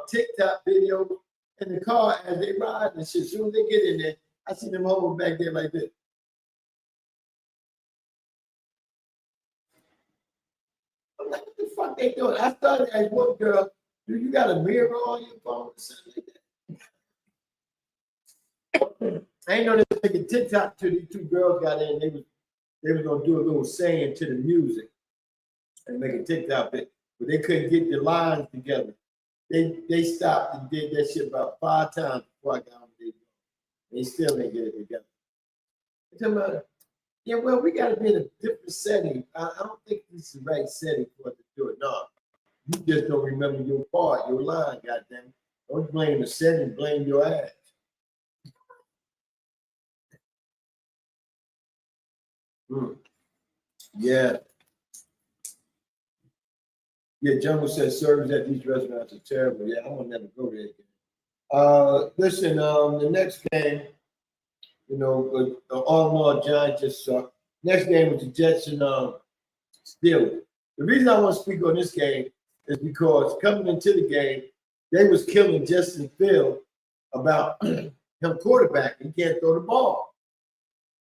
TikTok videos in the car as they ride and shit. As soon as they get in there, I see them holding back there like this. I'm like, what the fuck they doing? I started as one girl, do you got a mirror on your phone or something like that? I ain't know they was making TikTok till these two girls got in. They was gonna do a little saying to the music and make a TikTok bit, but they couldn't get the lines together. They stopped and did that shit about 5 times before I got on the video. They still didn't get it together. They're talking about, yeah, well, we got to be in a different setting. I don't think this is the right setting for it to do it. No, you just don't remember your part, your line, goddamn. Don't blame the setting, blame your ass. Yeah. Yeah, Jungle says service at these restaurants are terrible. Yeah, I will never go there again. Listen, the next game, you know, all in all, Giants just suck. Next game was the Jets and Steelers. The reason I want to speak on this game is because coming into the game, they was killing Justin Fields about him quarterback. He can't throw the ball.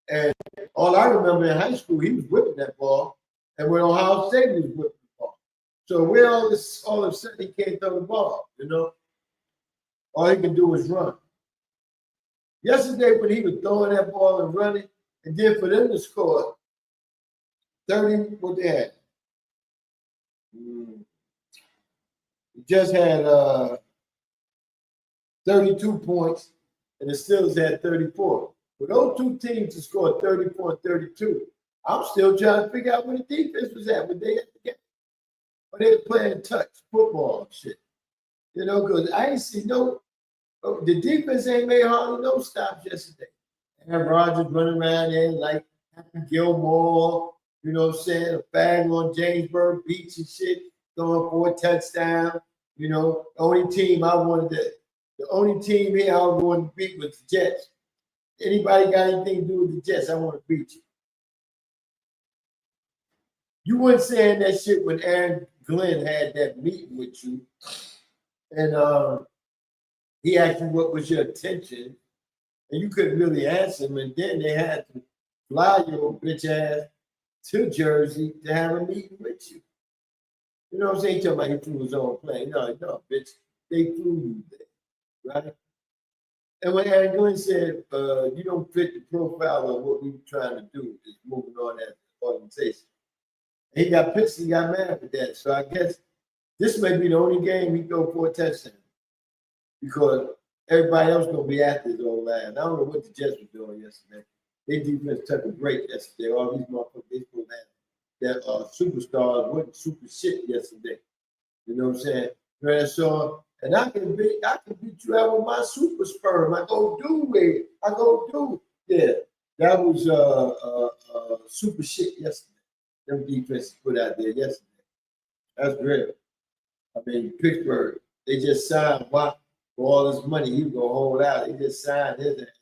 And all I remember in high school, he was whipping that ball. And when Ohio State was whipping the ball. So where all of a sudden he can't throw the ball, you know? All he can do is run. Yesterday when he was throwing that ball and running, and then for them to score 30, what they had? He just had 32 points, and the Steelers had 34. For those two teams to score 34 and 32, I'm still trying to figure out where the defense was at when they had the game. But they were playing touch football and shit. You know, because I ain't see the defense ain't made hardly no stops yesterday. And Rodgers running around there like Happy Gilmore, you know what I'm saying, a bag on Jamesburg Beach and shit, throwing for a touchdown. You know, the only team here I wanted to beat was the Jets. Anybody got anything to do with the Jets, I want to beat you. You weren't saying that shit when Aaron Glenn had that meeting with you. And he asked you what was your intention, and you couldn't really answer him. And then they had to fly your bitch ass to Jersey to have a meeting with you. You know what I'm saying? He talking about he flew his own plane. No, bitch, they flew you there, right? And when Aaron Glenn said, you don't fit the profile of what we were trying to do, is moving on that organization. And he got pissed, he got mad with that. So I guess this may be the only game he go for a touchdown. Because everybody else gonna be after his old line. I don't know what the Jets were doing yesterday. Their defense took a break yesterday. All these motherfuckers, they supposed to have that superstars wasn't super shit yesterday. You know what I'm saying? Right, so, and I can beat you out with my super sperm. I go do it. Yeah, that was super shit yesterday. Them defenses put out there yesterday. That's great. I mean, Pittsburgh, they just signed Watt for all this money. He was gonna hold out. They just signed his ass.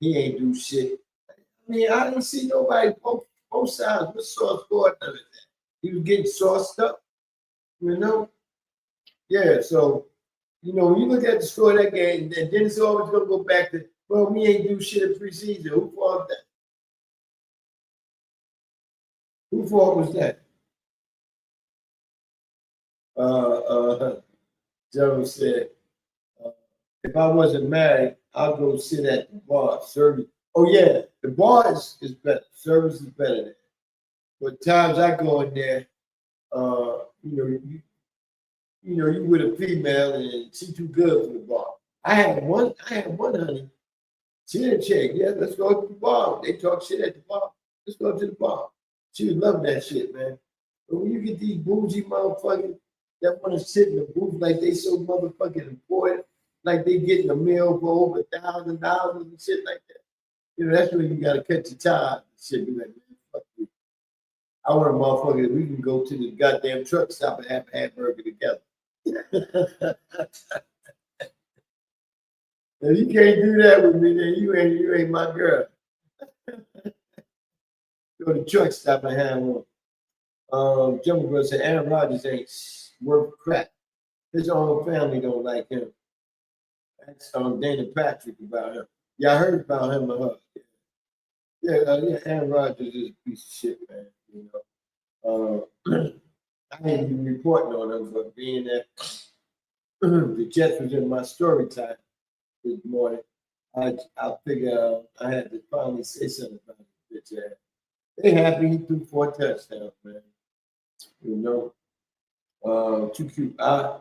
He ain't do shit. I mean, I didn't see nobody both sides with Sauce Gordon none of that. He was getting sauced up, you know? Yeah, so, you know, when you look at the score of that game, and then it's always gonna go back to, well, we ain't do shit in preseason. Who fault that? Who fault was that? Joe said, if I wasn't married, I'll go sit at the bar, service. Oh yeah, the bar is better. Service is better there. But times I go in there, you with a female and she too good for the bar. I had one honey. She didn't check. Yeah, let's go to the bar. They talk shit at the bar. Let's go to the bar. She was loving that shit, man. But when you get these bougie motherfuckers that want to sit in the booth like they so motherfucking important, like they getting a meal for over $1,000 and shit like that, that's when you gotta cut your tie and shit. Be like, man, fuck you. I want a motherfucker that we can go to the goddamn truck stop and have a hamburger together. If you can't do that with me, then you ain't my girl. Go to the truck stop and have one. Jungle Brother said Aaron Rodgers ain't worth crap. His own family don't like him. That's Dana Patrick about him. Yeah, I heard about him and her. Yeah, Aaron Rodgers is a piece of shit, man. I ain't even reporting on him, but being that the Jets was in my story time this morning, I figure I had to finally say something about it. Bitch ass. They happy he threw 4 touchdowns, man. Too cute. I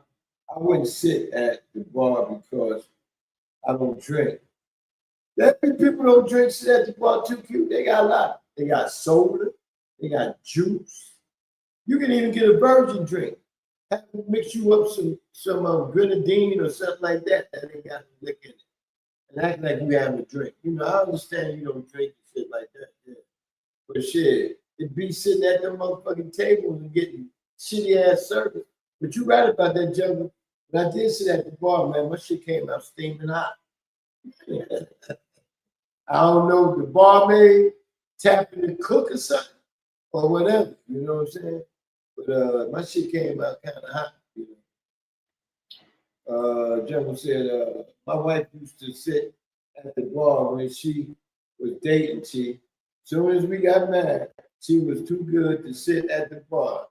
wouldn't sit at the bar because I don't drink. That people don't drink, sit at the bar too cute. They got a lot. They got soda. They got juice. You can even get a virgin drink. Have to mix you up some grenadine or something like that ain't got no liquor in it. And act like you having a drink. I understand you don't drink and shit like that. Yeah. But shit, it be sitting at them motherfucking tables and getting shitty ass service. But you right about that, Jungle. When I did sit at the bar, man, my shit came out steaming hot. I don't know if the barmaid tapping the cook or something or whatever. You know what I'm saying? But my shit came out kind of hot. Jungle said my wife used to sit at the bar when she was dating. As soon as we got married, she was too good to sit at the bar.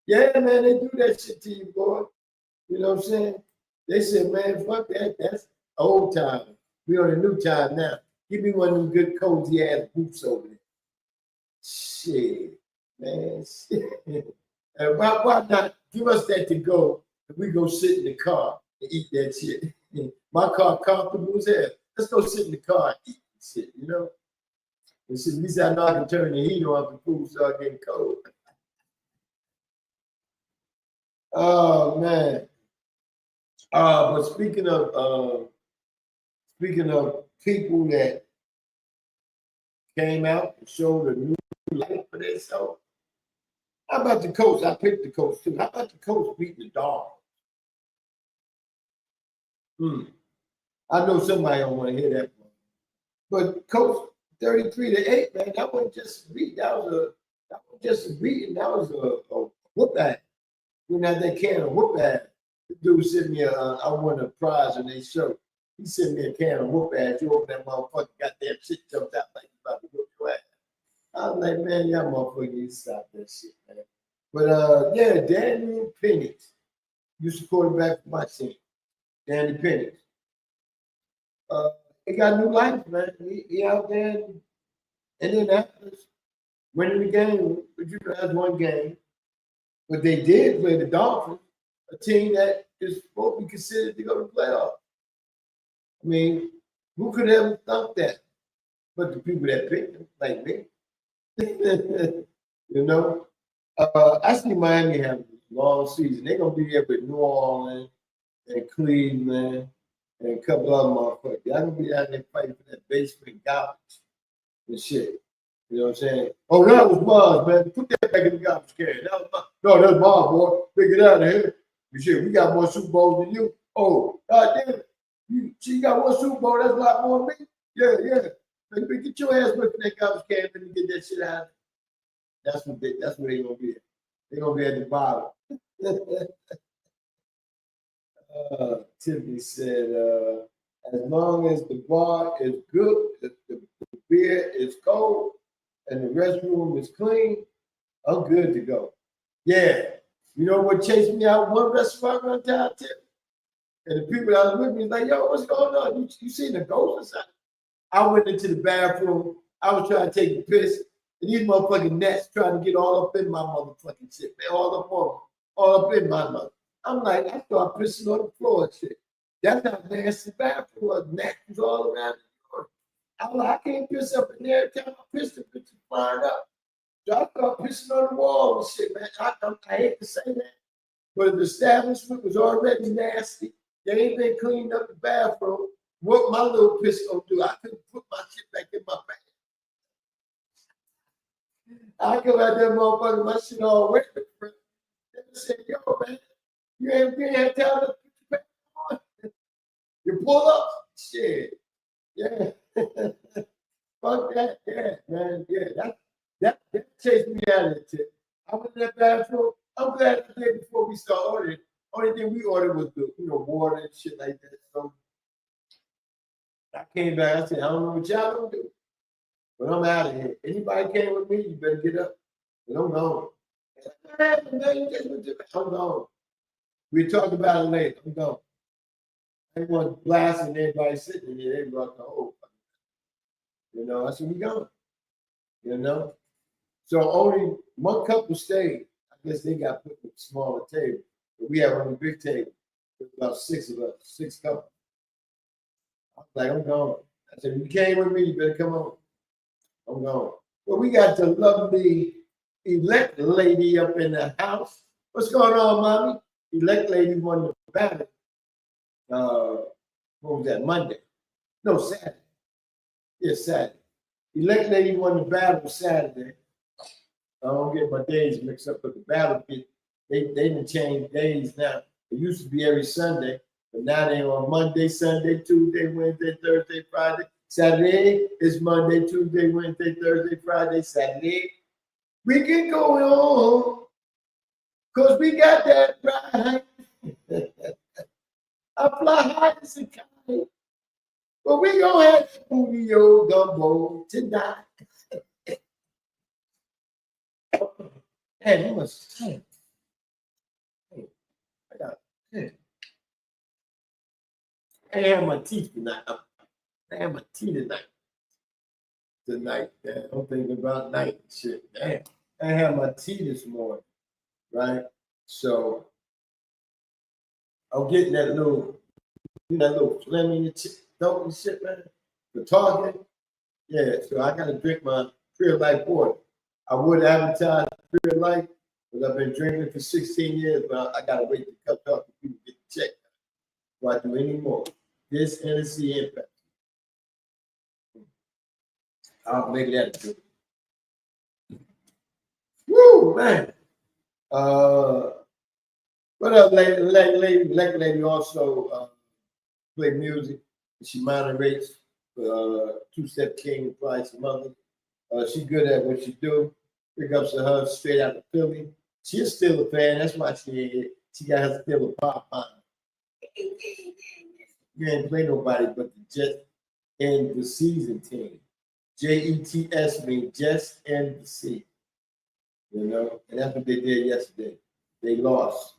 Yeah, man, they do that shit to you, boy. You know what I'm saying? They said, man, fuck that. That's old time. We on a new time now. Give me one of them good cozy ass boots over there. Shit, man. Shit. Why not give us that to go and we go sit in the car and eat that shit? My car comfortable as hell. Let's go sit in the car and eat shit, And shit, at least I know I can turn the heat on if the food start getting cold. Oh man. But speaking of people that came out and showed a new life for themselves, how about the coach? I picked the coach too. How about the coach beating the dog? I know somebody don't want to hear that one. But coach 33-8, man, that wasn't just a beat. That wasn't just a beating. That was a whoop ass. We had that can of whoop ass. The dude sent me I won a prize in their show. He sent me a can of whoop ass. You open that motherfucker, goddamn shit jumped out like you about to whoop your ass. I was like, man, y'all motherfucker need to stop that shit, man. But yeah, Daniel Penix used to quarterback for my team. Danny Penix. He got new life, man. He out there in Indianapolis winning the game. But that's one game. But they did play the Dolphins, a team that is supposed to be considered to go to the playoffs. I mean, who could ever thunk that? But the people that picked them, like me. I see Miami have a long season. They're going to be there with New Orleans and Cleveland and a couple other motherfuckers. Y'all going to be out there fighting for that basement garbage and shit. You know what I'm saying? Oh, that was Mars, man. Put that back in the garbage can. That was no, that's Mars, boy. Pick it out of here. Shit, we got more Super Bowls than you. Oh, goddamn it. She got one Super Bowl. That's a lot more than me. Yeah. Man, get your ass back in that garbage can and get that shit out. That's what they're gonna be at. They're gonna be at the bottom. Tiffany said, as long as the bar is good, the beer is cold, and the restroom is clean, I'm good to go. Yeah. You know what chased me out one restaurant one time, Tiffany? And the people that was with me was like, yo, what's going on? You seen the ghost or something? I went into the bathroom. I was trying to take a piss. And these motherfucking gnats trying to get all up in my motherfucking shit. They all up on me. All up in my mother. I'm like, I start pissing on the floor and shit. That's how nasty the bathroom was. Gnats was all around the floor. I was like, I can't piss up in there. Every time I piss, the bitch is flying up. So I start pissing on the wall and shit, man. I hate to say that. But the establishment was already nasty. They ain't been cleaned up the bathroom. What my little piss gonna do? I couldn't put my shit back in my bag. I come out there, motherfucker, my shit all wet. They said, yo, man, you ain't had time to put your back on. You pull up, shit. Yeah. Fuck that, yeah, man. Yeah, that chased me out of it, too. I went in that bathroom. I'm glad the day before we started ordering. Only thing we ordered was the water and shit like that. So I came back. I said, I don't know what y'all gonna do, but I'm out of here. Anybody came with me, you better get up. But I'm gone. I'm gone. We'll talk about it later. I'm gone. I didn't want blasting everybody sitting there. They brought the whole. I said, we gone. So only one couple stayed. I guess they got put in a smaller table. But we have on the big table. There's about 6 of us, 6 couples. I was like, I'm gone. I said, if you came with me, you better come on. I'm gone. Well, we got the lovely elect lady up in the house. What's going on, mommy? Elect lady won the battle. What was that? Monday? No, Saturday. Yes, Saturday. Elect lady won the battle Saturday. I don't get my days mixed up with the battle pit. They didn't change days now. It used to be every Sunday, but now they on Monday, Sunday, Tuesday, Wednesday, Thursday, Friday. Saturday is Monday, Tuesday, Wednesday, Thursday, Friday, Saturday. We can go on because we got that right. I fly high as a kite. But we gonna have studio gumbo tonight. Hey, you must sing. I have my teeth tonight. Man, I'm thinking about night and shit. Damn. I had my tea this morning, right? So I'm getting that little phlegm in your throat and shit, man. For talking. Yeah, so I gotta drink my Pure Life water. I would advertise Pure Life, but I've been drinking for 16 years, but I gotta wait to cut off for people to get checked before I do any more. This Hennessy Impact. I'll make that a good. Woo, man. What up, lady also play music. She moderates Two-Step King, Price Mother. She's good at what she do. Big ups to her straight out of Philly. She is still a fan. That's why she got her still a pop on. You ain't play nobody but the Jets and the season team. JETS means just end the season. And that's what they did yesterday. They lost.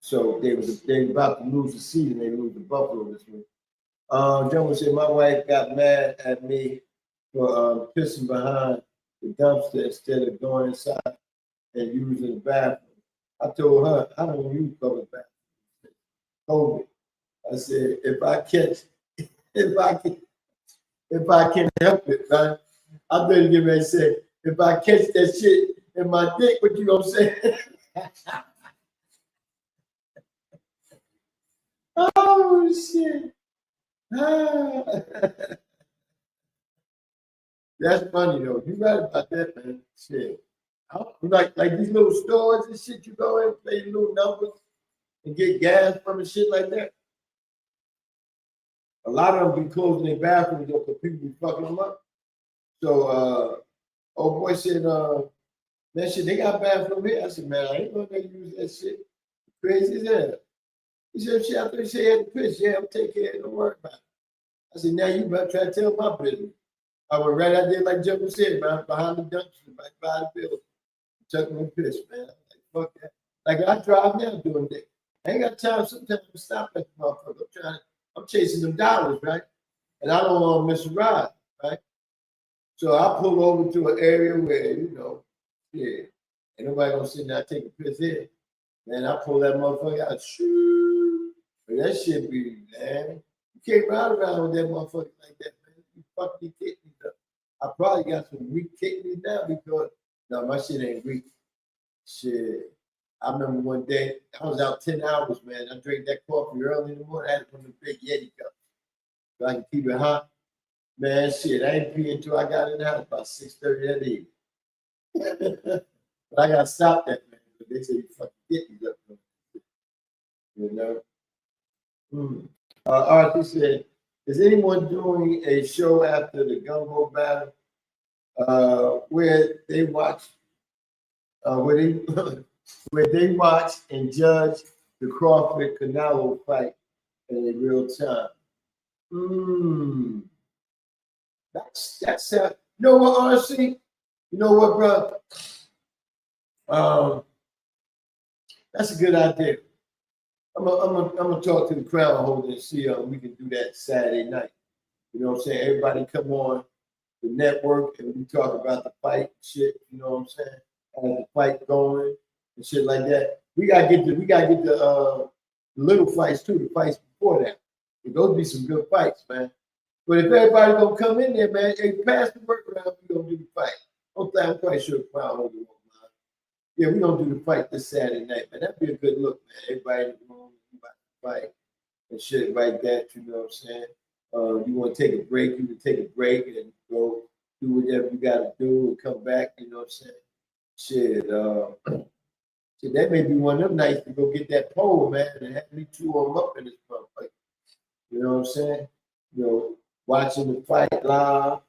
So they were about to lose the season. They lose to Buffalo this week. Gentleman said my wife got mad at me for pissing behind the dumpster instead of going inside and using the bathroom. I told her I don't use public bathroom. COVID. I said if I can help it, right? I'm going to get ready to say if I catch that shit in my dick, what you gonna say? Oh shit. That's funny though. You right about that, man. Shit. Like these little stores and shit, you go in and play little numbers and get gas from and shit like that. A lot of them be closing their bathrooms though because people be fucking them up. So old boy said, that shit, they got bathroom here. I said, man, I ain't gonna use that shit. Crazy as hell. He said, shit, after she had to piss, yeah, I'll take care of it, don't worry about it. I said, now you better try to tell my business. I went right out there, like Jumbo said, man, behind the dumpster, right by the building. Took me a piss, man. Like, fuck that. Like I drive now doing that. I ain't got time sometimes to stop at the motherfucker. I'm chasing them dollars, right? And I don't want to miss a ride, right? So I pull over to an area where, yeah, ain't nobody gonna sit there take a piss in. Man, I pull that motherfucker out, shoo. But that shit be, man. You can't ride around with that motherfucker like that, man. You fuck your kidneys up. I probably got some weak kidneys now because, no, my shit ain't weak. Shit. I remember one day, I was out 10 hours, man. I drank that coffee early in the morning. I had it from the big Yeti cup so I can keep it hot. Man, shit, I ain't pee until I got in the house about 6:30 that evening. But I got stopped that, man. But they say you fucking kidneys up. You know? Arthur said, is anyone doing a show after the gumbo battle where they watch where they watch and judge the Crawford Canelo fight in real time? That's you know what, honestly, you know what, bro? That's a good idea. I'm gonna talk to the crown holder and see if we can do that Saturday night. You know what I'm saying? Everybody come on the network and we talk about the fight and shit. You know what I'm saying? And the fight going and shit like that. We gotta get the little fights too. The fights before that. Those be some good fights, man. But if everybody gonna come in there, man, hey, pass the work around, we gonna do the fight. I'm quite sure the crown holder won't mind. Yeah, we gonna do the fight this Saturday night, man. That'd be a good look, man. Everybody in the room about to fight and shit like that. You know what I'm saying? You want to take a break, you can take a break and go do whatever you got to do and come back. You know what I'm saying? Shit, that may be one of them nights to go get that pole, man, and have me two of them up in this motherfucker. You know what I'm saying? You know, watching the fight live.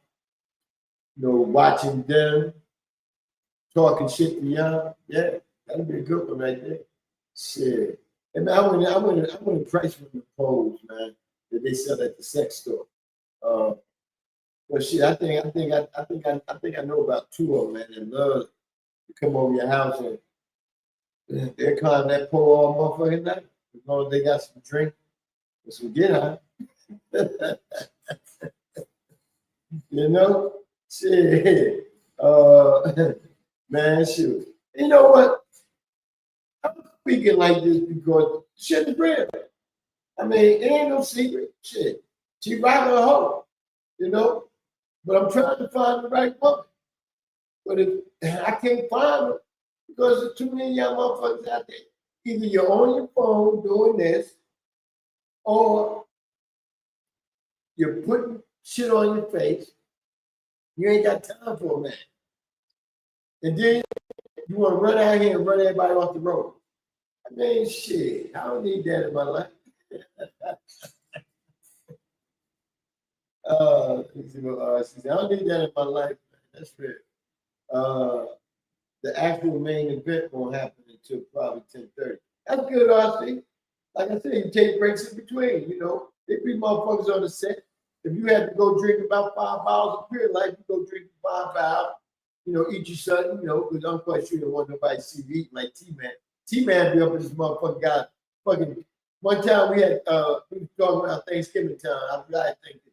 You know, watching them talking shit to y'all. Yeah, that'd be a good one right there. Shit. And man, I wouldn't price from the poles, man, that they sell at the sex store. But shit, I think I know about two of them, man, that love to come over your house and they'll climb that pole all motherfucking night. As long as they got some drink and some get on. You know? Shit. Man, shoot. You know what? I'm speaking like this because shit is real. I mean, it ain't no secret. Shit. She rocking a hoe, you know? But I'm trying to find the right woman. But if I can't find her because there's too many young motherfuckers out there. Either you're on your phone doing this, or you're putting shit on your face. You ain't got time for a man. And then you want to run out here and run everybody off the road. I mean, shit, I don't need that in my life. I don't need that in my life. That's fair. The actual main event won't happen until probably 10:30. That's good, RC. Like I said, you take breaks in between. You know, they be motherfuckers on the set. If you had to go drink about 5 bottles of beer, like you go drink 5 bottles, you know, eat your son, you know, because I'm quite sure you don't want nobody to see you eating like T-Man. T-Man be up in this motherfucking guy. Fucking one time we were talking about Thanksgiving time. I'm glad thinking.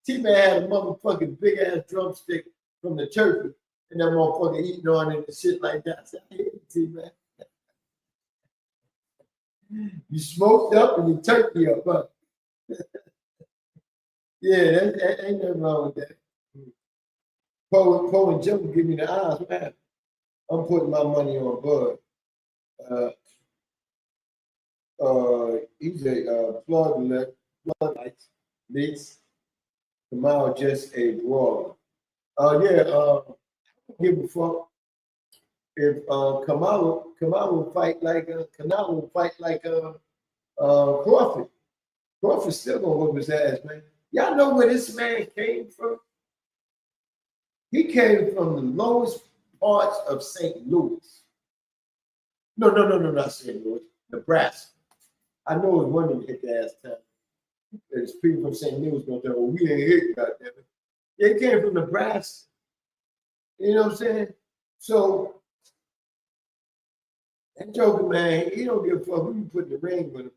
T-Man had a motherfucking big ass drumstick from the turkey, and that motherfucker eating on it and shit like that. I said, I hate you, T-Man. You smoked up and you turkey up, huh? Yeah, that ain't nothing wrong with that. Poe and Joe give me the eyes, man. I'm putting my money on Bud. He's a floodlights, Leaks. Tomorrow just a brawler. I don't give a fuck if Kamala will fight like Canelo will fight like Crawford. Crawford's still gonna whoop his ass, man. Y'all know where this man came from? He came from the lowest parts of St. Louis. No, not St. Louis, Nebraska. I know it's one of them hit the ass town. There's people from St. Louis going to tell me, we ain't hit, goddammit. They came from Nebraska. You know what I'm saying? So That Joker, man, he don't give a fuck who you put in the ring with him.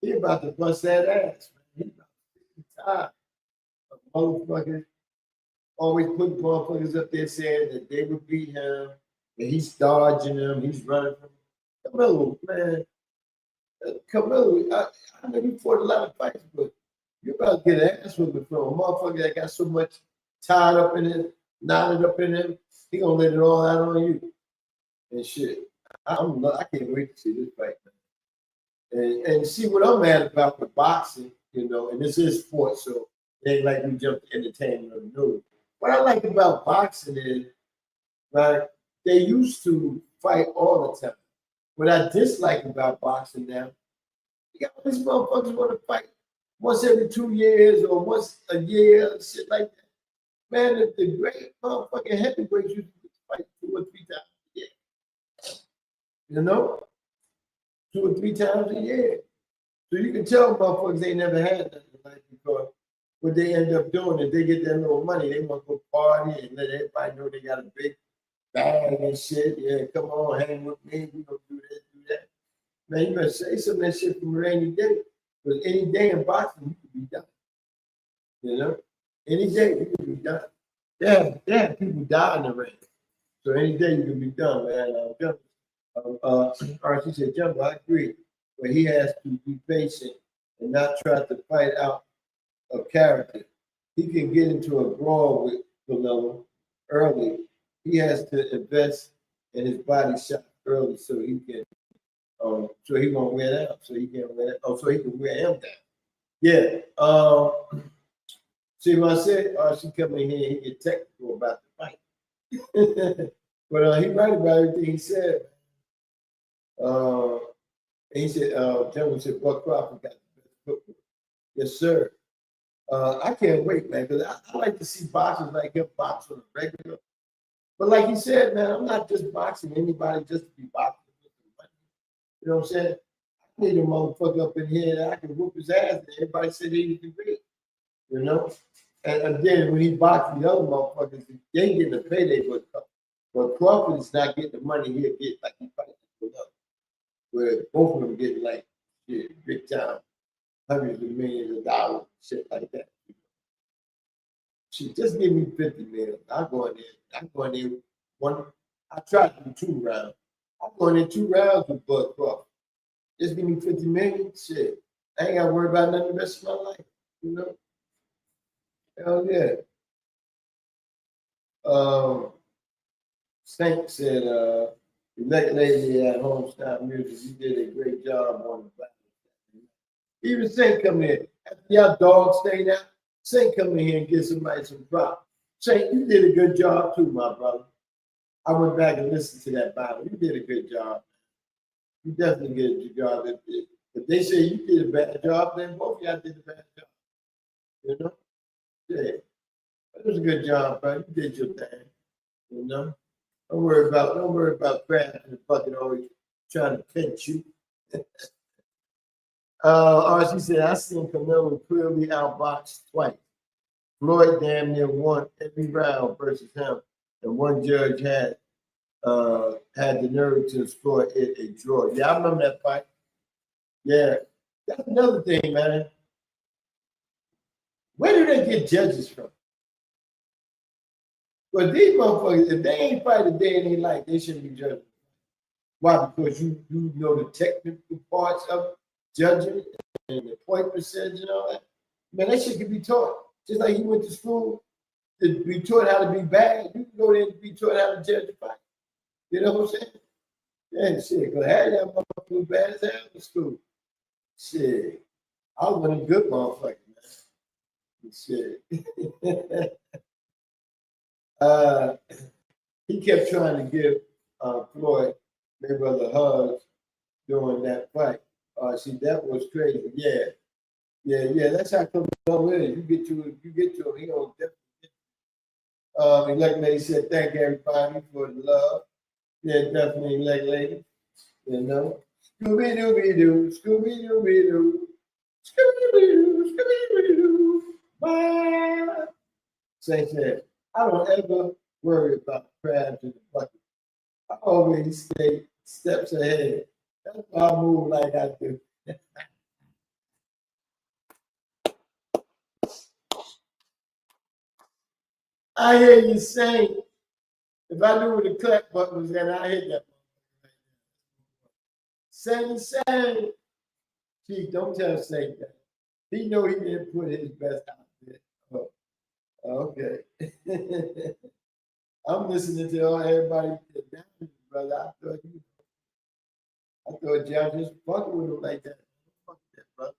He about to bust that ass, man. He about to tired of motherfuckers always putting motherfuckers up there saying that they would beat him, and he's dodging them, he's running from Camilo, man. Camilo, I know you fought a lot of fights, but you about to get an ass whooping from a motherfucker that got so much tied up in it, knotted up in him. He gonna let it all out on you and shit. I can't wait to see this fight, man. And see what I'm mad about with boxing, you know, and this is sports, so it ain't like we jump to entertainment or news. What I like about boxing is, right, they used to fight all the time. What I dislike about boxing now, you got all these motherfuckers want to fight once every 2 years or once a year, shit like that. Man, the great motherfucking heavyweights used to fight 2 or 3 times a year. You know? 2 or 3 times a year. So you can tell motherfuckers they never had nothing like because what they end up doing is they get that little money, they want to go party and let everybody know they got a big bag and shit. Yeah, come on, hang with me. We gonna do this, do that. Man, you better say some of that shit from a rainy day. Because any day in boxing, you can be done. You know? Any day you can be done. They have people die in the ring. So any day you can be done, man. RC said, Jumbo, I agree. But he has to be patient and not try to fight out of character. He can get into a brawl with Canelo early. He has to invest in his body shot early so he can, so he won't wear down. So he can wear, so he can wear him down. Yeah. See what I said? She come in here and he get technical about the fight. But he right about everything he said. He said, General said, Buck Crawford got the best football. Yes, sir. I can't wait, man, because I like to see boxers like him box on a regular. But like he said, man, I'm not just boxing anybody just to be boxing. You know what I'm saying? I need a motherfucker up in here that I can whoop his ass and everybody said he was great. You know? And then when he boxed the other motherfuckers, they ain't getting a payday but Crawford is not getting the money he'll get like he fights with us. Where both of them get like shit, big time, hundreds of millions of dollars, shit like that. Shit, just give me 50 million. I'm going there one. I tried to do 2 rounds. I'm going in 2 rounds with Bud Crawford. Just give me 50 million. Shit. I ain't gotta worry about nothing the rest of my life. You know? Hell yeah. Stank said, elect lady at Homestyle Music, you did a great job on the battle. Even Saint come in. After y'all dogs stayed out, Saint come in here and give somebody some props. Saint, you did a good job too, my brother. I went back and listened to that battle. You did a good job. You definitely did a good job. If they say you did a bad job, then both of y'all did a bad job. You know? Yeah. It was a good job, bro. You did your thing. You know? Don't worry about Brad and the bucket always trying to pinch you. She said, I seen Canelo clearly outboxed twice. Floyd damn near won every round versus him, and one judge had the nerve to score it a draw. Yeah, I remember that fight. Yeah, that's another thing, man. Where do they get judges from? But these motherfuckers, if they ain't fight a day in their life, they shouldn't be judging. Why? Because you know the technical parts of judging and the point percentage and all that. Man, that shit can be taught. Just like you went to school to be taught how to be bad, you can go there and be taught how to judge a fight. You know what I'm saying? Yeah, shit. Because half that motherfucker bad as hell in school. Shit. I was one of the good motherfuckers, man. Shit. He kept trying to give Floyd Mayweather hugs during that fight. See, that was crazy. Yeah. That's how Canelo is. You get to him, he gonna definitely. Elect lady said, "Thank everybody for the love." Yeah, definitely, elect lady. You know, Scooby Dooby Doo, Scooby Dooby Doo, Scooby Doo, Scooby Doo. Bye. Say said, I don't ever worry about crabs in the bucket. I always stay steps ahead. That's why I move like I do. I hear you say, if I knew where the clap button was at, I hit that. Say. Chief, don't tell Say that. He know he didn't put his best out there. Oh, okay. I'm listening to everybody, brother. I thought y'all just fucking with him like that. Fuck that, brother.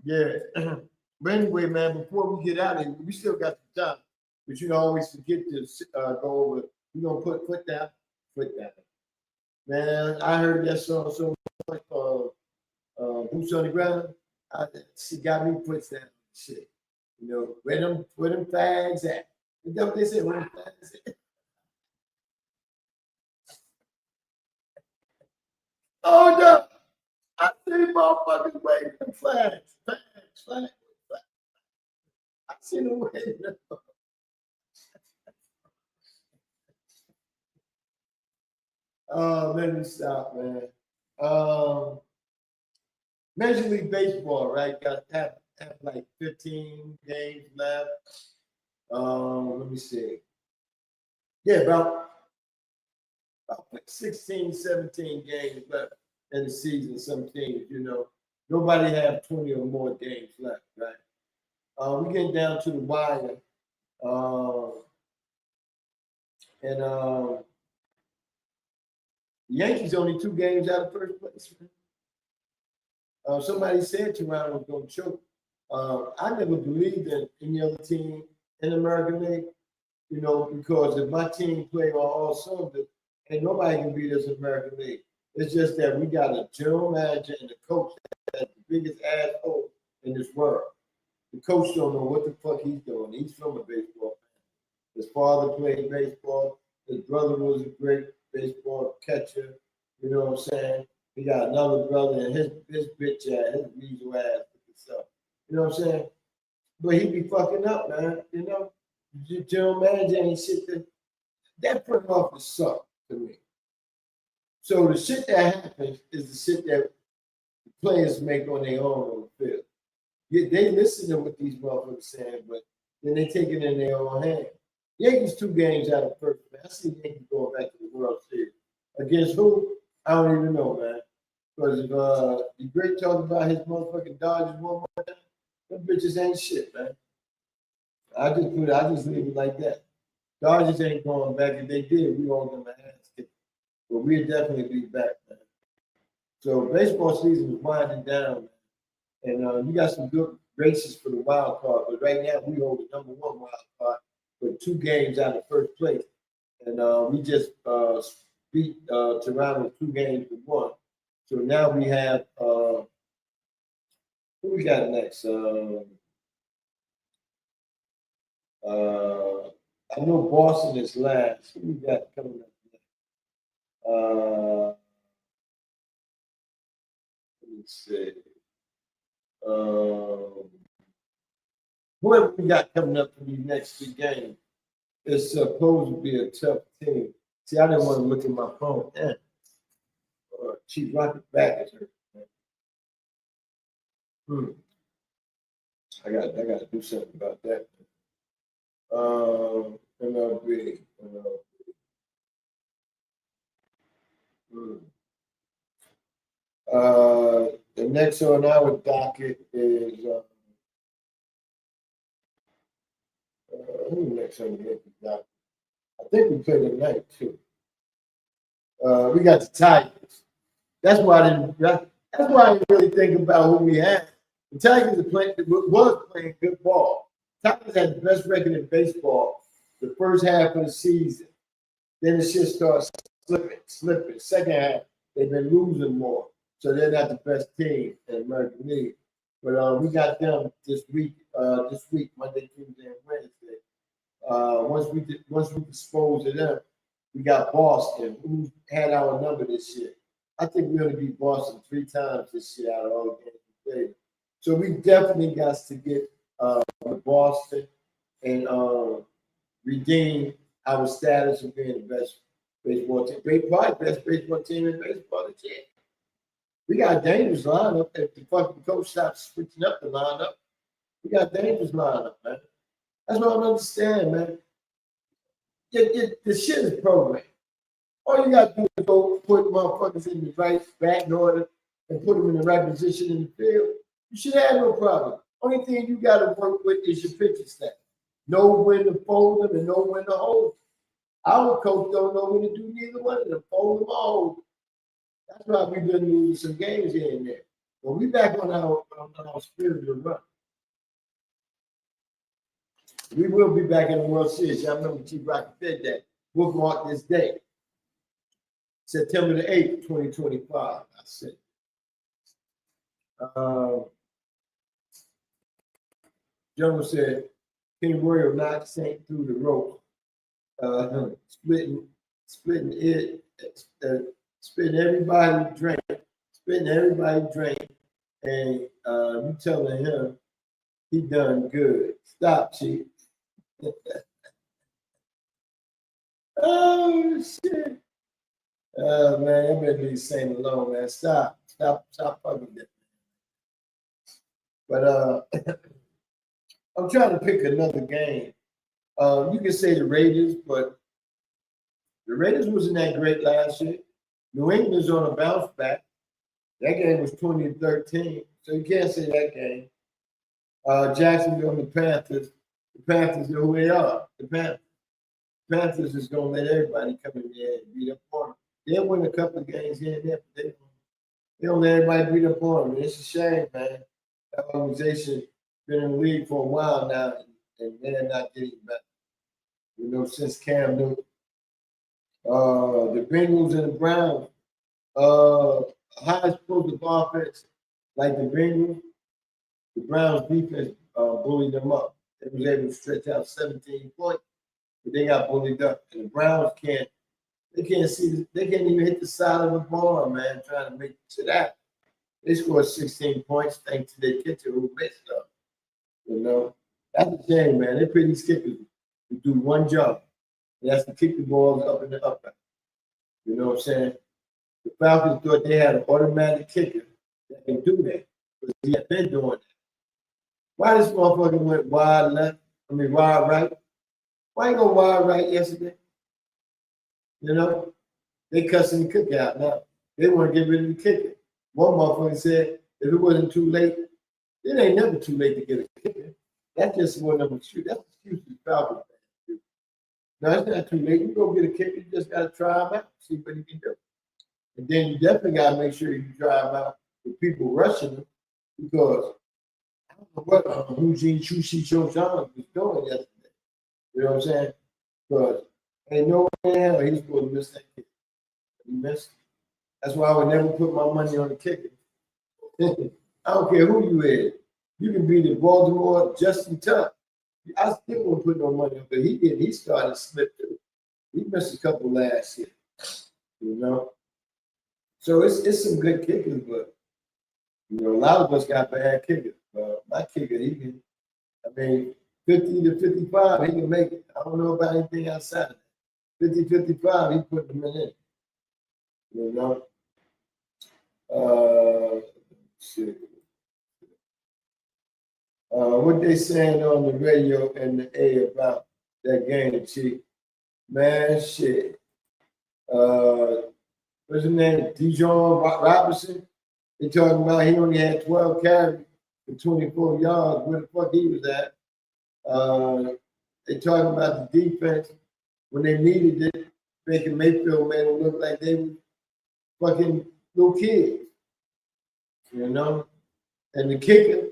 Yeah. But anyway, man, before we get out of here, we still got the time. But you always forget to go over. We're going to put foot down. Man, I heard that song so much, Boots on the Ground. She got me foot down. Shit. You know, where them fags at? You know what they say, where them fags at? Oh, no. I see motherfuckers waving them flags. Flags. I see them waving them. Oh, let me stop, man. Major League Baseball, right? Got have like 15 games left. Let me see. Yeah, about 16, 17 games left in the season. Some teams, you know, nobody have 20 or more games left, right? We're getting down to the wire. The Yankees only 2 games out of first place. Somebody said Toronto was going to choke. I never believed in any other team in the American League, you know, because if my team play on all cylinders, ain't nobody can beat us in the American League. It's just that we got a general manager and a coach that's the biggest asshole in this world. The coach don't know what the fuck he's doing. He's from a baseball fan. His father played baseball. His brother was a great baseball catcher. You know what I'm saying? He got another brother and his bitch ass, his weasel ass. So, you know what I'm saying? But he be fucking up, man. You know? General manager ain't shit that front office suck to me. So the shit that happens is the shit that the players make on their own on the field. Yeah, they listen to what these motherfuckers saying, but then they take it in their own hand. Yankees 2 games out of first, man. I see Yankees going back to the World Series. Against who? I don't even know, man. Because if the great talk about his motherfucking Dodgers one more time, them bitches ain't shit, man. I just leave it like that. Dodgers ain't going back. If they did, we all gonna ass kicked. But we'll definitely be back, man. So baseball season is winding down, man. And you got some good races for the wild card, but right now we hold the number 1 wild card with 2 games out of first place. And we just beat Toronto 2 games to 1. So now we have who we got next? I know Boston is last. Who we got coming up next? Let me see. Whoever we got coming up for these next 2 games is supposed to be a tough team. See, I didn't want to look at my phone. Chief Rocka's back is hurt. I got to do something about that. MLB. The next on our docket is who next on the docket? I think we play tonight too. We got the Tigers. That's why I didn't really think about who we had. The Tigers was playing good ball. Tigers had the best record in baseball the first half of the season. Then the shit starts slipping. Second half, they've been losing more. So they're not the best team in the American League. But we got them this week, Monday, Tuesday, and Wednesday. Once we dispose of them, we got Boston, who had our number this year. I think we're going to beat Boston 3 times this year out of all the games we played. So we definitely got to get Boston and redeem our status of being the baseball team. Probably best baseball team in baseball this year. We got a dangerous lineup. If the fucking coach stops switching up the lineup, we got a dangerous lineup, man. That's what I don't understand, man. The shit is programmed. All you got to do is go put motherfuckers in the right batting order and put them in the right position in the field. You should have no problem. Only thing you got to work with is your pitching staff. Know when to fold them and know when to hold them. Our coach don't know when to do neither one of them, fold them or hold them. That's why we've been losing some games here and there. But we back on our spiritual run. We will be back in the World Series. Y'all remember Chief Rocka said that. We'll mark this day. September the 8th, 2025, I said. General said, King Royal knocked Saint through the rope, splitting everybody drink, and you telling him he done good. Stop, Chief. Oh, shit. Oh, man, I'm going to leave Saint alone, man. Stop fucking that. But I'm trying to pick another game. You can say the Raiders, but the Raiders wasn't that great last year. New England's on a bounce back. That game was 20-13, so you can't say that game. Jacksonville and the Panthers. The Panthers know who they are. The Panthers is going to let everybody come in there and beat up on them. They'll win a couple of games here and there, but they don't let everybody beat up on them. It's a shame, man. That organization been in the league for a while now, and they're not getting better. You know, since Cam Newton. The Bengals and the Browns, high explosive offense like the Bengals, the Browns defense bullied them up. They was able to stretch out 17 points, but they got bullied up. And the Browns can't even hit the side of the ball, man, trying to make it to that. They scored 16 points thanks to their kicker who messed up. You know, that's a shame, man. They're pretty skippers who do one job. And that's to kick the balls up in the upright. You know what I'm saying? The Falcons thought they had an automatic kicker that can do that. Because he had been doing that. Why this motherfucker went wide right? Why he go wide right yesterday? You know? They cussing the kicker out now. They want to get rid of the kicker. One motherfucker said if it wasn't too late, it ain't never too late to get a kicker. That's just one of them shoot. That's excuses Falcons fans. No, it's not too late. You go get a kicker, you just gotta try him out, see what he can do. And then you definitely gotta make sure you try him out with people rushing him, because I don't know what Eugene Chushi Choshan was doing yesterday. You know what I'm saying? Because ain't no way in hell he's supposed to miss that kick. He missed. That's why I would never put my money on the kicker. I don't care who you is. You can be the Baltimore Justin Tuck. I still won't put no money on, but he did. He started to slip through. He missed a couple last year, you know. So it's some good kickers, but you know, a lot of us got bad kickers. My kicker, he can, 50 to 55, he can make it. I don't know about anything outside of that. 50, 55, he put them in it. You know. Shit. What they saying on the radio and the A about that game, Chief? Man, shit. What's his name? Dijon Robinson? They talking about he only had 12 carries for 24 yards. Where the fuck he was at? They talking about the defense when they needed it. Baker Mayfield made them look like they were fucking little kids. You know? And the kicker,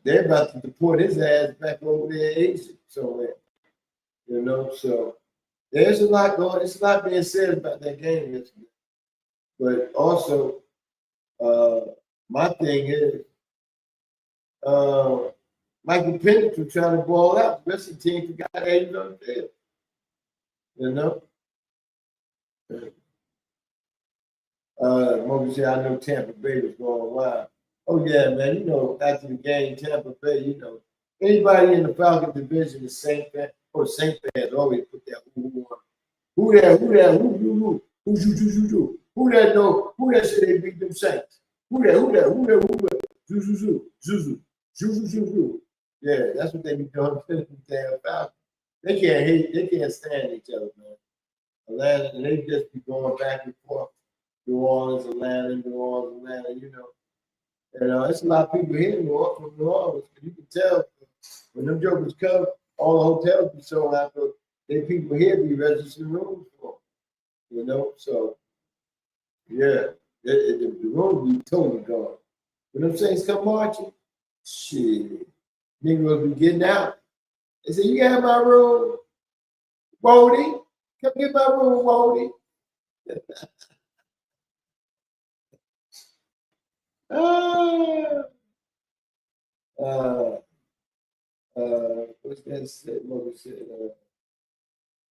they're about to deport his ass back over there in Asia somewhere. You know, so there's a lot going. It's a lot being said about that game yesterday. But also, my thing is, Michael Penix was trying to ball out. The rest of the team forgot that he was on the field. You know? Moby said, I know Tampa Bay was going wild. Oh, yeah, man. You know, after the game, Tampa Bay, you know, anybody in the Falcon division is Saint fans, or Saint fans always put that ooh on. Who that? Who you? Who that know? Who that said they beat them Saints? Who that? Zuzu. Yeah, that's what they be doing to them damn Falcons. They can't hate, they can't stand each other, man. Atlanta, and they just be going back and forth. New Orleans, Atlanta, New Orleans, Atlanta, you know. And it's a lot of people here in New Orleans, from New Orleans. You can tell when them jokers come, all the hotels be sold out, but they people here be registering rooms for them, you know. So, yeah, the room be totally gone. When them Saints come marching, shit, niggas be getting out. They say, you got my room, Wody. Come get my room, Wody. What's that said? What said?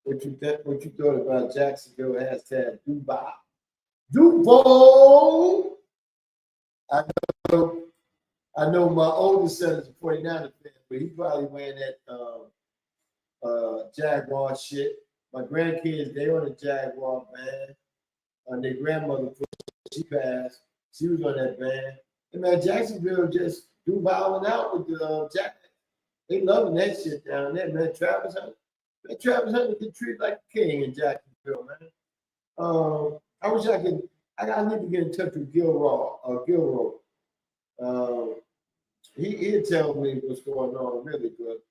What you thought about Jacksonville? Hashtag Dubai. Duval. I know my oldest son is a 49er fan, but he probably wearing that Jaguar shit. My grandkids, they on the Jaguar band. Their grandmother, she passed. She was on that band. And man, Jacksonville just Duvaling out with the Jack. They loving that shit down there, man. Travis Hunter get treated like a king in Jacksonville, man. I wish I could. I need to get in touch with Gilroy. He'll tell me what's going on really good.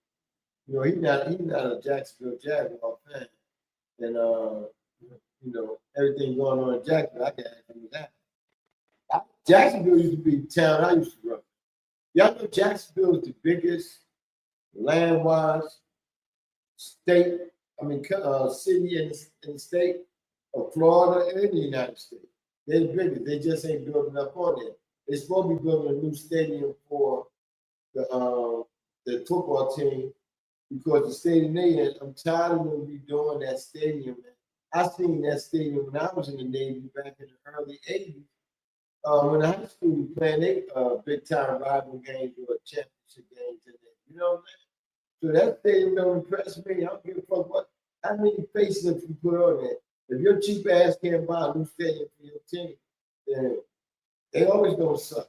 You know, he's not a Jacksonville Jaguar fan, and you know everything going on in Jacksonville. I can ask him that. Jacksonville used to be the town I used to run. Y'all know Jacksonville is the biggest land-wise state. City in the state of Florida and the United States. They're the biggest. They just ain't building up on it. They're supposed to be building a new stadium for the football team because the stadium they in. I'm tired of them redoing that stadium. I seen that stadium when I was in the Navy back in the early '80s. When the high school was playing they big time rival games or championship games in there. You know what I'm saying? So that stadium don't impress me. I don't give a fuck how many facelifts you put on there. If your cheap ass can't buy a new stadium for your team, then they always gonna suck.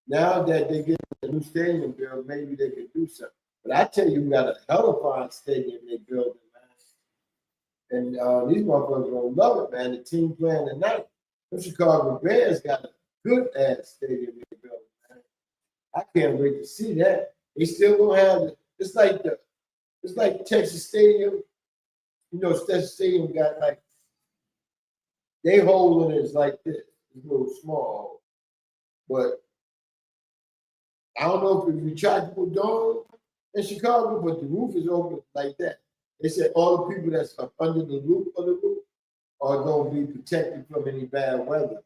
Now that they get a new stadium built, maybe they can do something. But I tell you, we got a hell of a fine stadium they built, man. And these motherfuckers gonna love it, man. The team playing tonight. The Chicago Bears got a good ass stadium they built, man. I can't wait to see that. They still gonna have it. It's like Texas Stadium. You know, Texas Stadium got like they hole in it is like this. It's a little small. But I don't know if it's retractable dome in Chicago, but the roof is open like that. They said all the people that's up under the roof of the roof are going to be protected from any bad weather.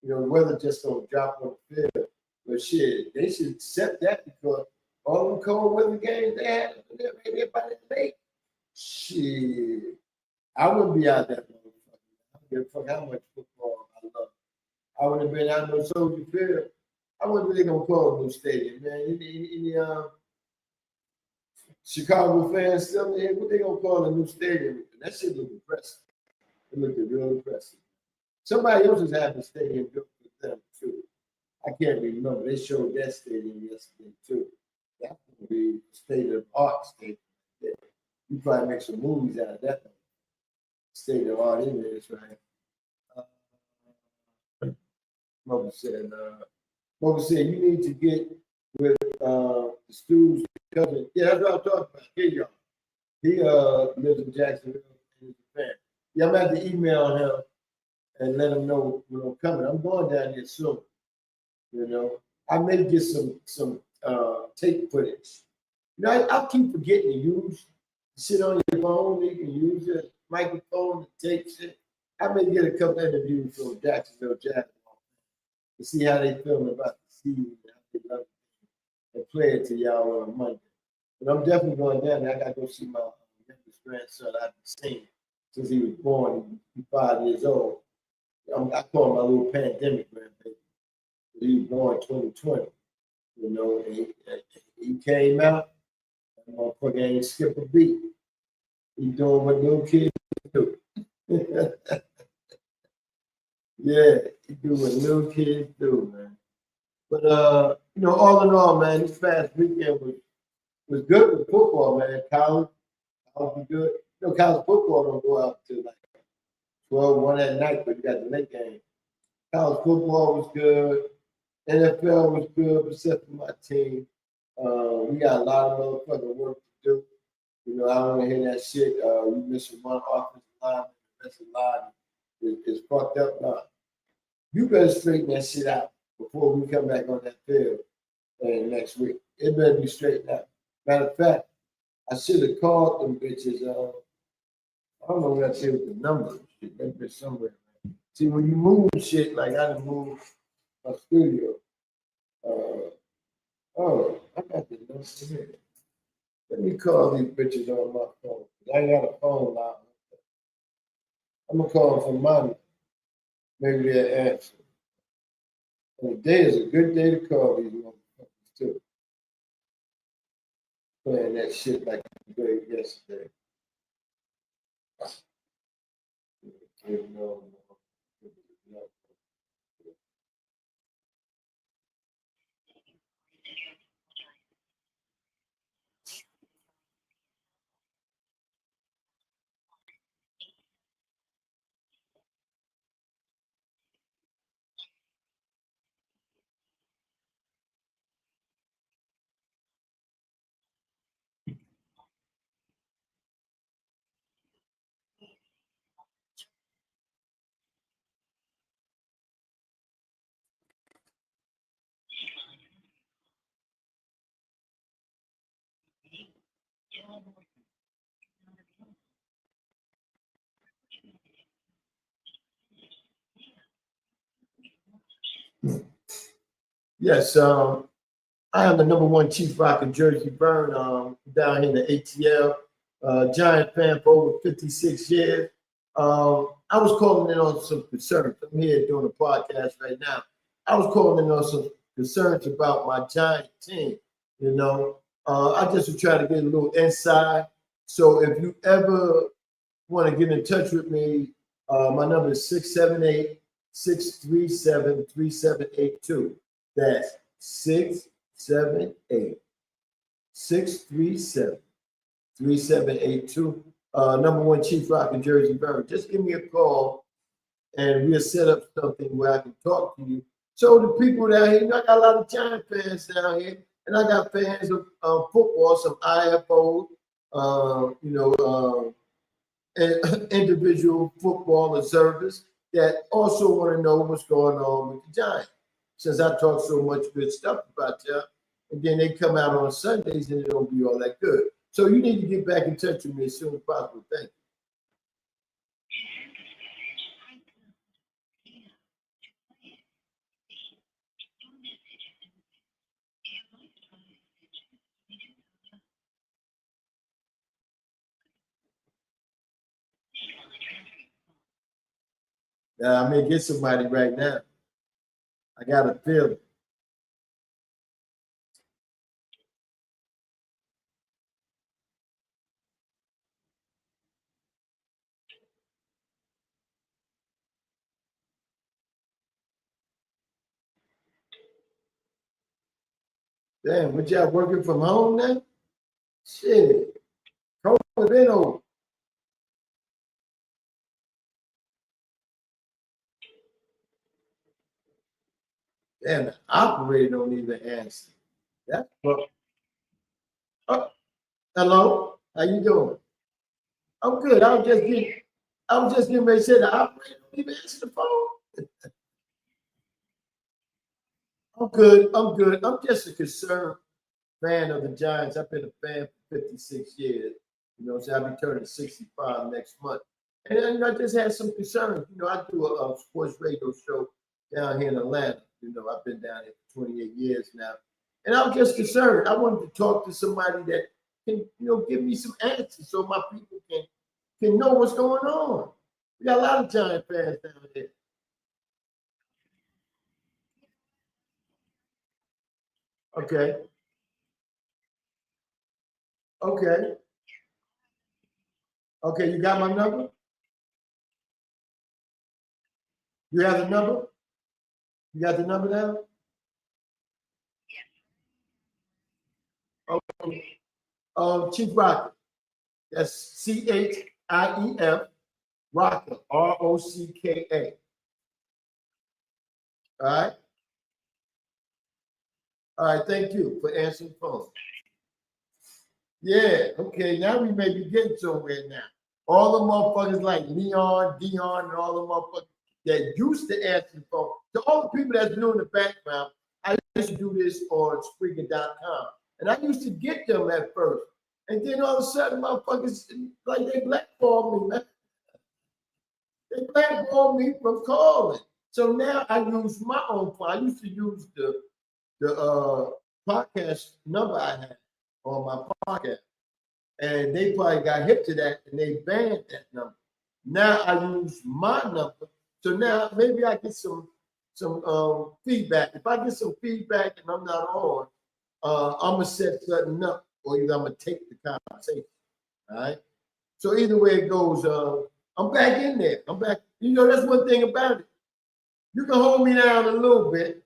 You know, weather just don't drop on the field. But shit, they should accept that because all the cold weather games they had, everybody late. Shit, I wouldn't be out there. I don't give a fuck how much football I love. I would have been out no Soldier Field. I wasn't really gonna call a new stadium, man. Any Chicago fans still in here, what they gonna call a new stadium? That shit look impressive. It looked real impressive. Somebody else is having a stadium built with them too. I can't remember. They showed that stadium yesterday too. That would be state of the art stadium. Yeah. You probably make some movies out of that. State of art in there, that's right. Mother said you need to get with the Stu's cousin. Yeah, that's what I'm talking about. Here y'all. He lives in Jacksonville and he's a fan. Yeah, I'm going to have to email him and let him know when I'm coming. I'm going down there soon. You know, I may get some tape footage. You know, I keep forgetting to use shit on your phone. You can use your microphone to tape shit. I may get a couple interviews from Jacksonville Jaguars to see how they feeling about the season, how they love it, and play it to y'all on Monday. But I'm definitely going down there. I got to go see my youngest grandson I haven't seen since he was born. He's 5 years old. I call him my little pandemic grandbaby. He was born 2020. You know, and he came out, that motherfucker ain't skip a beat. He doing what little kids do. Yeah, you do what little kids do, man. But all in all, man, this past weekend was good with football, man. College was good. College football don't go out till like 12, 1 at night, but you got the late game. College football was good. NFL was good, except for my team. We got a lot of motherfucking work to do. I don't want to hear that shit. You missing one offensive line, the rest of the line is fucked up now. You better straighten that shit out before we come back on that field next week. It better be straightened out. Matter of fact, I should have called them bitches. I don't know what I said with the numbers. Shit, they've been somewhere. See, when you move shit, like I done moved my studio. I got the numbers here. Let me call these bitches on my phone. I ain't got a phone now. I'm gonna call them from mine. Maybe they'll answer. And today is a good day to call these motherfuckers too. Playing that shit like you played yesterday. Yes, I am the number one Chief Rocker Jereyern down here in the ATL. Giant fan for over 56 years. I was calling in on some concerns. I'm here doing a podcast right now. I was calling in on some concerns about my Giant team. I just would try to get a little insight. So if you ever want to get in touch with me, my number is 678-637-3782. That's 678-637-3782. Number one Chief Rock in Jereyern. Just give me a call and we'll set up something where I can talk to you. So the people down here, I got a lot of Giant fans down here, and I got fans of football, some IFO, and individual football observers that also want to know what's going on with the Giants. Since I talk so much good stuff about y'all, and then they come out on Sundays and it don't be all that good. So you need to get back in touch with me as soon as possible. Thank you. I may get somebody right now. I got a feeling. Damn, what y'all working from home now? Shit. COVID been over. Damn, the operator don't even answer. That's what. Oh, hello? How you doing? I'm good. I was just getting ready to say the operator don't even answer the phone. I'm good. I'm good. I'm just a concerned fan of the Giants. I've been a fan for 56 years. So I'll be turning 65 next month. And I just had some concerns. I do a sports radio show down here in Atlanta. I've been down here for 28 years now. And I'm just concerned. I wanted to talk to somebody that can, give me some answers so my people can know what's going on. We got a lot of Giant fans down here. Okay. Okay. Okay, you got my number? You have the number? You got the number down? Okay. Chief Rocker. That's CHIEF Rocka, ROCKA. All right. All right. Thank you for answering the phone. Yeah. Okay. Now we may be getting somewhere now. All the motherfuckers like Leon, Dion, and all the motherfuckers that used to answer the phone. To all the people that's new in the background, I used to do this on Spreaker.com. And I used to get them at first. And then all of a sudden, motherfuckers, like they blackballed me, man. They blackballed me from calling. So now I use my own phone. I used to use the podcast number I had on my podcast. And they probably got hip to that and they banned that number. Now I use my number. So now maybe I get some feedback. If I get some feedback and I'm not on, I'm gonna set something up, or either I'm gonna take the conversation. All right. So either way it goes, I'm back in there. I'm back. You know, that's one thing about it. You can hold me down a little bit,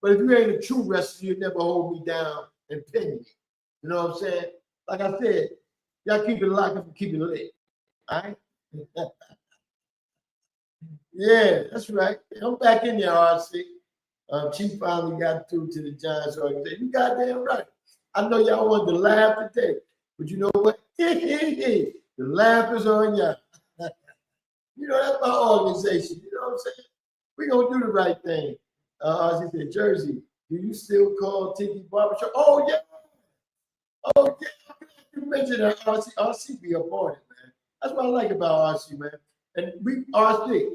but if you ain't a true wrestler, you never hold me down and pin me. You know what I'm saying? Like I said, y'all keep it locked up and keep it lit. All right. Yeah, that's right. I'm back in there, RC. Chief finally got through to the Giants organization. You goddamn right. I know y'all wanted to laugh today, but you know what? The laugh is on y'all. You know, that's my organization. You know what I'm saying? We're going to do the right thing. RC said, Jersey, do you still call Tiki Barbershop? Oh, yeah. Oh, yeah. You mentioned that RC be up on it, man. That's what I like about RC, man. And RC,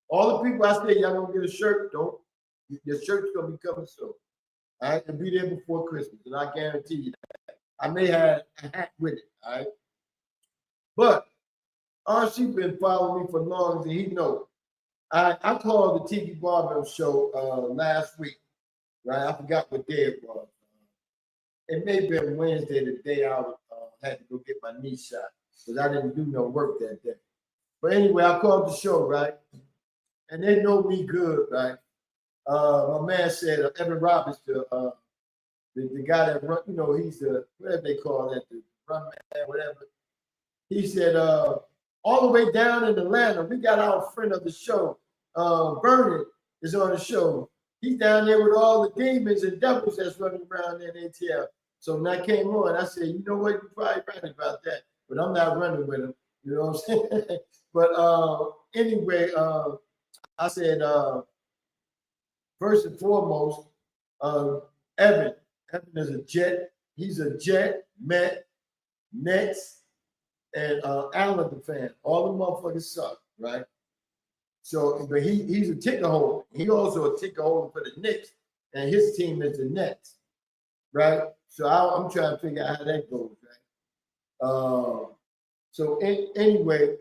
all the people I say, y'all gonna get a shirt, don't. Your shirt's gonna be coming soon. All right, and be there before Christmas, and I guarantee you that. I may have a hat with it, all right? But RC been following me for long, and he knows. I called the Tiki Barber show last week, right? I forgot what day it was. It may have been Wednesday, the day I had to go get my knee shot, because I didn't do no work that day. But anyway, I called the show, right? And they know me good, right? My man said, Evan Roberts, the guy that run, you know, he's the, whatever they call that, the run man, whatever. He said, all the way down in Atlanta, we got our friend of the show, Vernon, is on the show. He's down there with all the demons and devils that's running around in ATL. So when I came on, I said, you know what, you're probably right about that, but I'm not running with him. You know what I'm saying? But anyway, I said, first and foremost, Evan is a Jet. He's a Jet, Met, Nets, and Islander fan. All the motherfuckers suck, right? So, but he's a ticket holder. He also a ticket holder for the Knicks, and his team is the Nets, right? So I'm trying to figure out how that goes, right? So anyway,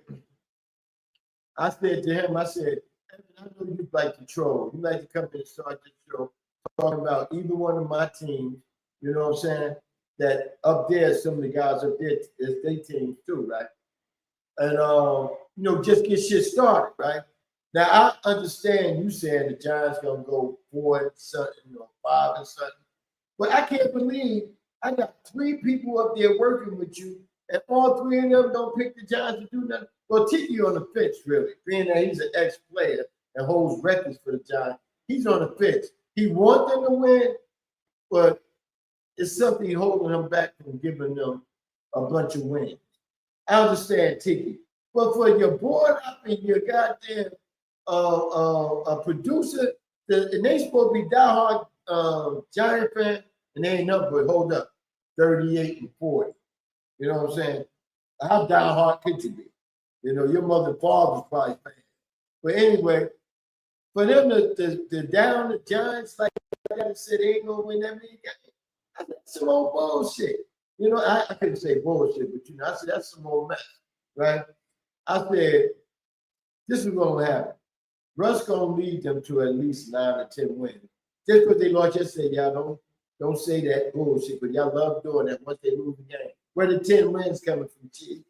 I said to him, I said, I know you like to troll. You like to come in and start this show talking about either one of my teams, you know what I'm saying? That up there, some of the guys up there, it's their teams too, right? And, you know, just get shit started, right? Now, I understand you saying the Giants going to go 4 and something, or 5 and something. But I can't believe I got 3 people up there working with you, and all 3 of them don't pick the Giants to do nothing. Well, Tiki on the fence, really, being that he's an ex-player and holds records for the Giants. He's on the fence. He wants them to win, but it's something holding him back from giving them a bunch of wins. I understand Tiki. But for your board up and your goddamn producer, and they supposed to be diehard Giant fan, and they ain't nothing but hold up, 38 and 40. You know what I'm saying? How diehard could you be? You know, your mother and father's probably fans. But anyway, for them to down the Giants like that, said they ain't gonna win that many games. That's some old bullshit. You know, I couldn't say bullshit, but you know, I said that's some old mess, right? I said this is gonna happen. Russ gonna lead them to at least 9 or 10 wins. Just what they lost yesterday, y'all don't say that bullshit, but y'all love doing that once they lose the game. Where the 10 wins coming from, G?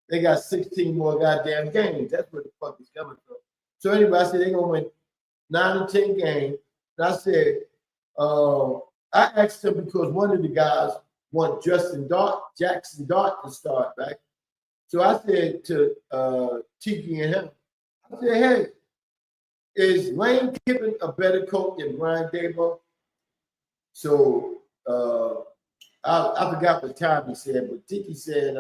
They got 16 more goddamn games. That's where the fuck is coming from. So anyway, I said they're gonna win 9 or 10 games. And I said, I asked them because one of the guys want Jackson Dart to start, right? So I said to Tiki and him, I said, hey, is Lane Kiffin a better coach than Brian Daboll? So I forgot what time he said, but Tiki said,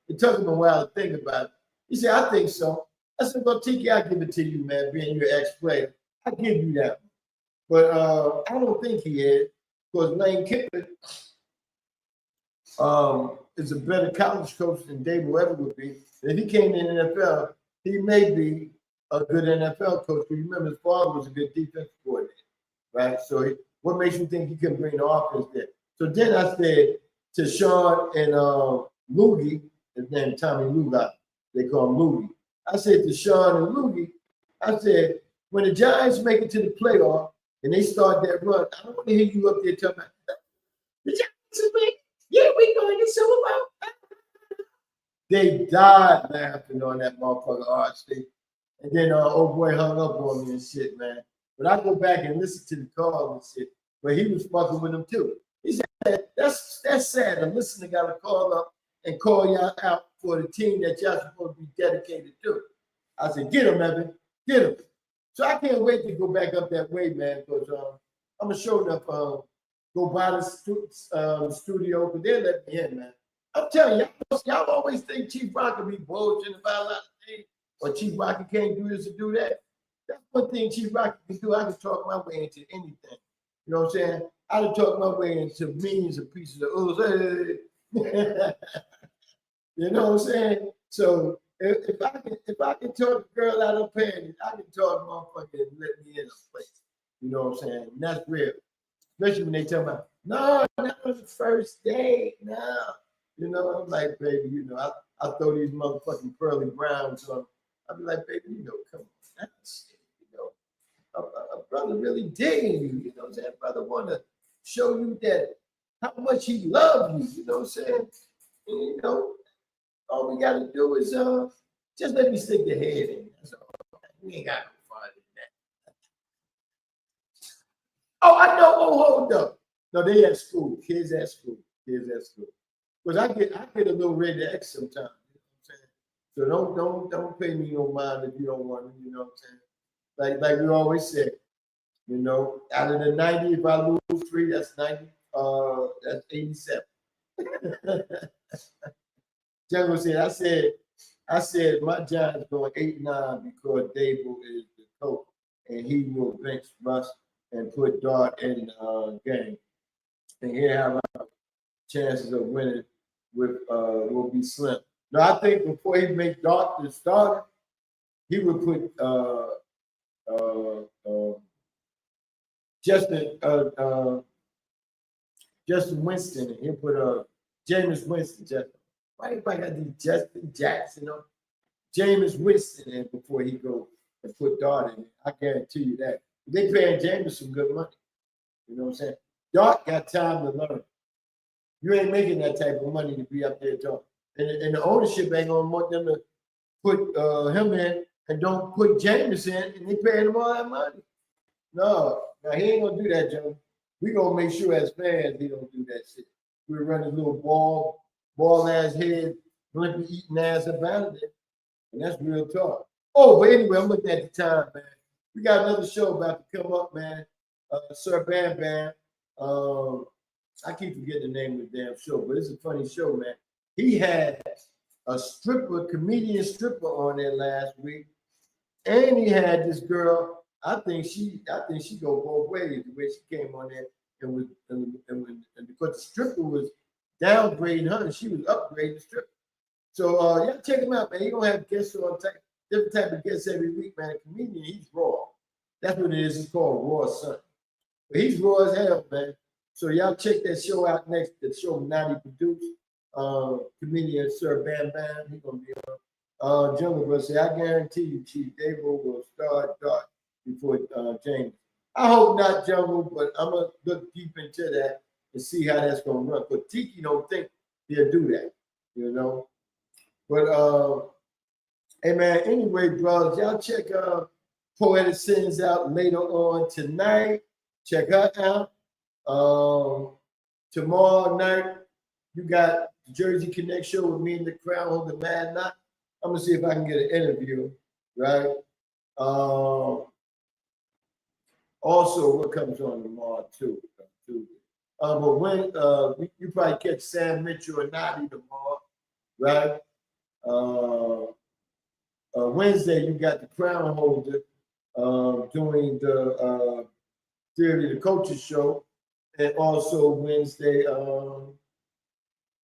it took him a while to think about it. He said, I think so. I said, well, Tiki, I'll give it to you, man, being your ex-player. I'll give you that. But I don't think he is, because Lane Kiffin is a better college coach than Daboll ever would be. If he came in the NFL, he may be a good NFL coach. But remember, his father was a good defensive coordinator, right? So what makes you think he can bring the offense there? So then I said to Sean and Loogie, his name is Tommy Lugai, they call him Loogie. I said to Sean and Loogie, I said, when the Giants make it to the playoff and they start that run, I don't want to hear you up there talking about the Giants is making, yeah, we going to Super Bowl. They died laughing on that motherfucker RC. And then old boy hung up on me and shit, man. But I go back and listen to the call and shit. But he was fucking with them too. He said, that's sad. A listener got to call up and call y'all out for the team that y'all supposed to be dedicated to. I said, get him, Evan. Get him. So I can't wait to go back up that way, man, because I'm going to show enough go by the studio, but they'll let me in, man. I'm telling y'all always think Chief Rocka be bullshitting about a lot of things, or Chief Rocka can't do this or do that. That's one thing Chief Rocka can do. I can talk my way into anything. You know what I'm saying? I can talk my way into millions of pieces of ooze. You know what I'm saying? So if I can talk a girl out of panties, I can talk motherfucker and let me in a place. You know what I'm saying? And that's real. Especially when they tell me, no, that was the first date. No. You know, I'm like, baby, you know, I throw these motherfucking pearly browns on. I'll be like, baby, you know, come on. That's shit, you know. A brother really digging you, you know what I'm saying? Brother want to show you that how much he loves you know what I'm saying? And, you know, all we got to do is just let me stick your head in. That's all. We ain't got no farther than that. Oh, I know. Oh, hold up. No, they at school. Kids at school. Because I get a little ready to X sometimes. You know what I'm saying? So don't pay me no mind if you don't want me. You know what I'm saying? Like we always say, you know, out of the 90, if I lose 3, that's 90. That's 87. Jungle said, I said my Giants going 8-9 because Daboll is the coach and he will bench Russ and put Dart in game. And here how our chances of winning will be slim. Now I think before he make Dart the starter, he would put Justin Winston, and he'll put Jameis Winston. Justin. Why everybody got these Justin Jackson on? Jameis Winston in before he go and put Dart in. I guarantee you that. They paying Jameis some good money. You know what I'm saying? Dart got time to learn. You ain't making that type of money to be up there talking. And the ownership ain't gonna want them to put him in and don't put Jameis in, and they paying him all that money. No, now he ain't gonna do that, Joe. We gonna make sure as fans he don't do that shit. We run his little ball ass head, blimpy eating ass up out of there. And that's real talk. Oh, but anyway, I'm looking at the time, man. We got another show about to come up, man. Sir Bam Bam. I keep forgetting the name of the damn show, but it's a funny show, man. He had a comedian stripper on there last week, and he had this girl. I think she go both ways the way she came on there and because the stripper was downgrading her and she was upgrading the stripper. So y'all check him out, man. He gonna have guests on different type of guests every week, man. A comedian, he's raw. That's what it is. It's called Raw Son. But he's raw as hell, man. So y'all check that show out next. The show Nadi produced. Comedian Sir Bam Bam. He's gonna be on. Jungle Bus say, I guarantee you, Chief Daboll will start Dart before James. I hope not, Jungle, but I'm gonna look deep into that and see how that's gonna run. But Tiki don't think he'll do that, you know. But hey man, anyway, brothers, y'all check Poetic Sins out later on tonight. Check her out. Tomorrow night, you got the Jersey Connect show with me and the Crown Holder Mad Knot. I'm gonna see if I can get an interview, right? Also, what comes on tomorrow too? But when you probably catch Sam Mitchell and Nadi tomorrow, right? Wednesday, you got the Crown Holder doing the Theory of the Coaches show, and also Wednesday.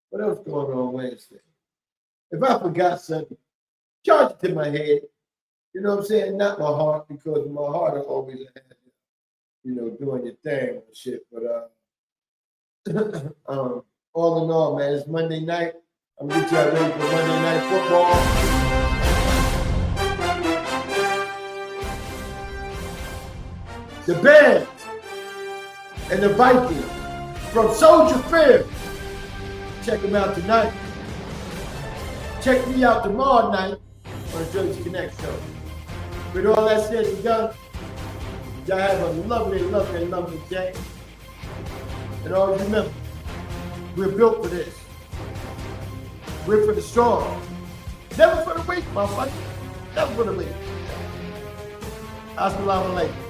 What else going on Wednesday? If I forgot something, charge it to my head. You know what I'm saying? Not my heart, because my heart will always have, doing your thing and shit. But all in all, man, it's Monday night. I'm gonna get y'all ready for Monday Night Football. The Bears and the Vikings from Soldier Field. Check them out tonight. Check me out tomorrow night on the Jersey Connect show. With all that said and done, y'all have a lovely, lovely, lovely day. And always remember, we're built for this. We're for the strong. Never for the weak, motherfucker. Never for the weak. Assalamu alaikum.